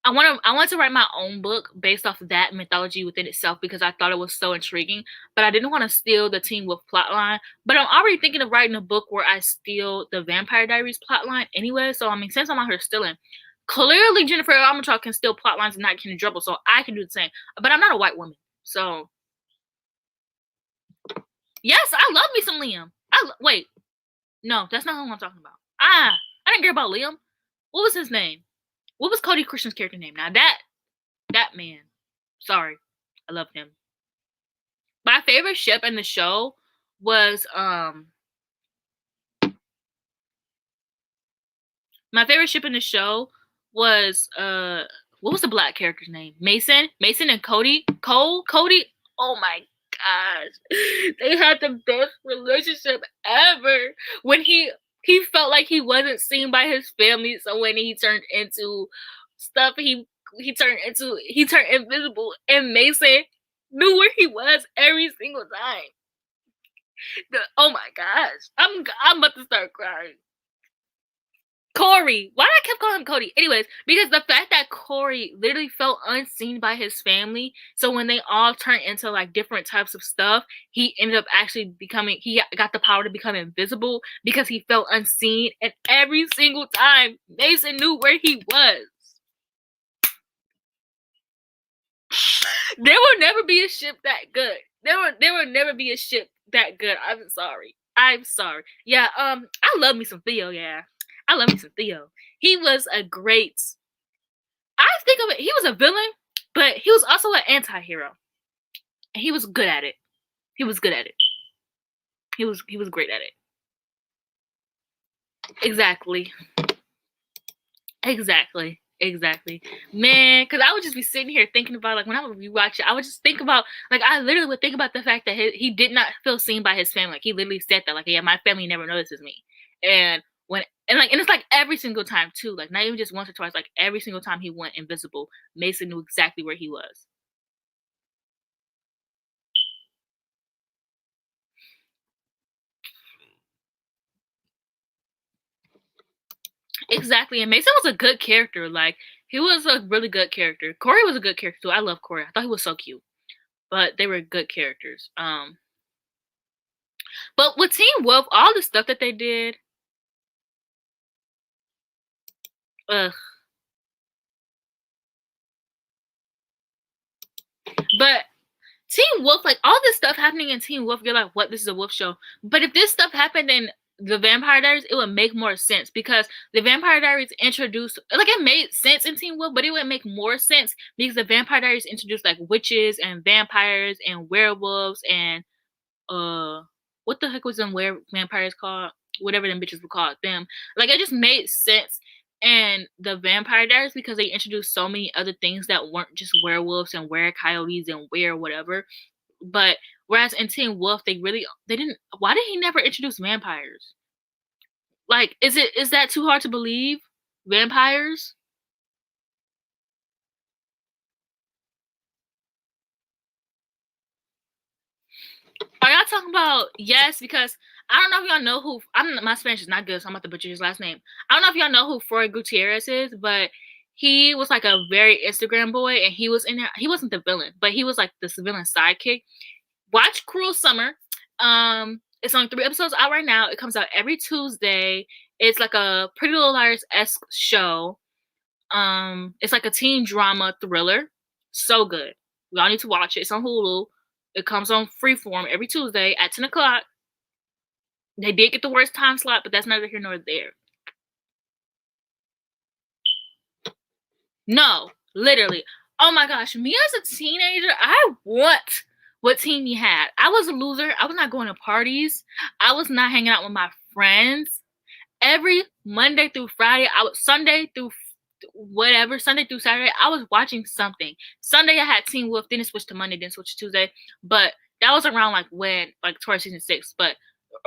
Speaker 1: want to write my own book based off of that mythology within itself because I thought it was so intriguing. But I didn't want to steal the Teen Wolf plotline. But I'm already thinking of writing a book where I steal the Vampire Diaries plotline anyway. So I mean, since I'm out here stealing, clearly Jennifer Armentrout can steal plotlines and not get in trouble, so I can do the same. But I'm not a white woman, so yes, I love me some Liam. Wait, no, that's not who I'm talking about. I didn't care about Liam. What was his name? What was Cody Christian's character name? Now that man. Sorry. I loved him. My favorite ship in the show was what was the black character's name? Mason and Cody. Cody. Oh my gosh. They had the best relationship ever. When he felt like he wasn't seen by his family, so when he turned into stuff, he turned invisible, and Mason knew where he was every single time. Oh my gosh, I'm about to start crying. Corey, why did I keep calling him Cody? Anyways, because the fact that Corey literally felt unseen by his family, so when they all turned into like different types of stuff, he ended up actually he got the power to become invisible because he felt unseen, and every single time Mason knew where he was. There will never be a ship that good. There will never be a ship that good. I'm sorry. Yeah, I love me some Theo, yeah. I love me some Theo. He was a great. I think of it. He was a villain, but he was also an anti-hero, and he was good at it. He was great at it. Exactly. Man, because I would just be sitting here thinking about, like, when I would rewatch it, I would just think about, like, I literally would think about the fact that he did not feel seen by his family. Like, he literally said that, like, yeah, my family never notices me. And it's like every single time too, like not even just once or twice, like every single time he went invisible, Mason knew exactly where he was. Exactly, and Mason was a good character. Like he was a really good character. Corey was a good character too. I love Corey. I thought he was so cute. But they were good characters. But with Teen Wolf, all the stuff that they did, ugh. But Teen Wolf, like all this stuff happening in Teen Wolf, you're like, what? This is a wolf show. But if this stuff happened in the Vampire Diaries, it would make more sense because the Vampire Diaries introduced, like it made sense in Teen Wolf, but it would make more sense because the Vampire Diaries introduced like witches and vampires and werewolves and what the heck was them vampires called? Whatever them bitches were called, them. Like it just made sense in the Vampire Diaries because they introduced so many other things that weren't just werewolves and were-coyotes and whatever. But whereas in Teen Wolf, they didn't. Why did he never introduce vampires? Like, is that too hard to believe? Vampires? Are y'all talking about yes? Because I don't know if y'all know who. My Spanish is not good, so I'm about to butcher his last name. I don't know if y'all know who Freud Gutierrez is, but he was like a very Instagram boy, and he was in there. He wasn't the villain, but he was like the villain sidekick. Watch Cruel Summer. It's on 3 episodes out right now. It comes out every Tuesday. It's like a Pretty Little Liars-esque show. It's like a teen drama thriller. So good. Y'all need to watch it. It's on Hulu. It comes on Freeform every Tuesday at 10 o'clock. They did get the worst time slot, but that's neither here nor there. No, literally. Oh my gosh, me as a teenager, I want what Teeny had. I was a loser. I was not going to parties. I was not hanging out with my friends. Every Monday through Friday, Sunday through Saturday, I was watching something. Sunday I had Teen Wolf, then it switched to Monday, then switched to Tuesday. But that was around towards season 6. But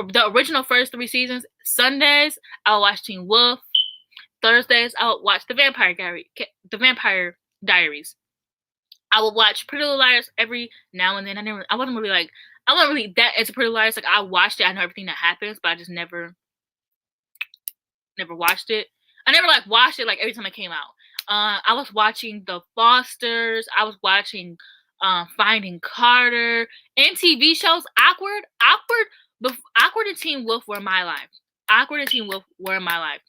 Speaker 1: the original first 3 seasons, Sundays I would watch Teen Wolf. Thursdays I would watch the Vampire Diaries. I would watch Pretty Little Liars every now and then. I wasn't really that into Pretty Little Liars. Like I watched it, I know everything that happens, but I just never watched it. I never watched it every time it came out. I was watching The Fosters. I was watching Finding Carter and TV shows. Awkward and Teen Wolf were my life. Awkward and Teen Wolf were my life.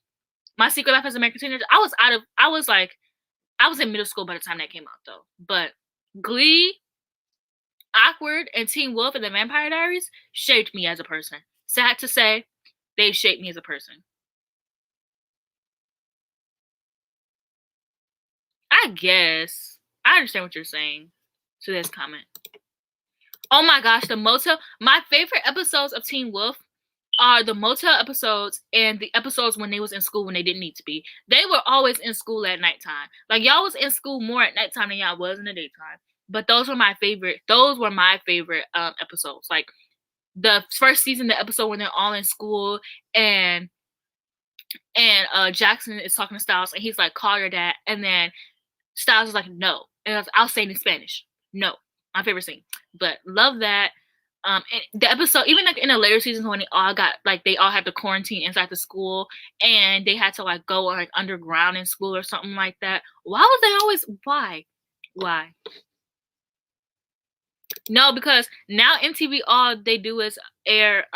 Speaker 1: My Secret Life as an American Teenager. I was in middle school by the time that came out though. But Glee, Awkward, and Teen Wolf and the Vampire Diaries shaped me as a person. Sad to say, they shaped me as a person. I guess. I understand what you're saying to this comment. Oh my gosh, the motel. My favorite episodes of Teen Wolf are the motel episodes and the episodes when they was in school when they didn't need to be. They were always in school at nighttime. Like y'all was in school more at nighttime than y'all was in the daytime. But those were my favorite. Those were my favorite episodes. Like the first season, the episode when they're all in school and Jackson is talking to Styles and he's like, "Call your dad," and then Styles is like, "No," and I'll say it in Spanish. No, my favorite scene. But love that. And the episode, even in the later seasons when they all had to quarantine inside the school and they had to go underground in school or something like that. Why? No, because now MTV all they do is air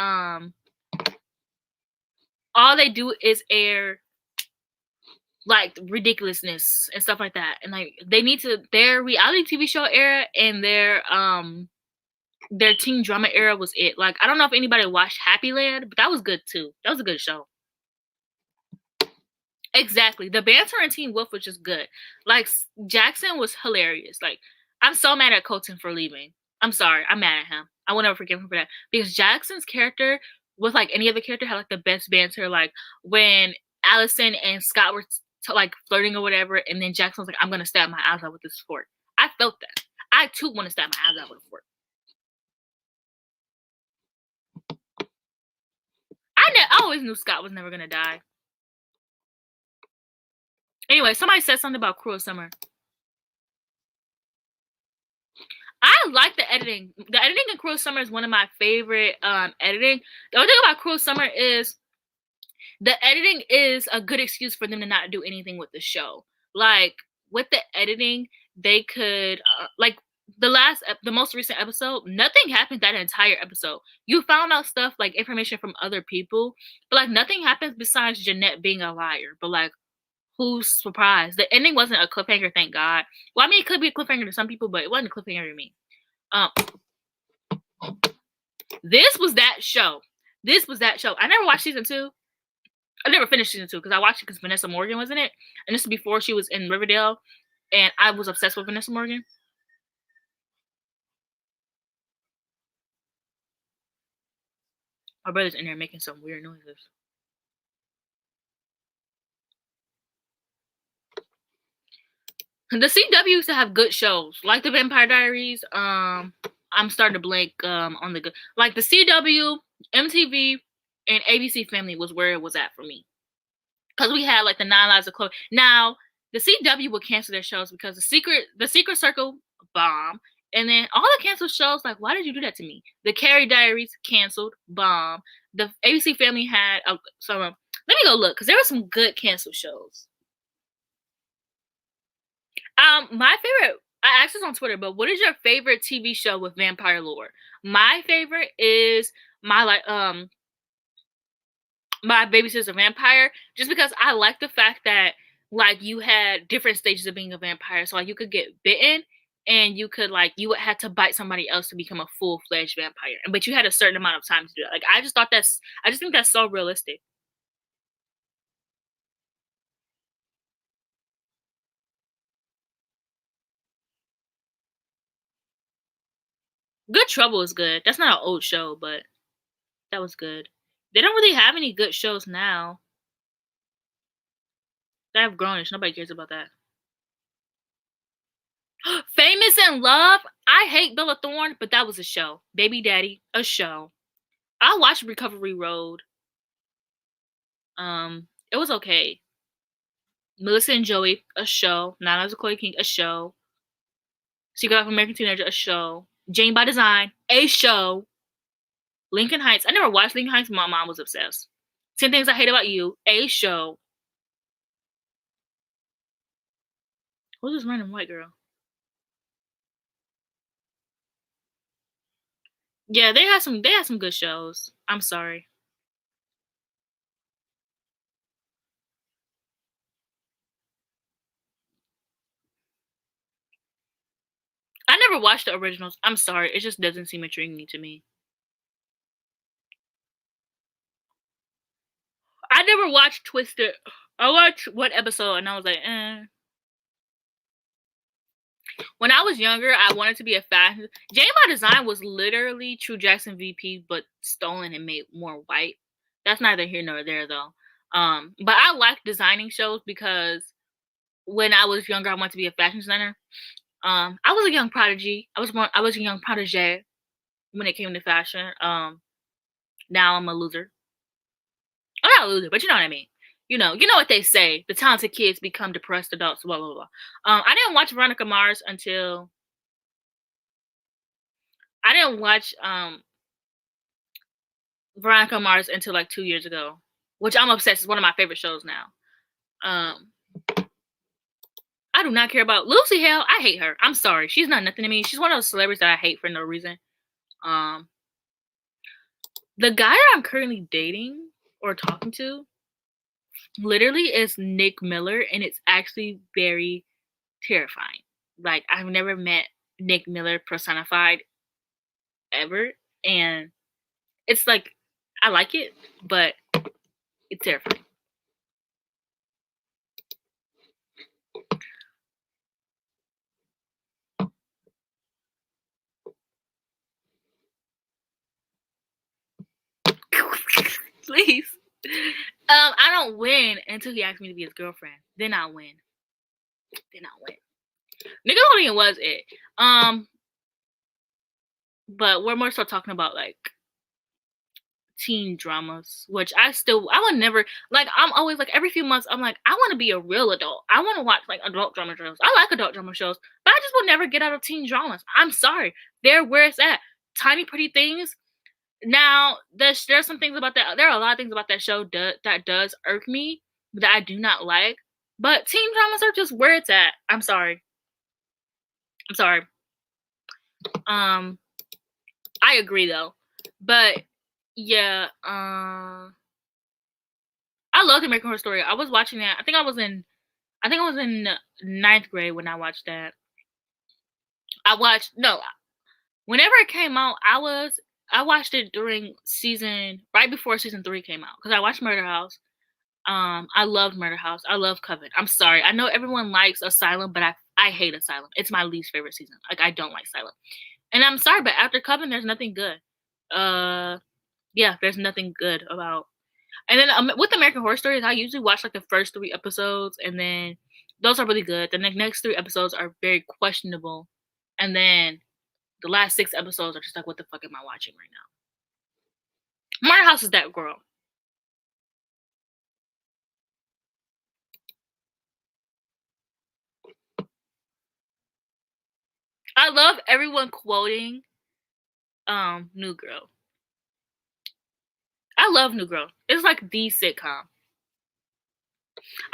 Speaker 1: ridiculousness and stuff like that, and they need to their reality TV show era and their teen drama era was it. I don't know if anybody watched Happy Land, but that was good too. That was a good show. Exactly. The banter in Teen Wolf was just good. Jackson was hilarious. I'm so mad at Colton for leaving. I'm sorry. I'm mad at him. I will never forgive him for that. Because Jackson's character, with any other character, had the best banter. When Allison and Scott were flirting or whatever, and then Jackson was like, "I'm gonna stab my eyes out with this fork." I felt that. I too want to stab my eyes out with a fork. I always knew Scott was never gonna die. Anyway, somebody said something about Cruel Summer. I like the editing. The editing in Cruel Summer is one of my favorite editing. The only thing about Cruel Summer is The editing is a good excuse for them to not do anything with the show. Like with the editing, they could like the most recent episode, nothing happened that entire episode. You found out stuff like information from other people, but like nothing happens besides Jeanette being a liar. But like, who's surprised? The ending wasn't a cliffhanger, thank God. Well, I mean, it could be a cliffhanger to some people, but it wasn't a cliffhanger to me. Um, this was that show. This was that show. I never watched season 2. I never finished season 2 because I watched it because Vanessa Morgan was in it, and this is before she was in Riverdale, and I was obsessed with Vanessa Morgan. My brother's in there making some weird noises. The CW used to have good shows, like the Vampire Diaries. I'm starting to blank on the good, like the CW, MTV, and ABC Family was where it was at for me, because we had like the 9 Lives of Chloe. Now the CW would cancel their shows because the Secret Circle bomb, and then all the canceled shows. Like, why did you do that to me? The Carrie Diaries canceled, bomb. The ABC Family had some. Let me go look because there were some good canceled shows. My favorite, I asked this on Twitter, but what is your favorite TV show with vampire lore? My favorite is my Baby Sister Vampire, just because I like the fact that like you had different stages of being a vampire. So like you could get bitten, and you could like you would have to bite somebody else to become a full-fledged vampire. But you had a certain amount of time to do it. Like I just think that's so realistic. Good Trouble is good. That's not an old show, but that was good. They don't really have any good shows now. They have Grownish. Nobody cares about that. Famous in Love. I hate Bella Thorne, but that was a show. Baby Daddy, a show. I watched Recovery Road. It was okay. Melissa and Joey, a show. Nine Lives of Chloe King, a show. Secret Life of American Teenager, a show. Jane by Design, a show. Lincoln Heights. I never watched Lincoln Heights, but my mom was obsessed. 10 Things I Hate About You, a show. Who's this random white girl? Yeah, they had some good shows. I'm sorry. I never watched the originals. I'm sorry. It just doesn't seem intriguing to me. I never watched Twisted. I watched one episode and I was like, eh. When I was younger, I wanted to be a fashion. Jane by Design was literally True Jackson VP, but stolen and made more white. That's neither here nor there, though. But I like designing shows because when I was younger, I wanted to be a fashion designer. I was a young prodigy. I was a young protege when it came to fashion. Now I'm a loser. I'm not a loser, but you know what I mean. You know what they say. The talented kids become depressed adults. Blah blah blah. I didn't watch Veronica Mars until I didn't watch Veronica Mars until like 2 years ago, which I'm obsessed. It's one of my favorite shows now. Um, I do not care about Lucy Hale. I hate her. I'm sorry. She's not nothing to me. She's one of those celebrities that I hate for no reason. The guy that I'm currently dating or talking to literally is Nick Miller, and it's actually very terrifying. Like, I've never met Nick Miller personified ever, and it's like I like it, but it's terrifying. Please. I don't win until he asks me to be his girlfriend. Then I'll win. Nickelodeon was it. But we're more so talking about like teen dramas, which I would never like. I'm always like every few months I'm like, I want to be a real adult. I want to watch like adult drama shows. I like adult drama shows, but I just will never get out of teen dramas. I'm sorry. They're where it's at. Tiny Pretty Things. Now, there's some things about that. There are a lot of things about that show that does irk me that I do not like. But teen dramas are just where it's at. I'm sorry. I'm sorry. Um, I agree though. But yeah, I love the American Horror Story. I was watching that. I think I was in ninth grade when I watched that. I watched no, whenever it came out, I watched it during season right before season 3 came out because I watched Murder House. I loved Murder House. I love Coven. I'm sorry. I know everyone likes Asylum, but I hate Asylum. It's my least favorite season. Like I don't like Asylum. And I'm sorry, but after Coven, there's nothing good. Uh, yeah, there's nothing good about. And then with American Horror Stories, I usually watch like the first 3 episodes, and then those are really good. The next 3 episodes are very questionable, and then the last 6 episodes are just like, what the fuck am I watching right now? Murder House is that girl. I love everyone quoting New Girl. I love New Girl. It's like the sitcom.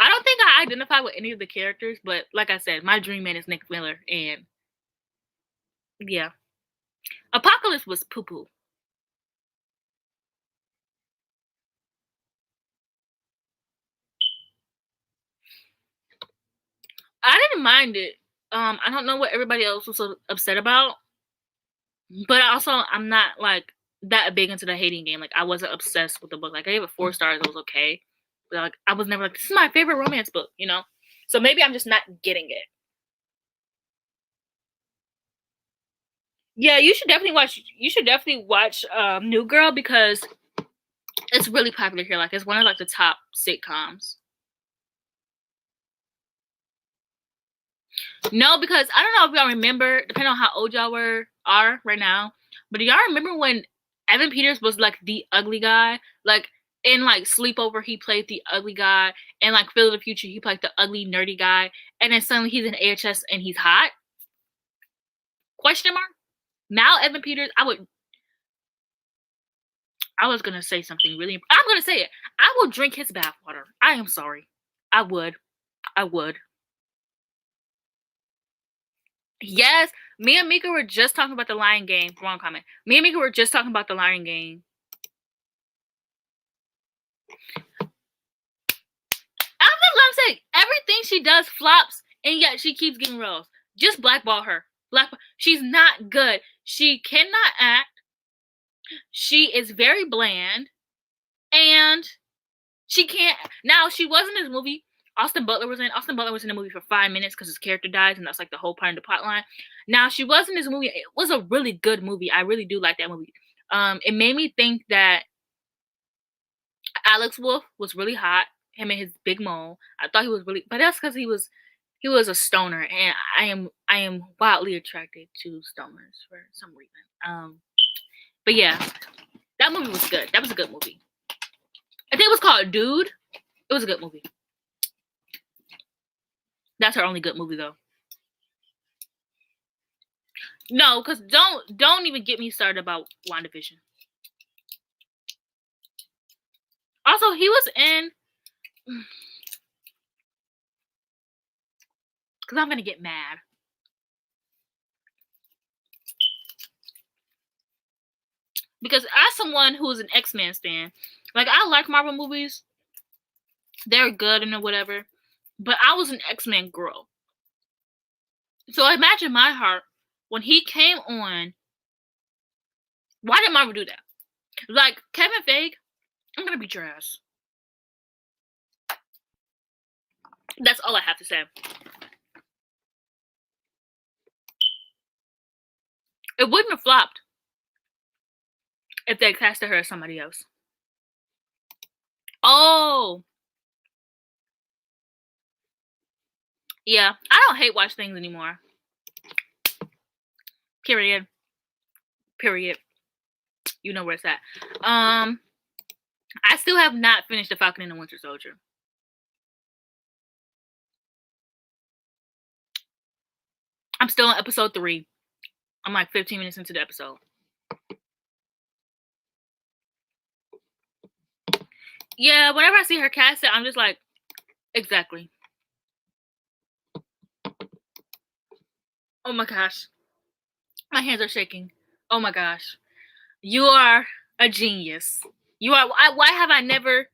Speaker 1: I don't think I identify with any of the characters, but like I said, my dream man is Nick Miller, and yeah, Apocalypse was poo poo. I didn't mind it. I don't know what everybody else was so upset about, but also I'm not like that big into the hating game. Like I wasn't obsessed with the book. Like I gave it 4 stars. It was okay, but like I was never like, this is my favorite romance book. You know, so maybe I'm just not getting it. Yeah, you should definitely watch. You should definitely watch New Girl because it's really popular here. Like it's one of like the top sitcoms. No, because I don't know if y'all remember, depending on how old y'all are right now, but do y'all remember when Evan Peters was like the ugly guy? Like in like Sleepover, he played the ugly guy, and like Phil of the Future, he played the ugly nerdy guy, and then suddenly he's in AHS and he's hot? Question mark. Now Evan Peters, I was gonna say something really. I'm gonna say it. I will drink his bathwater. I am sorry. I would. I would. Yes, me and Mika were just talking about the Lion Game. Wrong comment. Me and Mika were just talking about the Lion Game. I'm saying. Everything she does flops, and yet she keeps getting roles. Just blackball her. Blackball. She's not good. She cannot act. She is very bland, and she can't. Now she was in this movie. Austin Butler was in the movie for 5 minutes because his character dies, and that's like the whole part of the plot line. Now she was in this movie. It was a really good movie. I really do like that movie. It made me think that Alex Wolff was really hot. Him and his big mole. I thought he was really, but that's because he was a stoner, and I am wildly attracted to stoners for some reason. But yeah, that movie was good. That was a good movie. I think it was called Dude. It was a good movie. That's her only good movie though. No, because don't even get me started about WandaVision. Also, he was in. Because I'm gonna get mad. Because as someone who's an X-Men stan, like I like Marvel movies. They're good and whatever. But I was an X-Men girl. So imagine my heart when he came on. Why did Marvel do that? Like Kevin Feige, I'm gonna beat your ass. That's all I have to say. It wouldn't have flopped if they casted her as somebody else. Oh, yeah. I don't hate watch things anymore. Period. Period. You know where it's at. I still have not finished The Falcon and the Winter Soldier. I'm still on episode 3. I'm like 15 minutes into the episode. Yeah, whenever I see her cast it, I'm just like, exactly. Oh my gosh. My hands are shaking. Oh my gosh. You are a genius. You are. Why have I never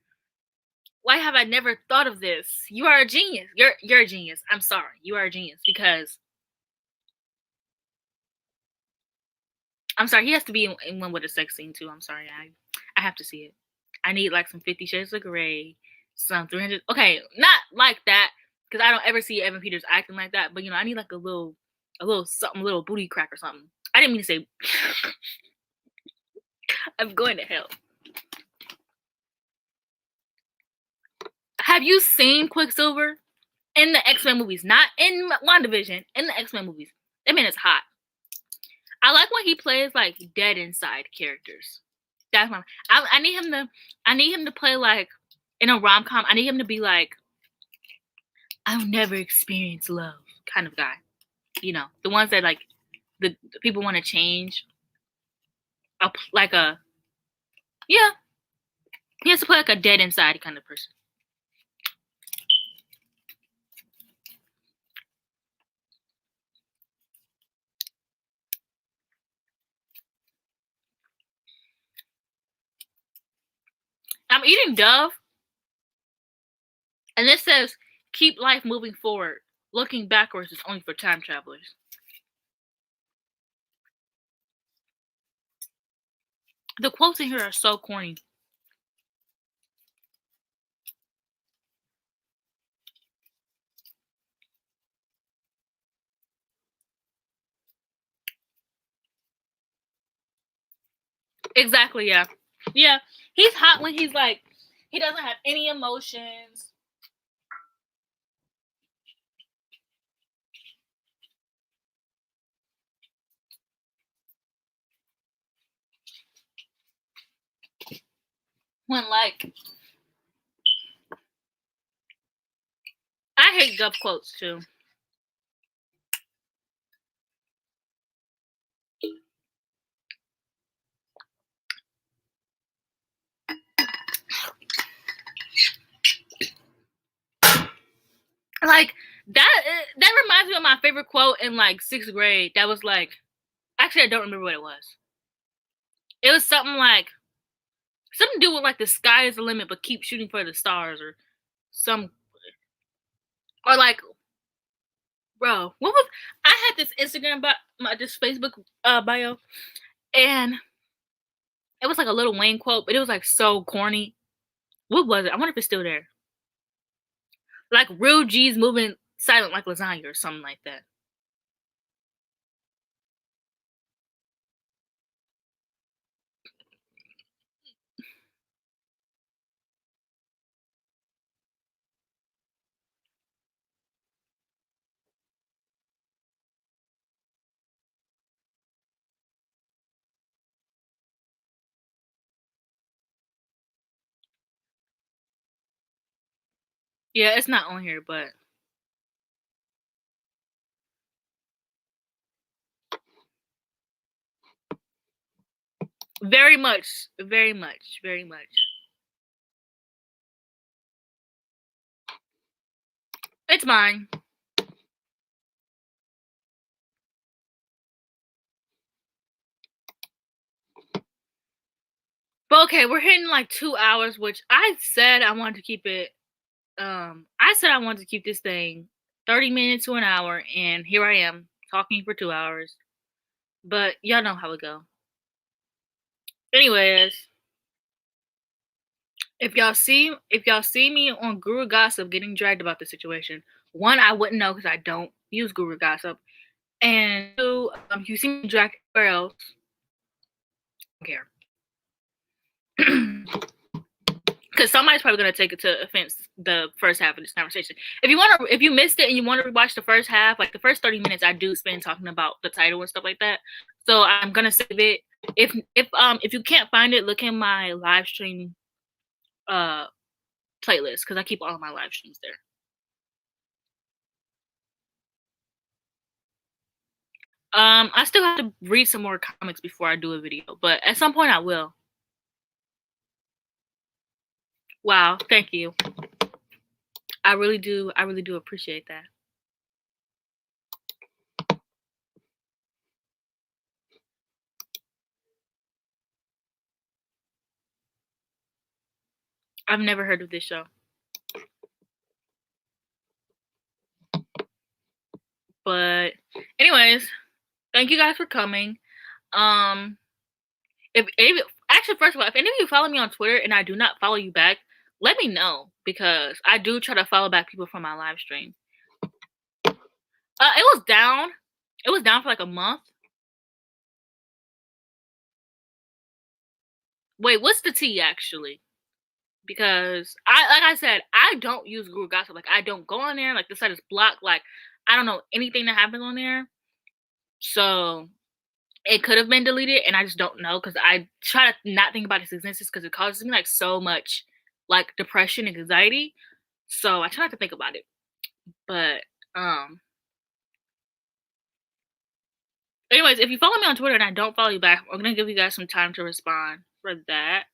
Speaker 1: thought of this? You are a genius. You're a genius. I'm sorry. You are a genius because I'm sorry. He has to be in one with a sex scene too. I'm sorry. I have to see it. I need like some 50 Shades of Grey, some 300. Okay, not like that because I don't ever see Evan Peters acting like that. But I need like a little something, a little booty crack or something. I didn't mean to say. I'm going to hell. Have you seen Quicksilver in the X-Men movies? Not in WandaVision. In the X-Men movies, that man is hot. I like when he plays like dead inside characters. That's my. I need him to. I need him to play like in a rom com. I need him to be like, I'll never experience love kind of guy. The ones that like the people want to change. Like a yeah. He has to play like a dead inside kind of person. I'm eating Dove, and it says keep life moving forward. Looking backwards is only for time travelers. The quotes in here are so corny. Exactly, yeah. Yeah. He's hot when he's like he doesn't have any emotions. When like I hate Dove quotes too. Like that reminds me of my favorite quote in like 6th grade. That was like actually I don't remember what it was. It was something to do with like the sky is the limit, but keep shooting for the stars or some or like bro, what was I had this Instagram this Facebook bio and it was like a Lil Wayne quote, but it was like so corny. What was it? I wonder if it's still there. Like real G's moving silent like lasagna or something like that. Yeah, it's not on here, but very much, very much, very much. It's mine. But okay, we're hitting like 2 hours, which I said I wanted to keep it. I said I wanted to keep this thing 30 minutes to an hour, and here I am talking for 2 hours. But y'all know how it go. Anyways, if y'all see me on Guru Gossip getting dragged about the situation, one I wouldn't know because I don't use Guru Gossip, and two, you see me dragged everywhere else, I don't care. Because somebody's probably gonna take it to offense the first half of this conversation. If you missed it and you want to rewatch the first half, like the first 30 minutes, I do spend talking about the title and stuff like that. So I'm gonna save it. If you can't find it, look in my live stream playlist because I keep all of my live streams there. I still have to read some more comics before I do a video, but at some point I will. Wow, thank you. I really do appreciate that. I've never heard of this show. But anyways, thank you guys for coming. Um if actually first of all, if any of you follow me on Twitter and I do not follow you back, let me know because I do try to follow back people from my live stream. It was down. It was down for like a month. Wait, what's the T actually? Because like I said, I don't use Google Gossip. Like I don't go on there. Like the site is blocked. Like I don't know anything that happens on there. So it could have been deleted, and I just don't know because I try to not think about its existence because it causes me like so much like depression and anxiety. So I try not to think about it. But anyways, if you follow me on Twitter and I don't follow you back, I'm gonna give you guys some time to respond for that.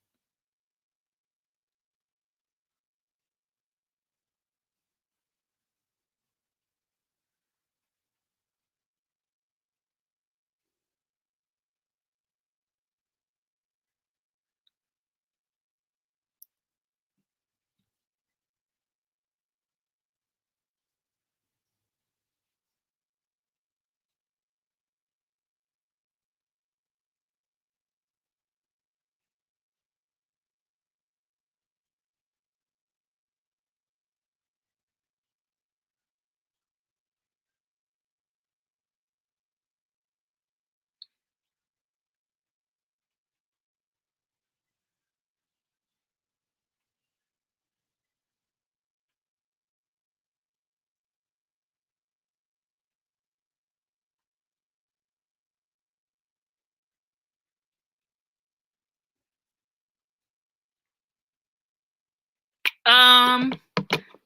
Speaker 1: Um,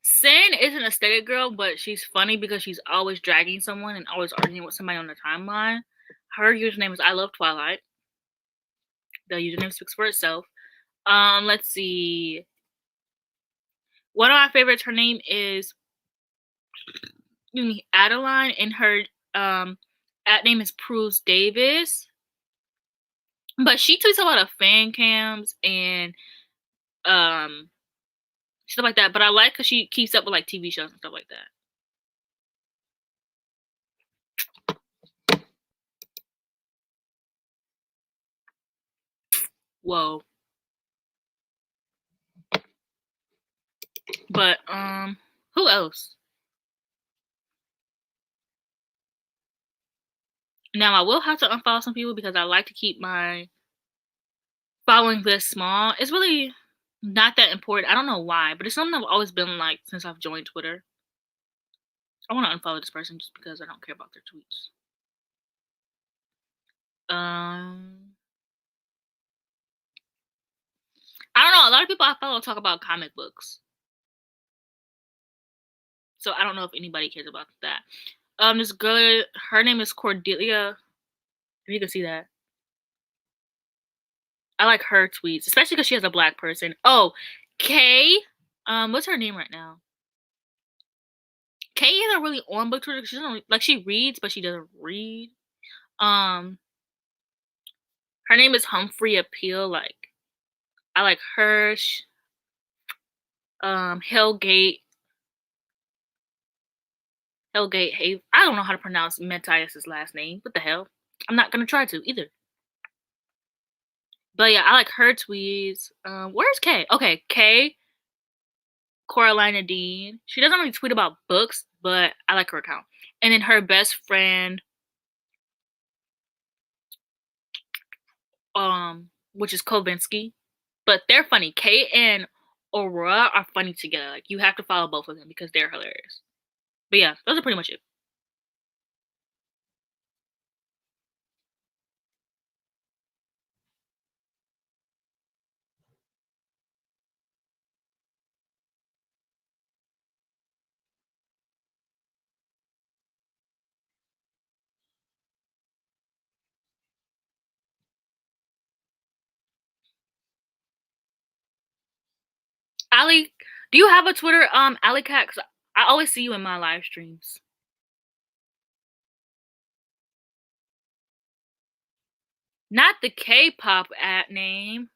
Speaker 1: Sin is an aesthetic girl, but she's funny because she's always dragging someone and always arguing with somebody on the timeline. Her username is I love Twilight. The username speaks for itself. Let's see. One of my favorites, her name is Adeline, and her at name is Prue Davis. But she tweets a lot of fan cams and um stuff like that. But I like because she keeps up with like TV shows and stuff like that. Whoa. But who else? Now I will have to unfollow some people because I like to keep my following this small. It's really not that important. I don't know why, but it's something I've always been like since I've joined Twitter. I want to unfollow this person just because I don't care about their tweets. I don't know. A lot of people I follow talk about comic books, so I don't know if anybody cares about that. This girl, her name is Cordelia. If you can see that, I like her tweets, especially because she has a black person. Oh, Kay. What's her name right now? Kay isn't really on book Twitter. She doesn't like she reads, but she doesn't read. Um, her name is Humphrey Appeal. Like I like her. Hellgate. Hellgate. Hey, I don't know how to pronounce Matthias's last name. What the hell? I'm not gonna try to either. But yeah, I like her tweets. Where's Kay? Okay, Kay, Coralina Dean. She doesn't really tweet about books, but I like her account. And then her best friend, which is Kovinsky. But they're funny. Kay and Aurora are funny together. Like you have to follow both of them because they're hilarious. But yeah, those are pretty much it. Ali, do you have a Twitter, Alley Cat? 'Cause I always see you in my live streams. Not the K-pop at name.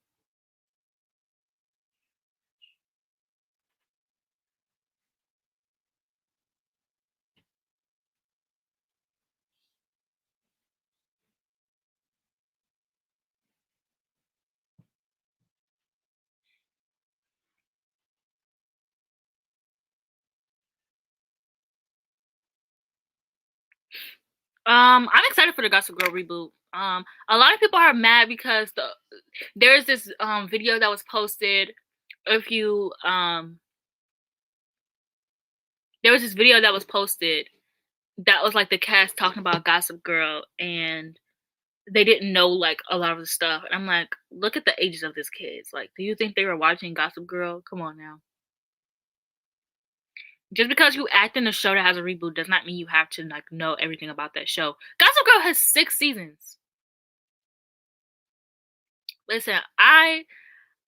Speaker 1: I'm excited for the Gossip Girl reboot. A lot of people are mad because there's this video that was posted. If you there was this video that was posted that was like the cast talking about Gossip Girl, and they didn't know like a lot of the stuff. And I'm like, look at the ages of these kids. Like, do you think they were watching Gossip Girl? Come on now. Just because you act in a show that has a reboot does not mean you have to like know everything about that show. Gossip Girl has 6 seasons. Listen, I'm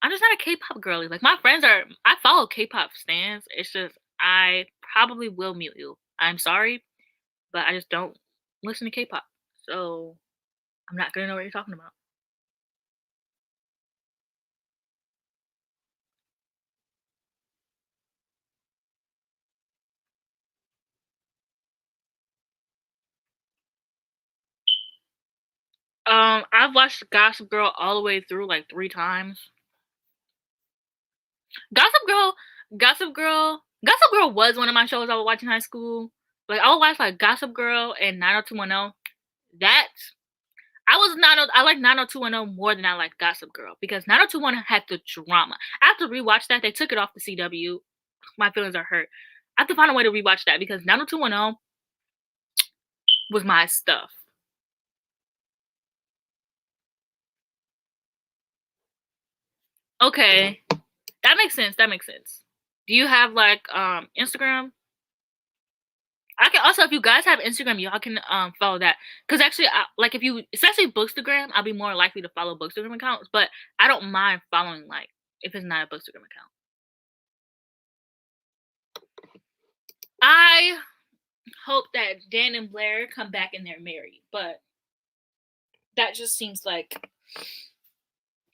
Speaker 1: just not a K-pop girly. Like my friends are, I follow K-pop stans. It's just I probably will mute you. I'm sorry, but I just don't listen to K-pop. So I'm not gonna know what you're talking about. I've watched Gossip Girl all the way through like 3 times. Gossip Girl, Gossip Girl was one of my shows I would watch in high school. Like I would watch like Gossip Girl and 90210. That I like 90210 more than I like Gossip Girl because 90210 had the drama. I have to rewatch that. They took it off the CW. My feelings are hurt. I have to find a way to rewatch that because 90210 was my stuff. Okay. That makes sense. That makes sense. Do you have like Instagram? I can also, if you guys have Instagram, y'all can follow that. Cause actually, like if you, especially Bookstagram, I'll be more likely to follow Bookstagram accounts. But I don't mind following like if it's not a Bookstagram account. I hope that Dan and Blair come back and they're married, but that just seems like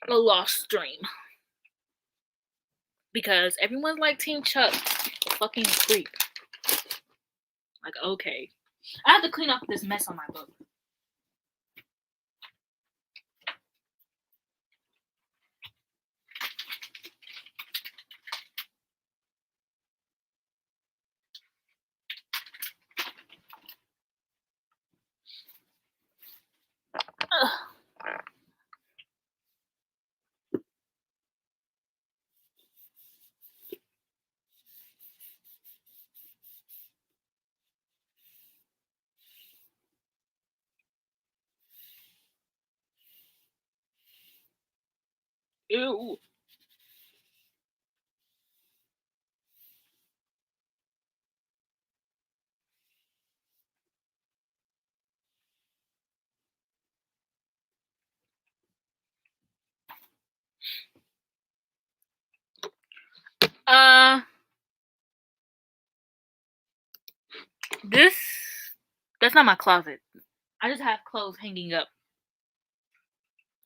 Speaker 1: a lost dream because everyone's like Team Chuck, fucking creep. Like, okay, I have to clean up this mess on my book. Ugh. Ew. This that's not my closet. I just have clothes hanging up.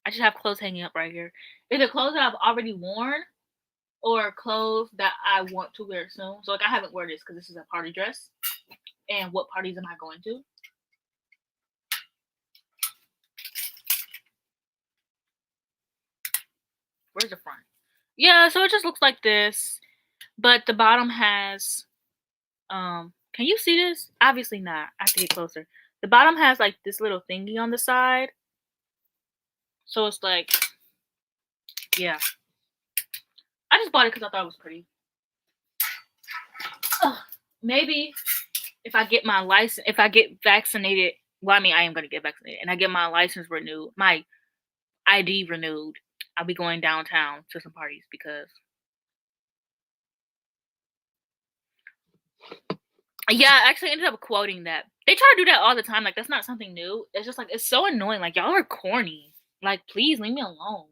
Speaker 1: I just have clothes hanging up right here. Either clothes that I've already worn or clothes that I want to wear soon. So like I haven't worn this because this is a party dress. And what parties am I going to? Where's the front? Yeah, so it just looks like this. But the bottom has can you see this? Obviously not. I have to get closer. The bottom has like this little thingy on the side. So it's like, yeah. I just bought it because I thought it was pretty. Ugh. Maybe if I get my license, if I get vaccinated, well, I mean, I am going to get vaccinated, and I get my license renewed, my ID renewed, I'll be going downtown to some parties because, yeah, I actually ended up quoting that. They try to do that all the time. Like, that's not something new. It's just like, it's so annoying. Like, y'all are corny. Like, please leave me alone.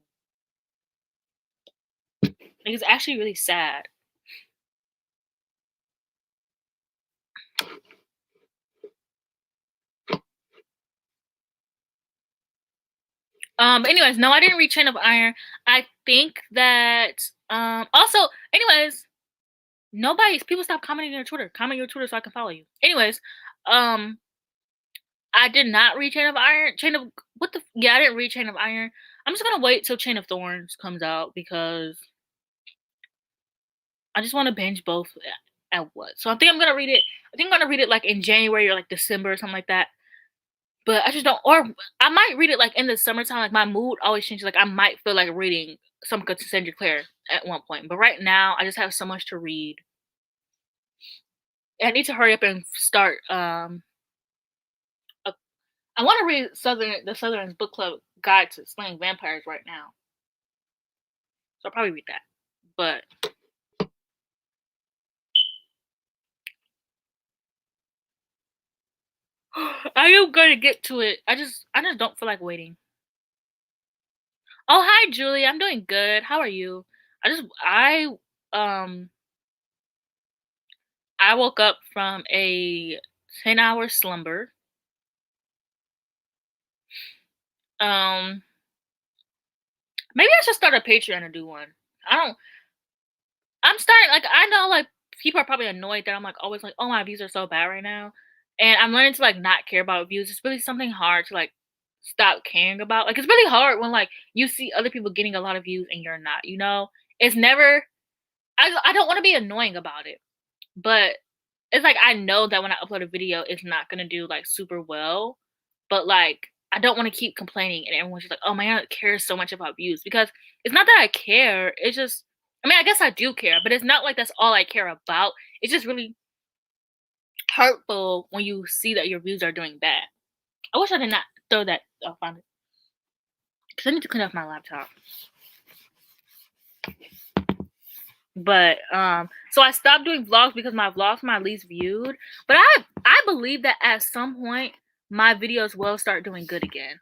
Speaker 1: Like, it's actually really sad. But anyways, no, I didn't read Chain of Iron. I think that also, anyways, people stop commenting on your Twitter. Comment your Twitter so I can follow you. Anyways, um I did not read Chain of Iron. Chain of what the yeah, I didn't read Chain of Iron. I'm just gonna wait till Chain of Thorns comes out because I just want to binge both at once. So I think I'm gonna read it. I think I'm gonna read it like in January or like December or something like that. But I just don't. Or I might read it like in the summertime. Like my mood always changes. Like I might feel like reading some Cassandra Clare at one point. But right now, I just have so much to read. I need to hurry up and start. I want to read the Southern Book Club Guide to Slaying Vampires right now. So I'll probably read that. But I am gonna get to it. I just don't feel like waiting. Oh, hi Julie. I'm doing good. How are you? Um I woke up from a 10-hour slumber. Um Maybe I should start a Patreon and do one. I don't I'm starting like I know like people are probably annoyed that I'm like always like, oh my views are so bad right now. And I'm learning to like not care about views. It's really something hard to like stop caring about. Like it's really hard when like you see other people getting a lot of views and you're not, you know? It's never I don't want to be annoying about it. But it's like I know that when I upload a video it's not gonna do like super well. But like I don't want to keep complaining and everyone's just like, oh my god, cares so much about views because it's not that I care. It's just I mean, I guess I do care, but it's not like that's all I care about. It's just really hurtful when you see that your views are doing bad. I wish I did not throw that. I'll find it because I need to clean up my laptop. But so I stopped doing vlogs because my vlogs are my least viewed. But I believe that at some point my videos will start doing good again.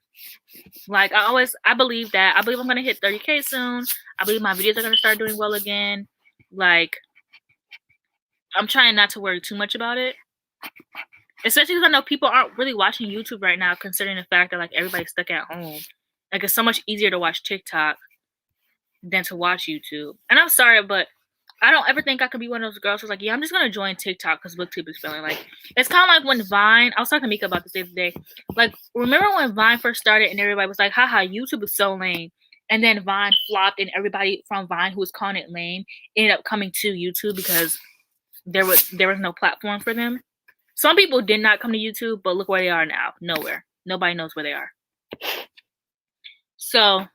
Speaker 1: Like I believe that. I believe I'm gonna hit 30K soon. I believe my videos are gonna start doing well again. Like I'm trying not to worry too much about it. Especially because I know people aren't really watching YouTube right now, considering the fact that like everybody's stuck at home. Like it's so much easier to watch TikTok than to watch YouTube. And I'm sorry, but I don't ever think I could be one of those girls who's like, yeah, I'm just gonna join TikTok because BookTube is failing. Like it's kind of like when Vine. I was talking to Mika about this the other day. Like remember when Vine first started and everybody was like, haha, YouTube is so lame. And then Vine flopped and everybody from Vine who was calling it lame ended up coming to YouTube because there was no platform for them. Some people did not come to YouTube, but look where they are now. Nowhere. Nobody knows where they are. So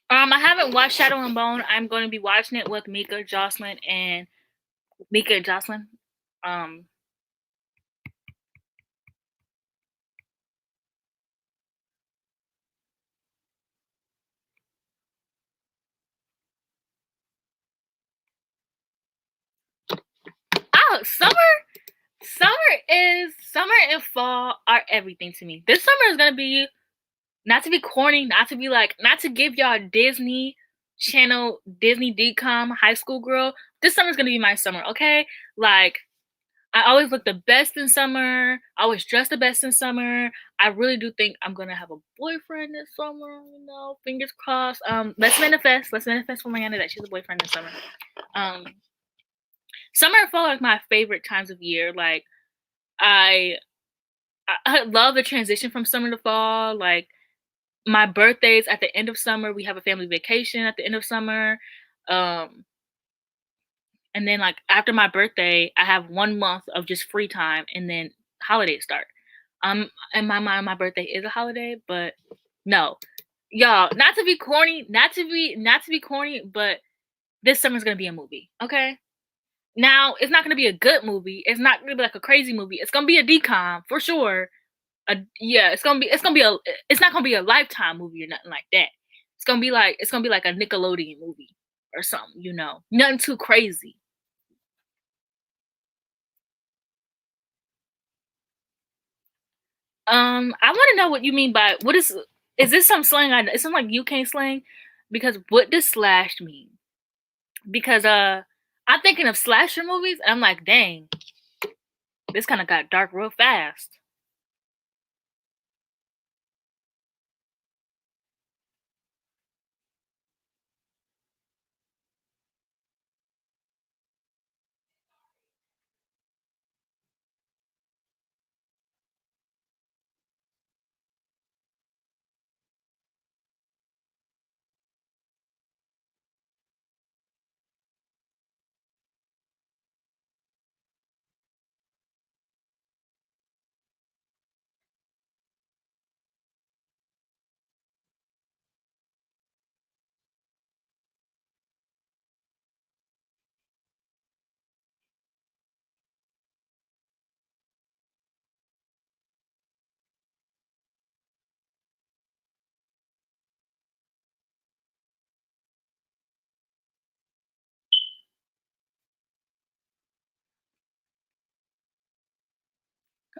Speaker 1: I haven't watched Shadow and Bone. I'm going to be watching it with Mika, Jocelyn, and Jocelyn. Oh, summer and fall are everything to me. This summer is gonna be not to be corny, not to give y'all Disney Channel, Disney DCOM high school girl. This summer's gonna be my summer, okay? Like I always look the best in summer. I always dress the best in summer. I really do think I'm gonna have a boyfriend this summer. You know, fingers crossed. Let's manifest. Let's manifest for Mariana that she's a boyfriend this summer. Summer and fall are like my favorite times of year. Like I love the transition from summer to fall. Like my birthday's at the end of summer. We have a family vacation at the end of summer. And then like after my birthday, I have 1 month of just free time and then holidays start. In my mind, my birthday is a holiday, but no. Y'all, not to be corny, but this summer's gonna be a movie, okay? Now, it's not gonna be a good movie. It's not gonna be like a crazy movie. It's gonna be a DCOM for sure. Yeah, it's not gonna be a Lifetime movie or nothing like that. It's gonna be like a Nickelodeon movie or something, you know. Nothing too crazy. I want to know what you mean by what is this some slang? It's some like UK slang because what does slashed mean? Because I'm thinking of slasher movies and I'm like, dang, this kind of got dark real fast.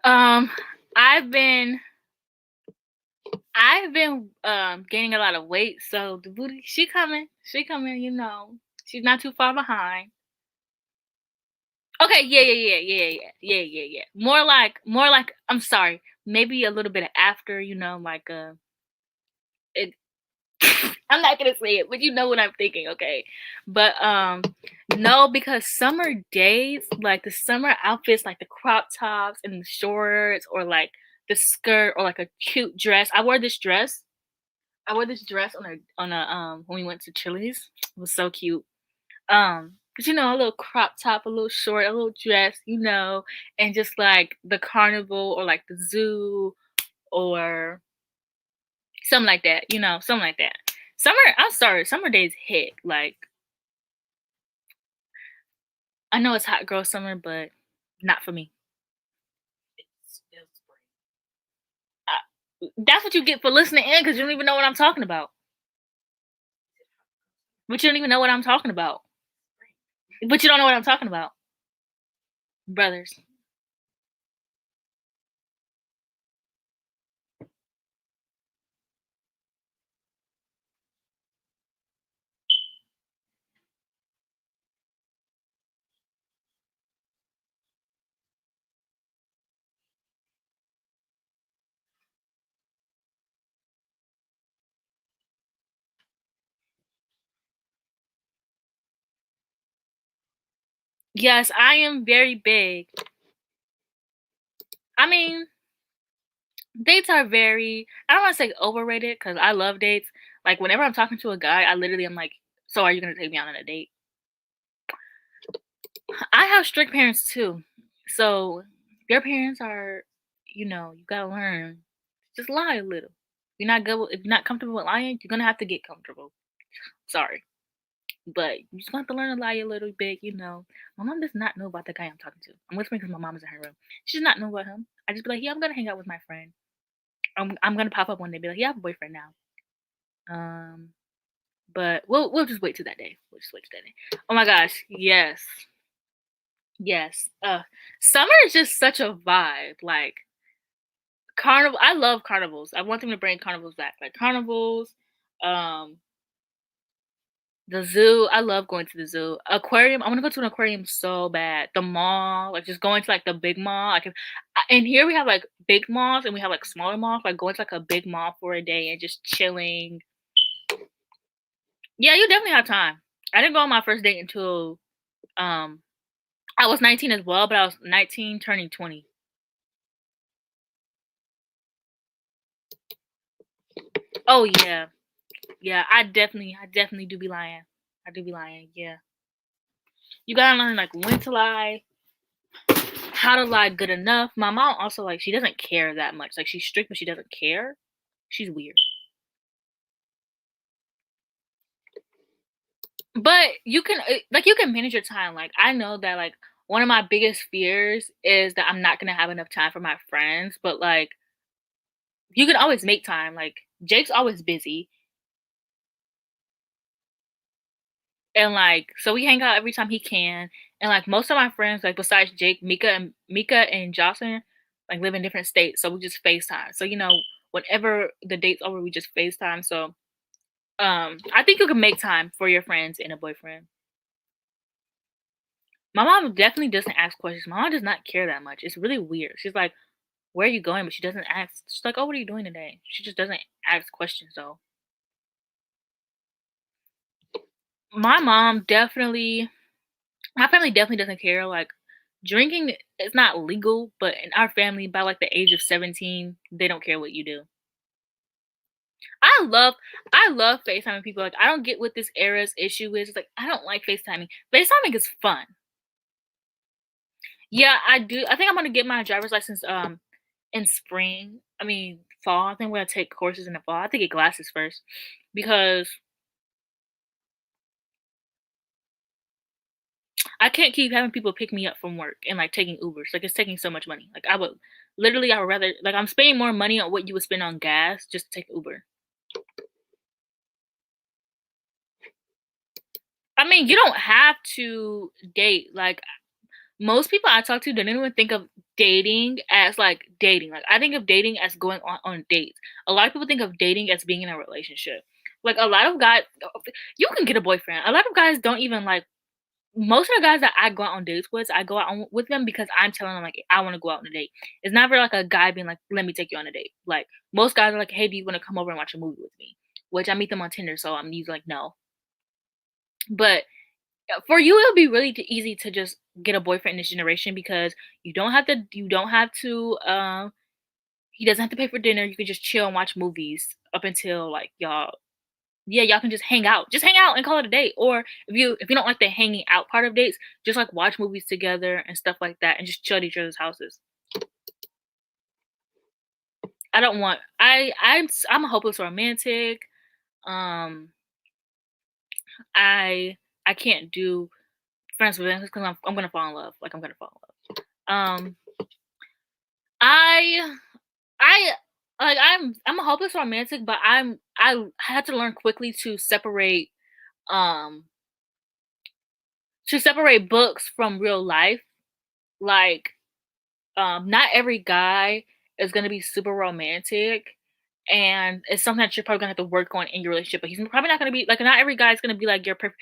Speaker 1: Um, I've been gaining a lot of weight, so the booty she coming, you know, she's not too far behind. Okay, yeah. More like I'm sorry, maybe a little bit after, you know, like it I'm not gonna say it, but you know what I'm thinking, okay? But no, because summer days, like the summer outfits, like the crop tops and the shorts, or like the skirt, or like a cute dress. I wore this dress on a when we went to Chili's. It was so cute. Cause you know, a little crop top, a little short, a little dress, you know, and just like the carnival or like the zoo or something like that, you know, something like that. I'm sorry, summer days hit. Like, I know it's hot girl summer, but not for me. That's what you get for listening in because you don't even know what I'm talking about. But you don't even know what I'm talking about. But you don't know what I'm talking about, brothers. Yes, I am very big. I mean, dates are very, I don't want to say overrated because I love dates. Like, whenever I'm talking to a guy, I literally am like, so are you going to take me out on a date? I have strict parents too. So your parents are, you know, you gotta learn. Just lie a little. If you're not comfortable with lying, you're gonna have to get comfortable. Sorry. But you just want to learn to lie a little bit, you know. My mom does not know about the guy I'm talking to. I'm whispering because my mom is in her room. She does not know about him. I just be like, yeah, I'm gonna hang out with my friend. I'm gonna pop up one day and be like, yeah, I have a boyfriend now. Um, but we'll just wait till that day. We'll just wait till that day. Oh my gosh, yes. Yes. Summer is just such a vibe. Like carnival, I love carnivals. I want them to bring carnivals back. Like carnivals, um, the zoo. I love going to the zoo. Aquarium. I want to go to an aquarium so bad. The mall, like just going to like the big mall. And here we have like big malls and we have like smaller malls. Like going to like a big mall for a day and just chilling. Yeah, you definitely have time. I didn't go on my first date until um I was 19 as well, but I was 19 turning 20. Oh yeah. Yeah, I definitely do be lying. I do be lying, yeah. You gotta learn like when to lie, how to lie good enough. My mom also like she doesn't care that much. Like she's strict, but she doesn't care. She's weird. But you can like you can manage your time. Like I know that like one of my biggest fears is that I'm not gonna have enough time for my friends, but like you can always make time. Like Jake's always busy. And like so we hang out every time he can. And like most of my friends, like besides Jake, Mika and Jocelyn, like live in different states, so we just FaceTime. So, whenever the date's over, we just FaceTime. So, I think you can make time for your friends and a boyfriend. My mom definitely doesn't ask questions. My mom does not care that much. It's really weird. She's like, "Where are you going?" But she doesn't ask. She's like, "Oh, what are you doing today?" She just doesn't ask questions though. My mom definitely my family definitely doesn't care. Like drinking is not legal, but in our family by like the age of 17, they don't care what you do. I love I love FaceTiming people. Like I don't get what this era's issue is. It's like I don't like FaceTiming. FaceTiming is fun. Yeah, I do. I think I'm gonna get my driver's license in spring. I mean fall. I think I'm gonna take courses in the fall. I have to get glasses first because I can't keep having people pick me up from work and like taking Ubers. Like it's taking so much money. Like I would rather like I'm spending more money on what you would spend on gas just to take Uber. I mean, you don't have to date. Like most people I talk to don't even think of dating as like dating. Like I think of dating as going on dates. A lot of people think of dating as being in a relationship. Like a lot of guys, you can get a boyfriend. A lot of guys don't even like. Most of the guys that I go out on dates with, I go out with them because I'm telling them like I want to go out on a date. It's never like a guy being like, "Let me take you on a date." Like most guys are like, "Hey, do you want to come over and watch a movie with me?" Which I meet them on Tinder, so I'm usually like, "No." But for you, it'll be really easy to just get a boyfriend in this generation because you don't have to he doesn't have to pay for dinner. You can just chill and watch movies up until like y'all can just hang out. Just hang out and call it a date. Or if you don't like the hanging out part of dates, just like watch movies together and stuff like that and just chill at each other's houses. I don't want I'm a hopeless romantic. Um I can't do friends with benefits because I'm gonna fall in love. Like I'm gonna fall in love. I I I'm a hopeless romantic, but I had to learn quickly um to separate books from real life. Like not every guy is gonna be super romantic, and it's something that you're probably gonna have to work on in your relationship. But he's probably not gonna be like not every guy is gonna be like your perfect.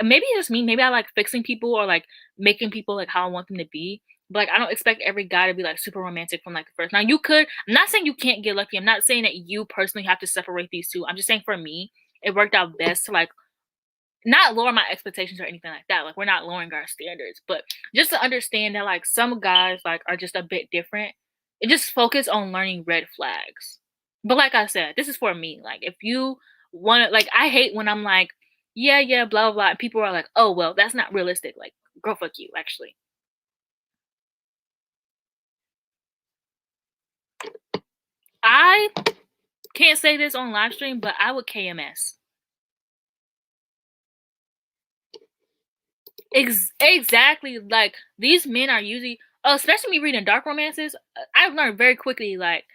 Speaker 1: Maybe it's just me. Maybe I like fixing people or like making people like how I want them to be. But like I don't expect every guy to be like super romantic from like the first. Now you could. I'm not saying you can't get lucky. I'm not saying that you personally have to separate these two. I'm just saying for me, it worked out best to like not lower my expectations or anything like that. Like we're not lowering our standards, but just to understand that like some guys like are just a bit different. And just focus on learning red flags. But like I said, this is for me. Like if you want to like I hate when I'm like, yeah, yeah, blah blah blah. And people are like, oh well, that's not realistic. Like, girl fuck you, actually. I can't say this on live stream, but I would KMS. Exactly. Like these men are usually, especially me reading dark romances. I learned very quickly, like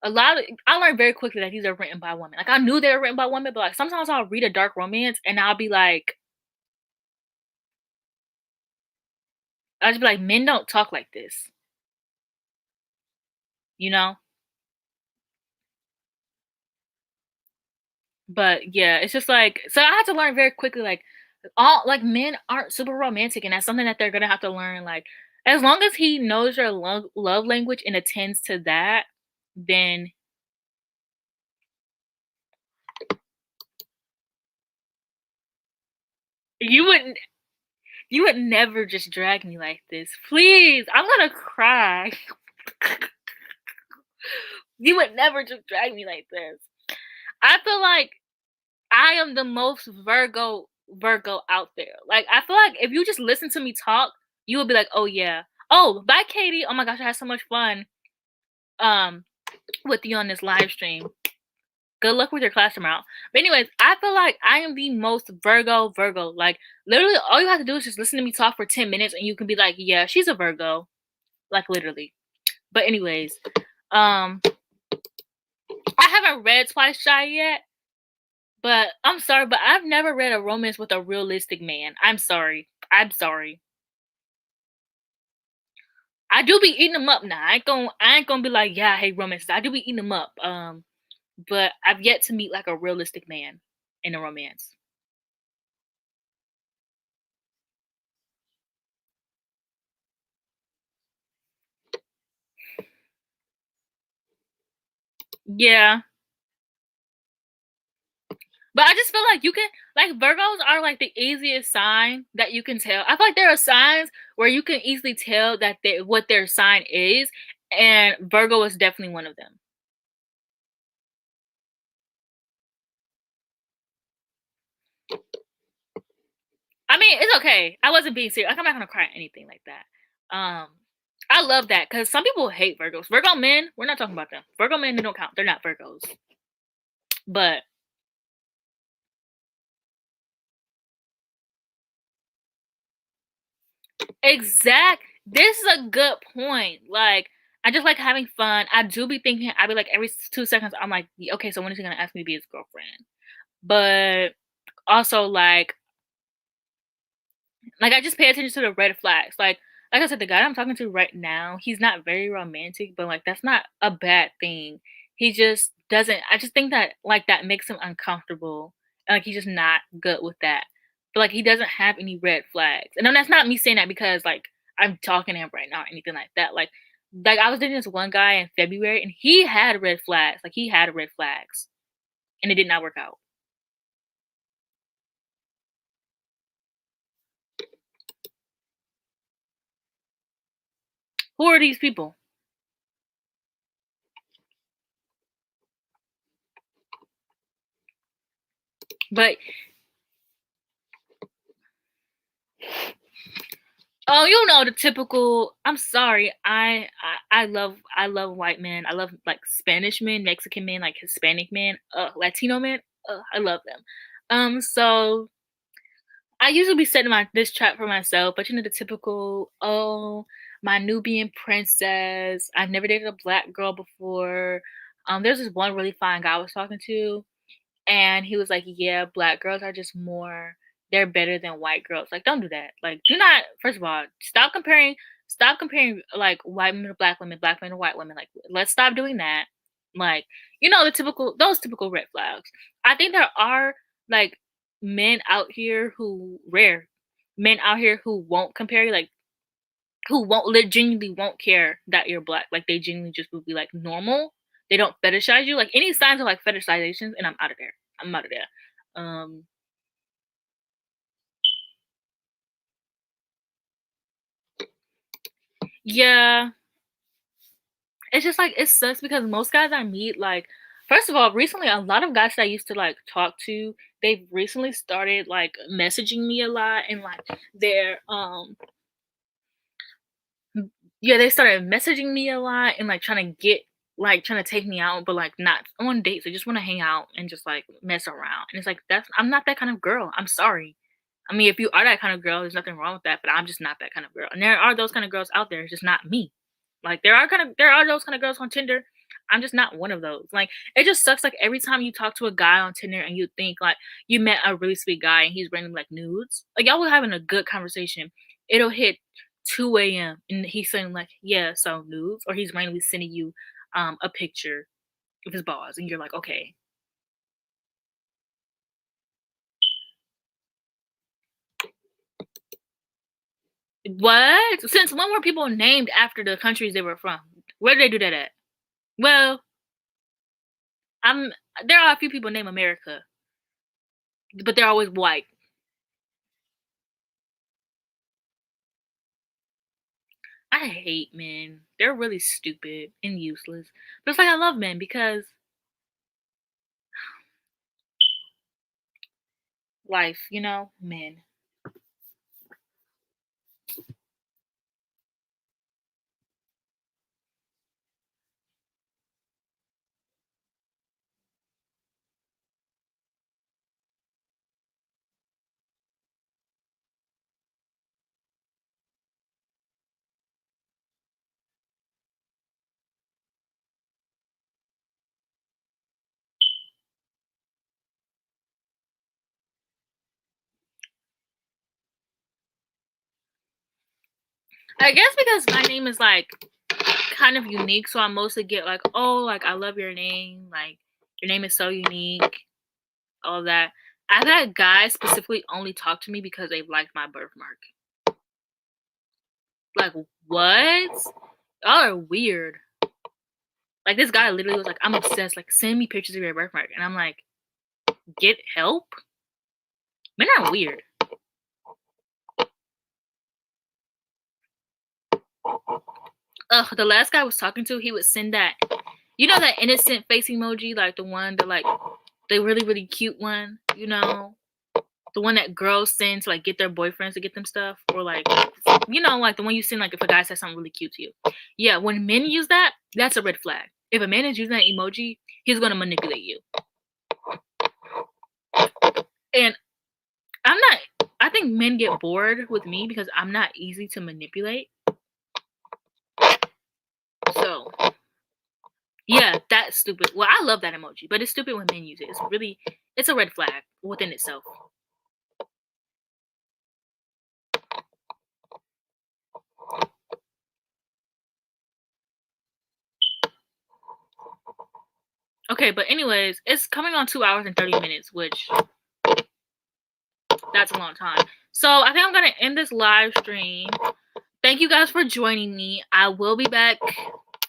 Speaker 1: I learned very quickly that these are written by women. Like I knew they were written by women, but like sometimes I'll read a dark romance and I'll just be like, men don't talk like this, you know. But yeah, it's just like so I had to learn very quickly, like all like men aren't super romantic, and that's something that they're gonna have to learn. Like as long as he knows your love language and attends to that, then you wouldn't you would never just drag me like this. Please, I'm gonna cry. You would never just drag me like this. I feel like I am the most Virgo out there. Like I feel like if you just listen to me talk, you would be like, "Oh yeah. Oh, bye Katie. Oh my gosh, I had so much fun um with you on this live stream. Good luck with your class tomorrow." But anyways, I feel like I am the most Virgo. Like literally all you have to do is just listen to me talk for 10 minutes and you can be like, "Yeah, she's a Virgo." Like literally. But anyways, um I haven't read Twice Shy yet, but I'm sorry, but I've never read a romance with a realistic man. I'm sorry. I'm sorry. I do be eating them up now. I ain't gonna be like, yeah, I hate romance. I do be eating them up. But I've yet to meet like a realistic man in a romance. Yeah. But I just feel like you can like Virgos are like the easiest sign that you can tell. I feel like there are signs where you can easily tell that they what their sign is, and Virgo is definitely one of them. I mean, it's okay. I wasn't being serious. Like I'm not gonna cry or anything like that. I love that because some people hate Virgos. Virgo men, we're not talking about them. Virgo men, they don't count. They're not Virgos. But exact. This is a good point. Like I just like having fun. I do be thinking. I be like every 2 seconds. I'm like, okay, so when is he gonna ask me to be his girlfriend? But also like I just pay attention to the red flags. Like I said, the guy I'm talking to right now, he's not very romantic, but like that's not a bad thing. He just doesn't. I just think that like that makes him uncomfortable, and like he's just not good with that. But like he doesn't have any red flags, and then that's not me saying that because like I'm talking to him right now or anything like that. Like I was dating this one guy in February, and he had red flags. Like he had red flags, and it did not work out. Who are these people? But oh, you know the typical. I'm sorry. I love white men. I love like Spanish men, Mexican men, like Hispanic men, Latino men. I love them. So I usually be setting my this trap for myself, but you know the typical. Oh, my Nubian princess. I've never dated a black girl before. There's this one really fine guy I was talking to, and he was like, "Yeah, black girls are just more they're better than white girls." Like, don't do that. Like, do not first of all, stop comparing like white women to black women to white women. Like, let's stop doing that. Like, the typical those typical red flags. I think there are like men out here who rare men out here who won't compare you, like who genuinely won't care that you're black. Like they genuinely just will be like normal. They don't fetishize you. Like any signs of like fetishizations, and I'm out of there. I'm out of there. Um, yeah, it's just like it sucks because most guys I meet, like, first of all, recently a lot of guys that I used to like talk to, they've recently started like messaging me a lot and like they're yeah, they started messaging me a lot and like trying to take me out, but like not on dates. They just want to hang out and just like mess around. And it's like that's I'm not that kind of girl. I'm sorry. I mean, if you are that kind of girl, there's nothing wrong with that, but I'm just not that kind of girl. And there are those kind of girls out there, it's just not me. Like there are those kind of girls on Tinder. I'm just not one of those. Like it just sucks like every time you talk to a guy on Tinder and you think like you met a really sweet guy and he's bringing like nudes. Like y'all were having a good conversation. It'll hit 2 a.m. and he's saying like, yeah, so nudes, or he's randomly sending you a picture of his balls and you're like, okay. What? Since when were people named after the countries they were from? Where did they do that at? Well, I'm there are a few people named America, but they're always white. I hate men. They're really stupid and useless. But it's like I love men because life, men. I guess because my name is like kind of unique, so I mostly get like, oh, like I love your name, like your name is so unique, all that. I've had guys specifically only talk to me because they liked my birthmark. Like, what? Y'all are weird. Like, this guy literally was like, I'm obsessed. Like, send me pictures of your birthmark. And I'm like, get help? Men are weird. Ugh, the last guy I was talking to, he would send that, you know, that innocent face emoji, like the one that, like, the really, really cute one, you know? The one that girls send to, like, get their boyfriends to get them stuff. Or, like, you know, like the one you send, like, if a guy says something really cute to you. Yeah, when men use that, that's a red flag. If a man is using that emoji, he's going to manipulate you. And I think men get bored with me because I'm not easy to manipulate. So, yeah, that's stupid. Well, I love that emoji, but it's stupid when men use it. It's a red flag within itself. Okay, but anyways, it's coming on 2 hours and 30 minutes, which that's a long time. So I think I'm going to end this live stream. Thank you guys for joining me. I will be back.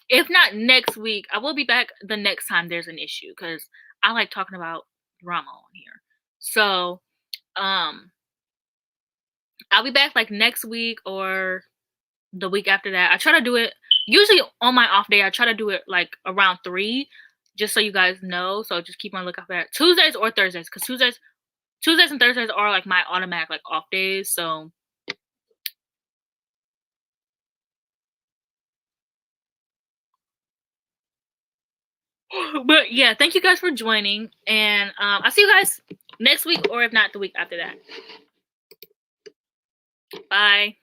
Speaker 1: If not next week, I will be back the next time there's an issue because I like talking about drama on here. So, I'll be back like next week or the week after that. I try to do it usually on my off day. I try to do it like around 3, just so you guys know. So just keep on lookout for that. Tuesdays or Thursdays, because Tuesdays and Thursdays are like my automatic like off days. So but yeah, thank you guys for joining, and I'll see you guys next week or if not the week after that. Bye.